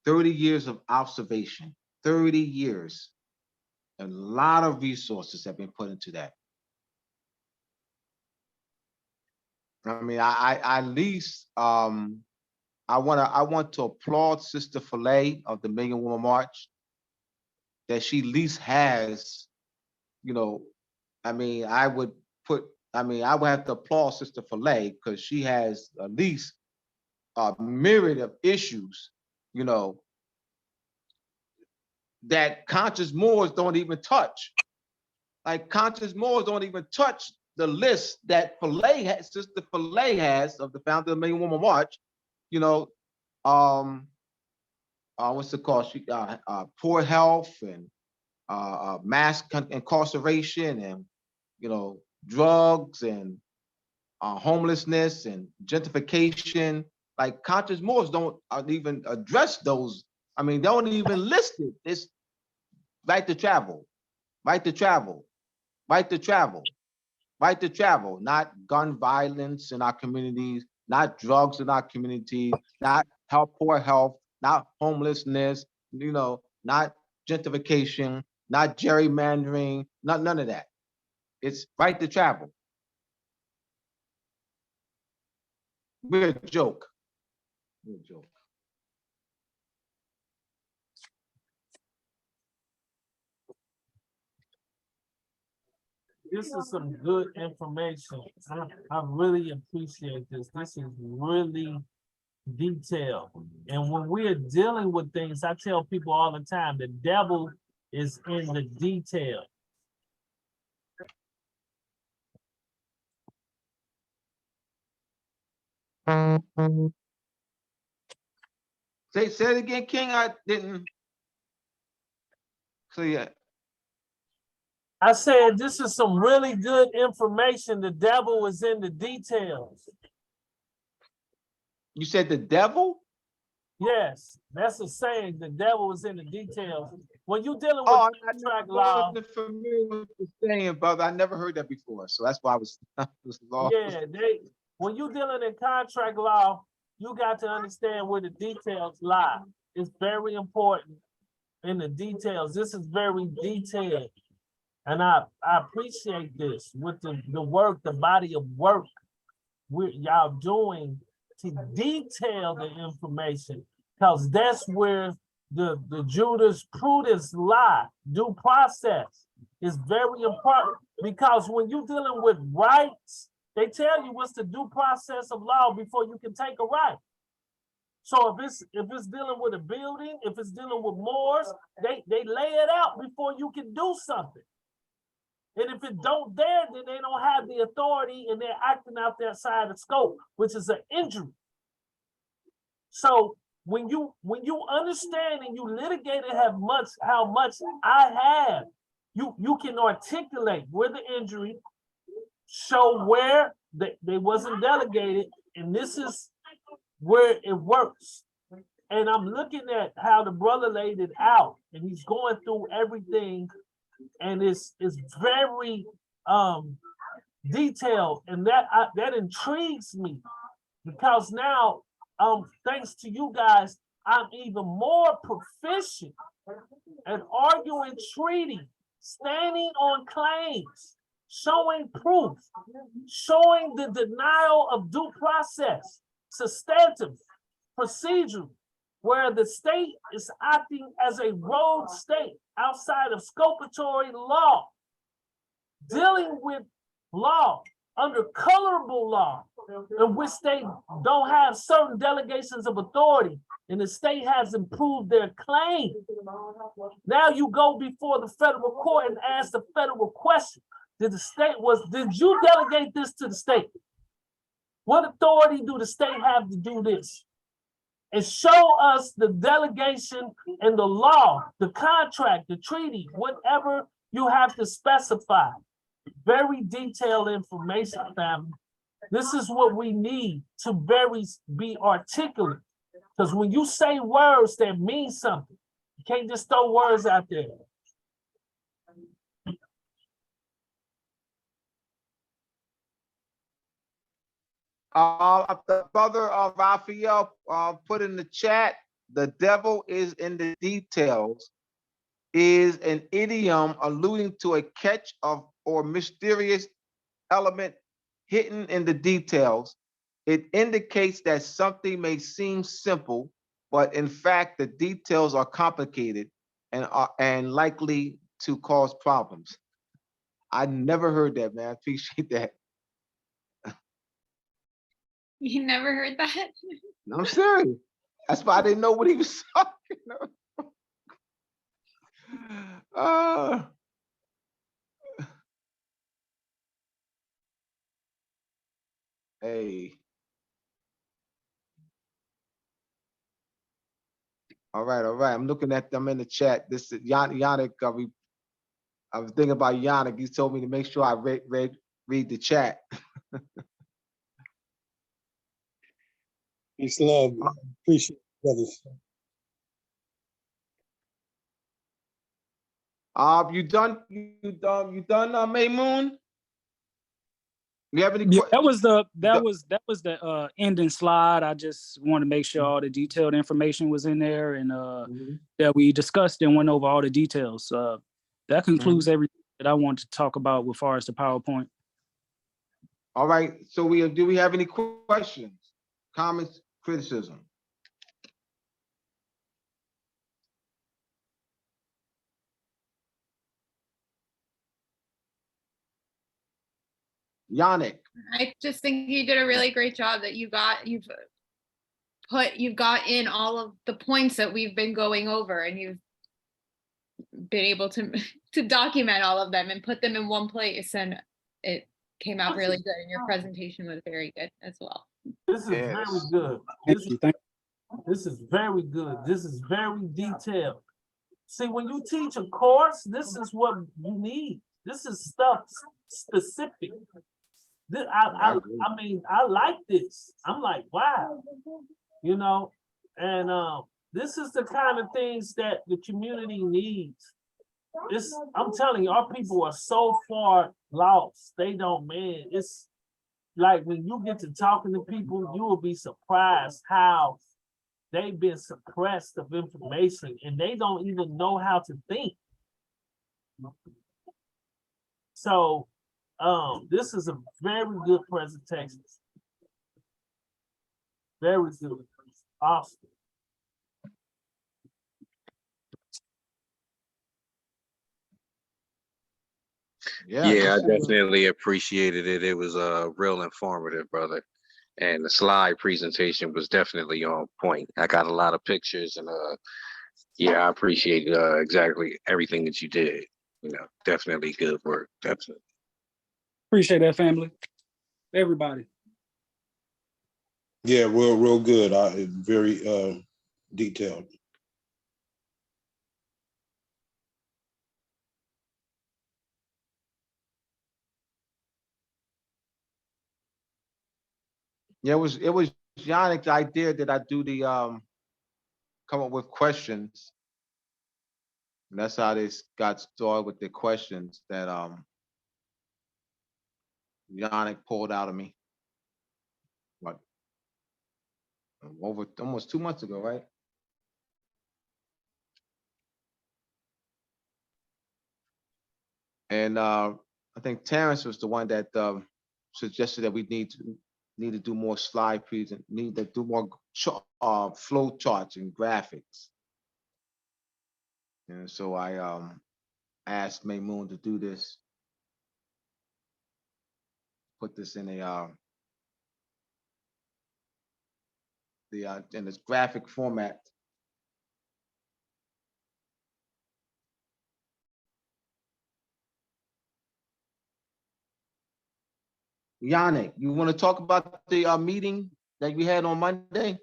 30 years of observation. 30 years. A lot of resources have been put into that. I mean, I at least I want to applaud Sister Fillet of the Million Woman March, that she at least has, you know, I would have to applaud Sister Fillet because she has at least a myriad of issues, you know, that conscious Moors don't even touch. Like conscious Moors don't even touch the list that Sister Fillet has, of the founder of the Million Woman March. You know, what's it called? Poor health and mass incarceration, and you know, drugs and homelessness and gentrification. Like conscious Moors don't even address those. I mean, they don't even list it. It's right to travel, right to travel, right to travel, right to travel. Not gun violence in our communities, not drugs in our communities, not poor health, not homelessness, you know, not gentrification, not gerrymandering, none of that. It's right to travel. We're a joke. We're a joke. This is some good information. I really appreciate this. This is really detailed. And when we're dealing with things, I tell people all the time, the devil is in the detail. Say it again, King. I didn't. So yeah. I said this is some really good information. The devil is in the details. You said the devil? Yes, that's a saying. The devil is in the details. When you're dealing with Oh, contract law, wasn't familiar with the saying, brother. I never heard that before, so that's why I was lost. yeah, when you're dealing in contract law, you got to understand where the details lie. It's very important in the details. This is very detailed. And I appreciate this with the work, the body of work y'all doing to detail the information, because that's where the jurisprudence lie. Due process is very important, because when you're dealing with rights, they tell you what's the due process of law before you can take a right. So if it's dealing with a building, if it's dealing with Moors, they lay it out before you can do something. And if it don't there, then they don't have the authority and they're acting out their side of scope, which is an injury. So when you understand and you litigate it how much I have, you can articulate where the injury, show where they wasn't delegated, and this is where it works. And I'm looking at how the brother laid it out, and he's going through everything. And it's very detailed, and that intrigues me, because now, thanks to you guys, I'm even more proficient at arguing treaty, standing on claims, showing proof, showing the denial of due process, substantive, procedural, where the state is acting as a rogue state outside of scopatory law, dealing with law under colorable law, in which they don't have certain delegations of authority, and the state has improved their claim. Now you go before the federal court and ask the federal question. Did you delegate this to the state? What authority do the state have to do this? And show us the delegation and the law, the contract, the treaty, whatever you have to specify. Very detailed information, family. This is what we need to be articulate. Because when you say words that mean something, you can't just throw words out there. The brother Raphael put in the chat, the devil is in the details, is an idiom alluding to a catch of or mysterious element hidden in the details. It indicates that something may seem simple, but in fact, the details are complicated and likely to cause problems. I never heard that, man. I appreciate that. You never heard that? I'm serious. That's why I didn't know what he was talking about. Hey. All right. I'm looking at them in the chat. This is Yannick. I was thinking about Yannick. He told me to make sure I read the chat. Peace, love. Appreciate it, brothers. You done, Maymoon? You have any Yeah, questions? that was the ending slide. I just want to make sure all the detailed information was in there, and that we discussed and went over all the details. That concludes everything that I wanted to talk about as far as the PowerPoint. All right. So do we have any questions, comments, criticism? Yannick. I just think you did a really great job that you've got in all of the points that we've been going over, and you've been able to document all of them and put them in one place, and it came out really good, and your presentation was very good as well. This is very good. This is very good. This is very detailed. See, when you teach a course, this is what you need. This is stuff specific. I mean, I like this. I'm like, wow, you know, and this is the kind of things that the community needs. I'm telling you, our people are so far lost. They don't, man, it's like when you get to talking to people, you will be surprised how they've been suppressed of information and they don't even know how to think. So this is a very good presentation. Very good. Awesome. Yeah, Yeah, I definitely appreciated it. It was real informative, brother. And the slide presentation was definitely on point. I got a lot of pictures and yeah, I appreciate exactly everything that you did. You know, definitely good work. Definitely. Appreciate that, family. Everybody. Yeah, real good. Very detailed. Yeah, it was Yannick's idea that I do the come up with questions. And that's how they got started with the questions that Yannick pulled out of me. What, over almost 2 months ago, right? And I think Terrence was the one that suggested that we need to do more slide need to do more flow charts and graphics. And so I asked Maymoon to do this, put this in a in this graphic format. Yannick, you want to talk about the meeting that we had on Monday?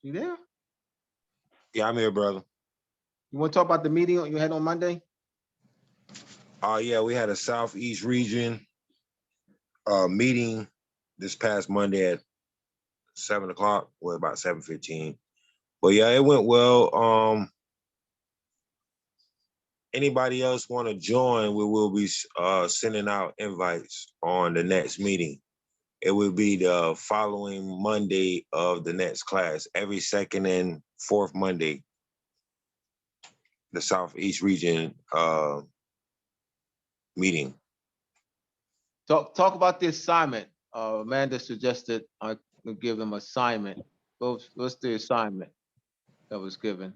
You there? Yeah, I'm here, brother. You want to talk about the meeting you had on Monday? Yeah, we had a Southeast region meeting this past Monday at 7 o'clock, or about 7:15. But yeah, it went well. Anybody else want to join, we will be sending out invites on the next meeting. It will be the following Monday of the next class, every second and fourth Monday. The Southeast region meeting. Talk about the assignment. Amanda suggested I give them assignment. What's the assignment that was given?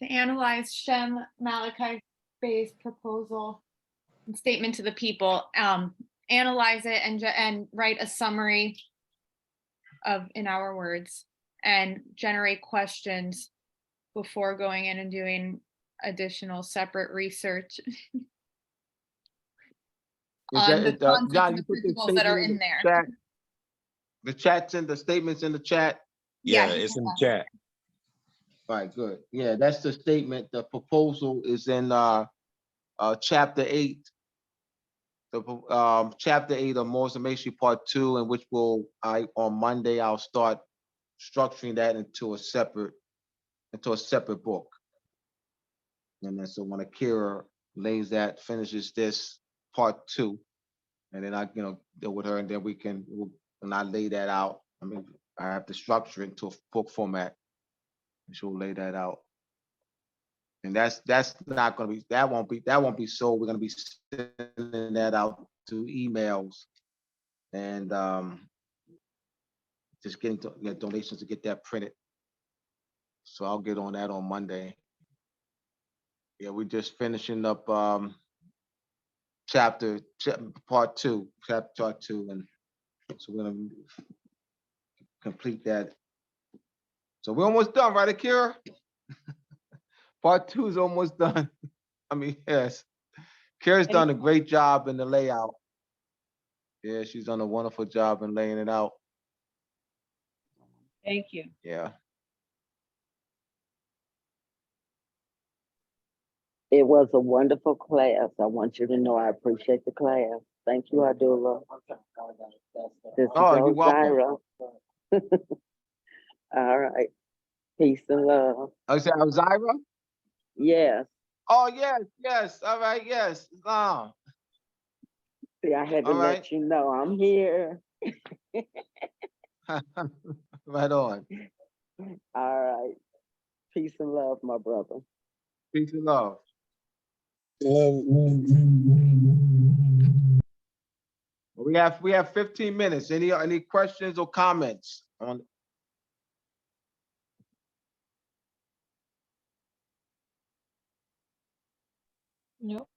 To analyze Shem Malachi Bay's proposal and statement to the people, analyze it and write a summary in our words and generate questions before going in and doing additional separate research on the concepts and the principles that are in there. Chat. The chat's in the statements in the chat. Yeah, it's in the chat. All right, good. Yeah, that's the statement. The proposal is in chapter 8. The chapter 8 of Moorish and Masonry part 2, in which on Monday I'll start structuring that into a separate book. And then so when Akira finishes this part 2, and then I deal with her, and then when I lay that out, I mean, I have to structure it into a book format, and she'll lay that out. And that's not going to be, that won't be sold. We're going to be sending that out to emails and just getting donations to get that printed. So I'll get on that on Monday. Yeah, we're just finishing up part 2, and so we're gonna complete that. So we're almost done, right, Akira? Part 2 is almost done. I mean, yes. Kara's done a great job in the layout. Yeah, she's done a wonderful job in laying it out. Thank you. Yeah. It was a wonderful class. I want you to know I appreciate the class. Thank you, Adula. This is Oh, you're welcome. Elzira. All right. Peace and love. I said Elzira? Yes. Oh, yes, yes. All right, yes. See, I had to All right. let you know I'm here. Right on. All right. Peace and love, my brother. Peace and love. We have 15 minutes. Any questions or comments on? Nope.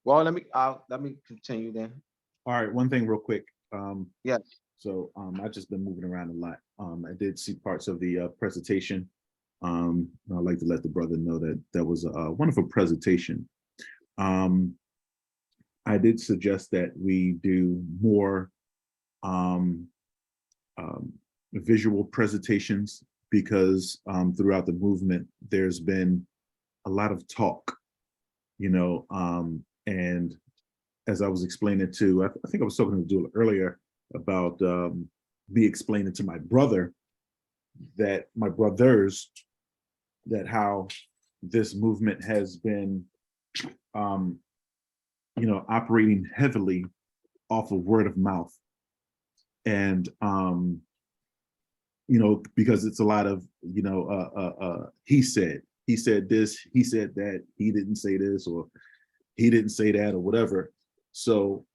Well, let me continue then. All right, one thing real quick. Yes. So I've just been moving around a lot. I did see parts of the presentation. I'd like to let the brother know that that was a wonderful presentation. I did suggest that we do more visual presentations because throughout the movement, there's been a lot of talk, you know, and as I was explaining to, I think I was talking to Dula earlier about me explaining to my brother that my brothers, that how this movement has been, you know, operating heavily off of word of mouth. And, you know, because it's a lot of, you know, he said this, he said that, he didn't say this, or he didn't say that, or whatever. So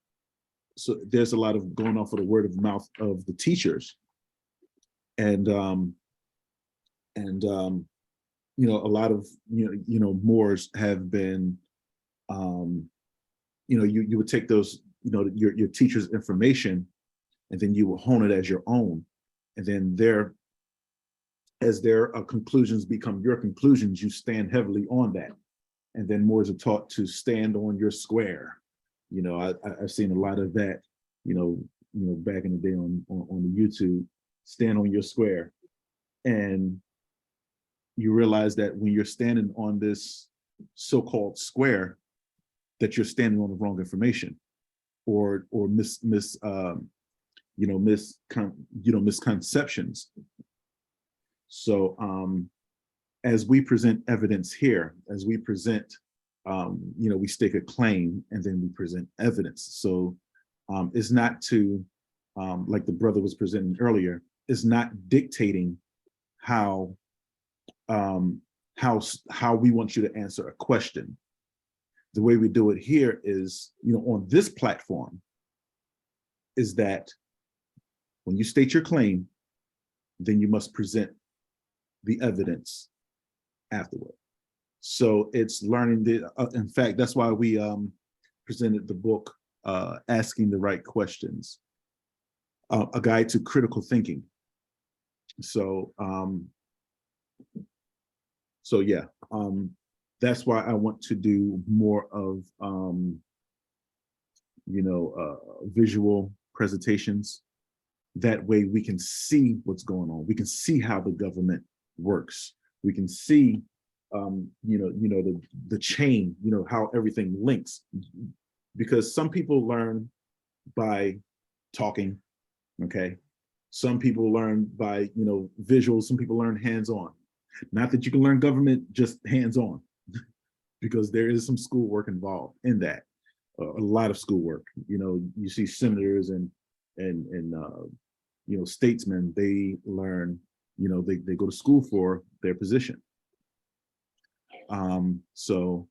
there's a lot of going off of the word of mouth of the teachers. And you know, a lot of, you know, Moors have been, you know, you would take those, you know, your teacher's information, and then you will hone it as your own. And then as their conclusions become your conclusions, you stand heavily on that. And then Moors are taught to stand on your square. You know, I've seen a lot of that, you know, back in the day on the YouTube, stand on your square. And you realize that when you're standing on this so-called square, that you're standing on the wrong information, or misconceptions. So as we present evidence here, as we present, you know, we stake a claim and then we present evidence. So it's not to, like the brother was presenting earlier, is not dictating how we want you to answer a question. The way we do it here is, you know, on this platform, is that when you state your claim, then you must present the evidence afterward. So it's learning the, in fact, that's why we presented the book, Asking the Right Questions, a guide to critical thinking. So, yeah, that's why I want to do more of, you know, visual presentations. That way we can see what's going on. We can see how the government works. We can see, you know, the chain, you know, how everything links. Because some people learn by talking, okay? Some people learn by, you know, visuals. Some people learn hands-on. Not that you can learn government just hands-on, because there is some schoolwork involved in that. A lot of schoolwork. You know, you see senators and you know, statesmen, they learn, you know, they go to school for their position. So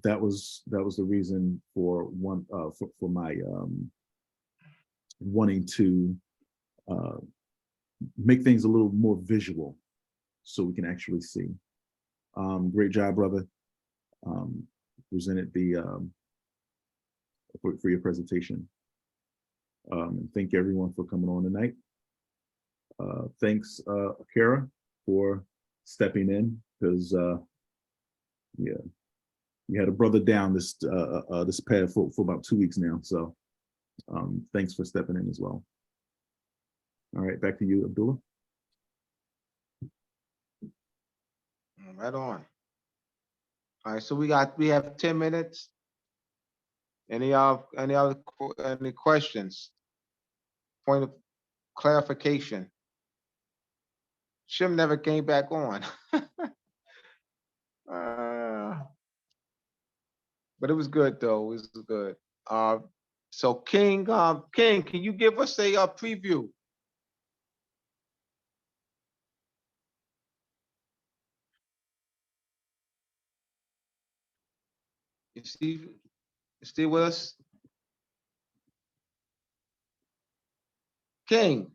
that was the reason for for my wanting to make things a little more visual so we can actually see. Great job, brother. Presented the for your presentation. Thank everyone for coming on tonight. Thanks, Kara, for stepping in, because yeah, we had a brother down this this path for about 2 weeks now. So thanks for stepping in as well. All right, back to you, Abdullah. Right on. All right, so we have 10 minutes. Any questions? Point of clarification. Shem never came back on. But it was good though. It was good. So King, can you give us a preview? You still with us? King.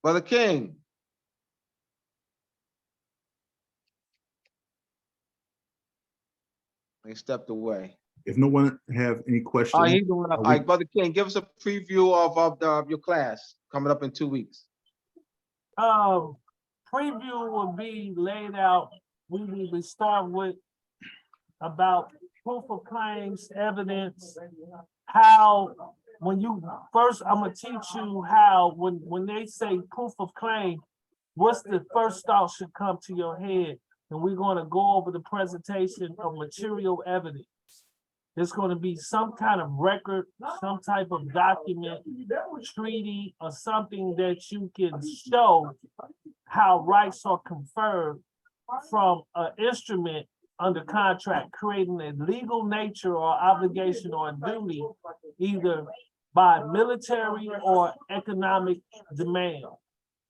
Brother King. He stepped away. If no one have any questions, All right, Brother King, give us a preview of your class coming up in 2 weeks. Preview will be laid out. We need to start with about proof of claims, evidence, how, when you first, I'm gonna teach you how, when they say proof of claim, what's the first thought should come to your head? And we're gonna go over the presentation of material evidence. There's gonna be some kind of record, some type of document, treaty, or something that you can show how rights are conferred from an instrument under contract, creating a legal nature or obligation or a duty, either by military or economic demand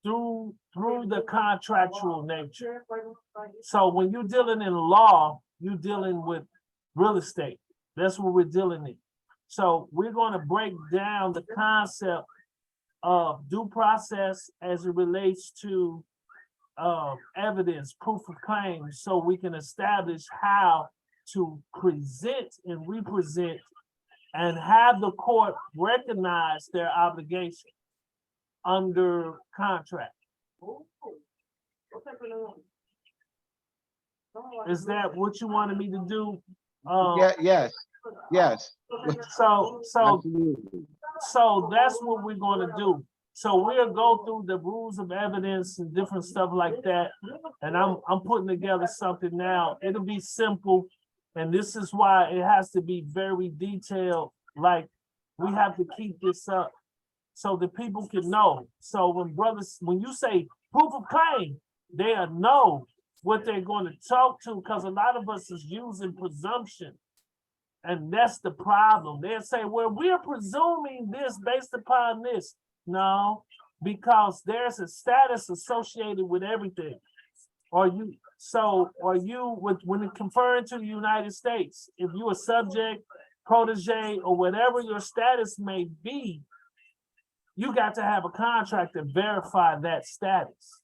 through the contractual nature. So when you're dealing in law, you're dealing with real estate. That's what we're dealing in. So we're going to break down the concept of due process as it relates to evidence, proof of claim, so we can establish how to present and represent and have the court recognize their obligation under contract. Is that what you wanted me to do? Yes. So that's what we're going to do. So we'll go through the rules of evidence and different stuff like that. And I'm putting together something now. It'll be simple. And this is why it has to be very detailed. Like, we have to keep this up so that people can know. So when you say proof of claim, they'll know what they're going to talk to, because a lot of us is using presumption. And that's the problem. They'll say, well, we're presuming this based upon this. No, because there's a status associated with everything. When conferring to the United States, if you're a subject, protege, or whatever your status may be, you got to have a contract to verify that status.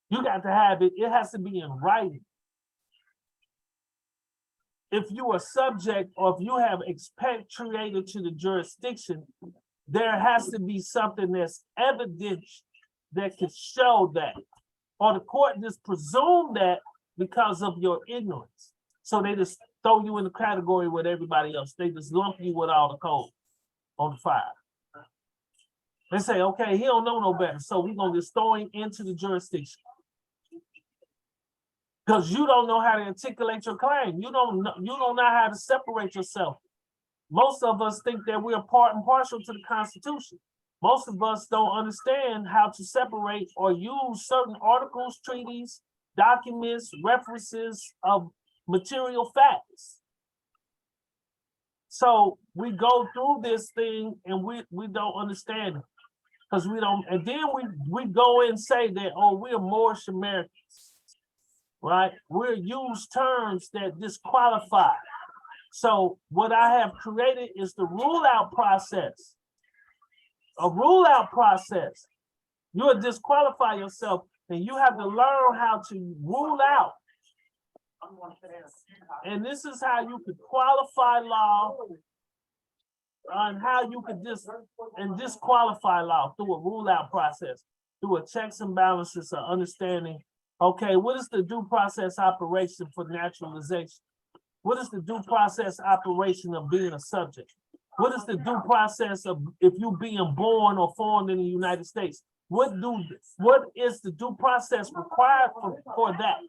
You got to have it, it has to be in writing. If you're a subject or if you have expatriated to the jurisdiction, there has to be something that's evidence that can show that. Or the court just presume that because of your ignorance. So they just throw you in the category with everybody else. They just lump you with all the code on the file. They say, okay, he don't know no better, so we're gonna just throw him into the jurisdiction. Because you don't know how to articulate your claim. You don't know how to separate yourself. Most of us think that we're part and parcel to the Constitution. Most of us don't understand how to separate or use certain articles, treaties, documents, references of material facts. So we go through this thing and we don't understand it. Because we don't, and then we go and say that, oh, we're Moorish Americans, right? We'll use terms that disqualify. So what I have created is the rule out process. A rule out process. You'll disqualify yourself and you have to learn how to rule out. And this is how you can qualify law on how you could disqualify law through a rule out process, through a checks and balances of understanding, okay, what is the due process operation for naturalization? What is the due process operation of being a subject? What is the due process of if you being born or formed in the United States? What is the due process required for that?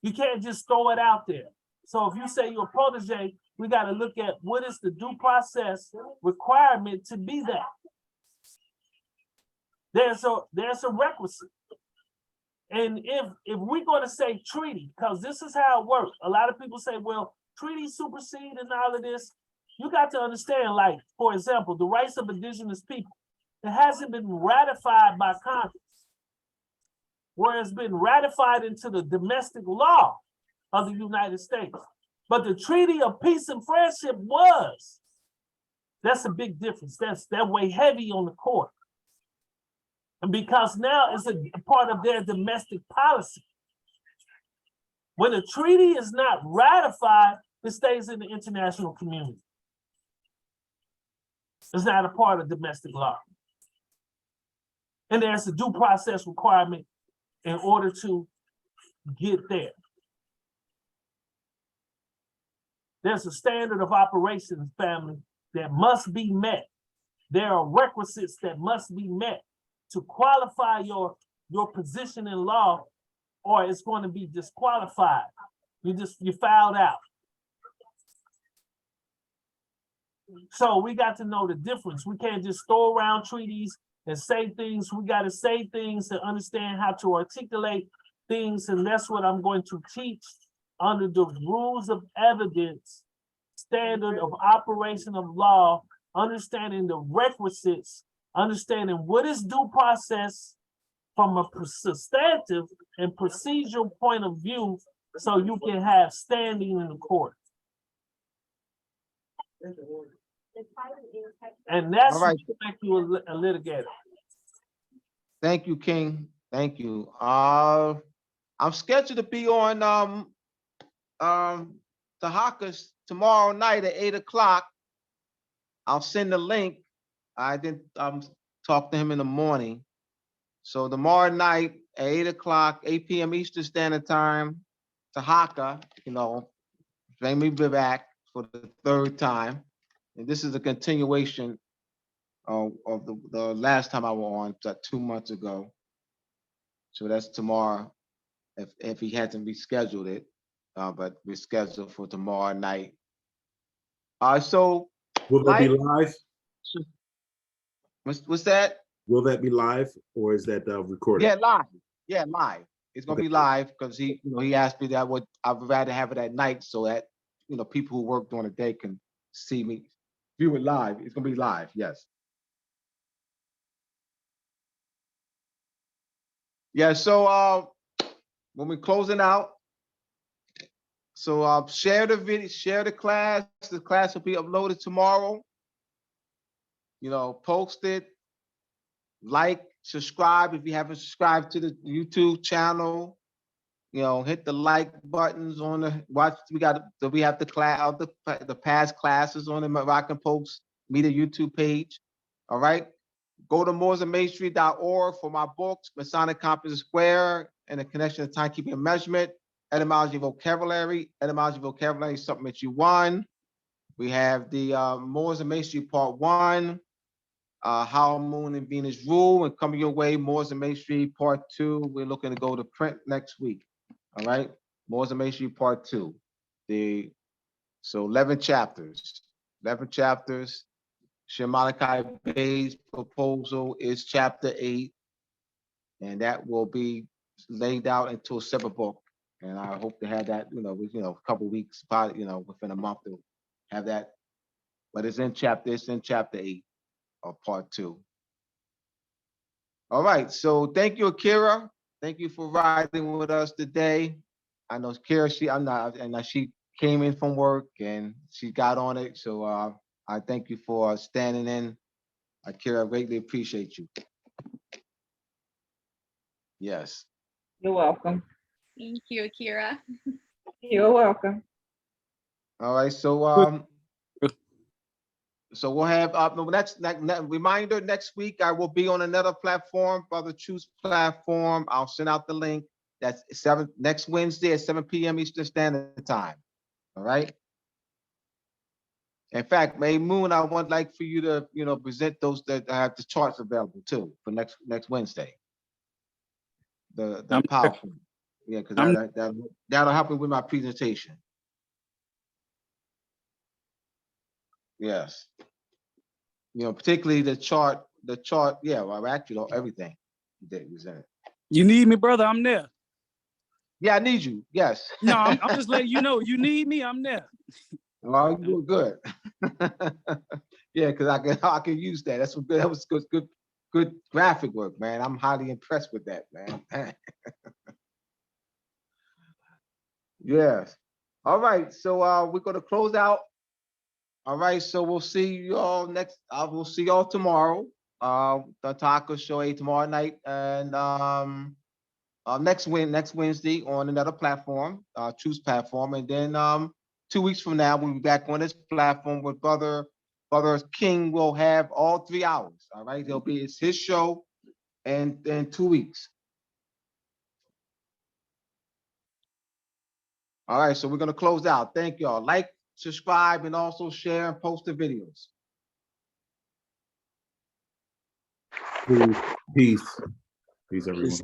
You can't just throw it out there. So if you say you're a protege, we got to look at what is the due process requirement to be that. There's a requisite. And if we're going to say treaty, because this is how it works. A lot of people say, well, treaties supersede and all of this. You got to understand, like, for example, the rights of indigenous people, it hasn't been ratified by Congress, where it's been ratified into the domestic law of the United States. But the Treaty of Peace and Friendship was. That's a big difference. That weigh heavy on the court. And because now it's a part of their domestic policy. When a treaty is not ratified, it stays in the international community. It's not a part of domestic law. And there's a due process requirement in order to get there. There's a standard of operations, family, that must be met. There are requisites that must be met to qualify your position in law, or it's going to be disqualified. You fouled out. So we got to know the difference. We can't just throw around treaties and say things. We got to say things and understand how to articulate things. And that's what I'm going to teach under the rules of evidence, standard of operation of law, understanding the requisites, understanding what is due process from a substantive and procedural point of view, so you can have standing in the court. And that's what makes you a litigator. Thank you, King. Thank you. I'm scheduled to be on the Hawkers tomorrow night at 8 o'clock. I'll send the link. I didn't talk to him in the morning. So tomorrow night at 8 o'clock, 8 p.m. Eastern Standard Time, to Haka, bring me back for the third time. And this is a continuation of the last time I was on 2 months ago. So that's tomorrow, if he hasn't rescheduled it, but we're scheduled for tomorrow night. So will that be live? What's that? Will that be live, or is that recorded? Yeah, live. Yeah, live. It's gonna be live because he asked me that I'd rather have it at night so that people who work during the day can see me view it live. It's gonna be live. Yes. Yeah. So when we're closing out, so share the video, share the class. The class will be uploaded tomorrow. Post it. Like, subscribe if you haven't subscribed to the YouTube channel. Hit the like buttons on the watch. We have the class, the past classes on the Moroccan Post Media YouTube page. All right. Go to mooresandmasonry.org for my books, Masonic Compass Square and the Connection of Timekeeping and Measurement, Etymology Vocabulary. Etymology Vocabulary is something that you won. We have the Moors and Masonry Part 1. How Moon and Venus Rule, and Coming Your Way, Moors and Masonry Part 2. We're looking to go to print next week. All right, Moors and Masonry Part 2. So 11 chapters. 11 chapters. Shem Malachi Bay's proposal is chapter 8, and that will be laid out into a separate book. And I hope to have that, a couple weeks, probably, within a month to have that. But it's in chapter 8. Of Part 2. All right, so thank you, Akira. Thank you for riding with us today. I know Akira, she came in from work and she got on it. So I thank you for standing in. Akira, I greatly appreciate you. Yes. You're welcome. Thank you, Akira. You're welcome. All right, so So we'll have, reminder, next week I will be on another platform, Brother Truth's platform. I'll send out the link. That's next Wednesday at 7 p.m. Eastern Standard Time. All right. In fact, May Moon, I would like for you to, present those that have the charts available too for next Wednesday. The PowerPoint. Yeah, because that'll help me with my presentation. Yes. Particularly the chart, yeah, well, actually everything that was in it. You need me, brother, I'm there. Yeah, I need you, yes. No, I'm just letting you know, you need me, I'm there. Well, you're good. Yeah, because I can use that. That's what that was good graphic work, man. I'm highly impressed with that, man. Yes. All right, so we're gonna close out. All right, so we'll see you all we'll see y'all tomorrow. The taco show tomorrow night, and next Wednesday on another platform, Truth's platform, and then 2 weeks from now we'll be back on this platform with Brother King. Will have all 3 hours. All right, it's his show, and in 2 weeks. All right, so we're gonna close out. Thank y'all. Like, subscribe, and also share and post the videos. Peace. Peace, everyone.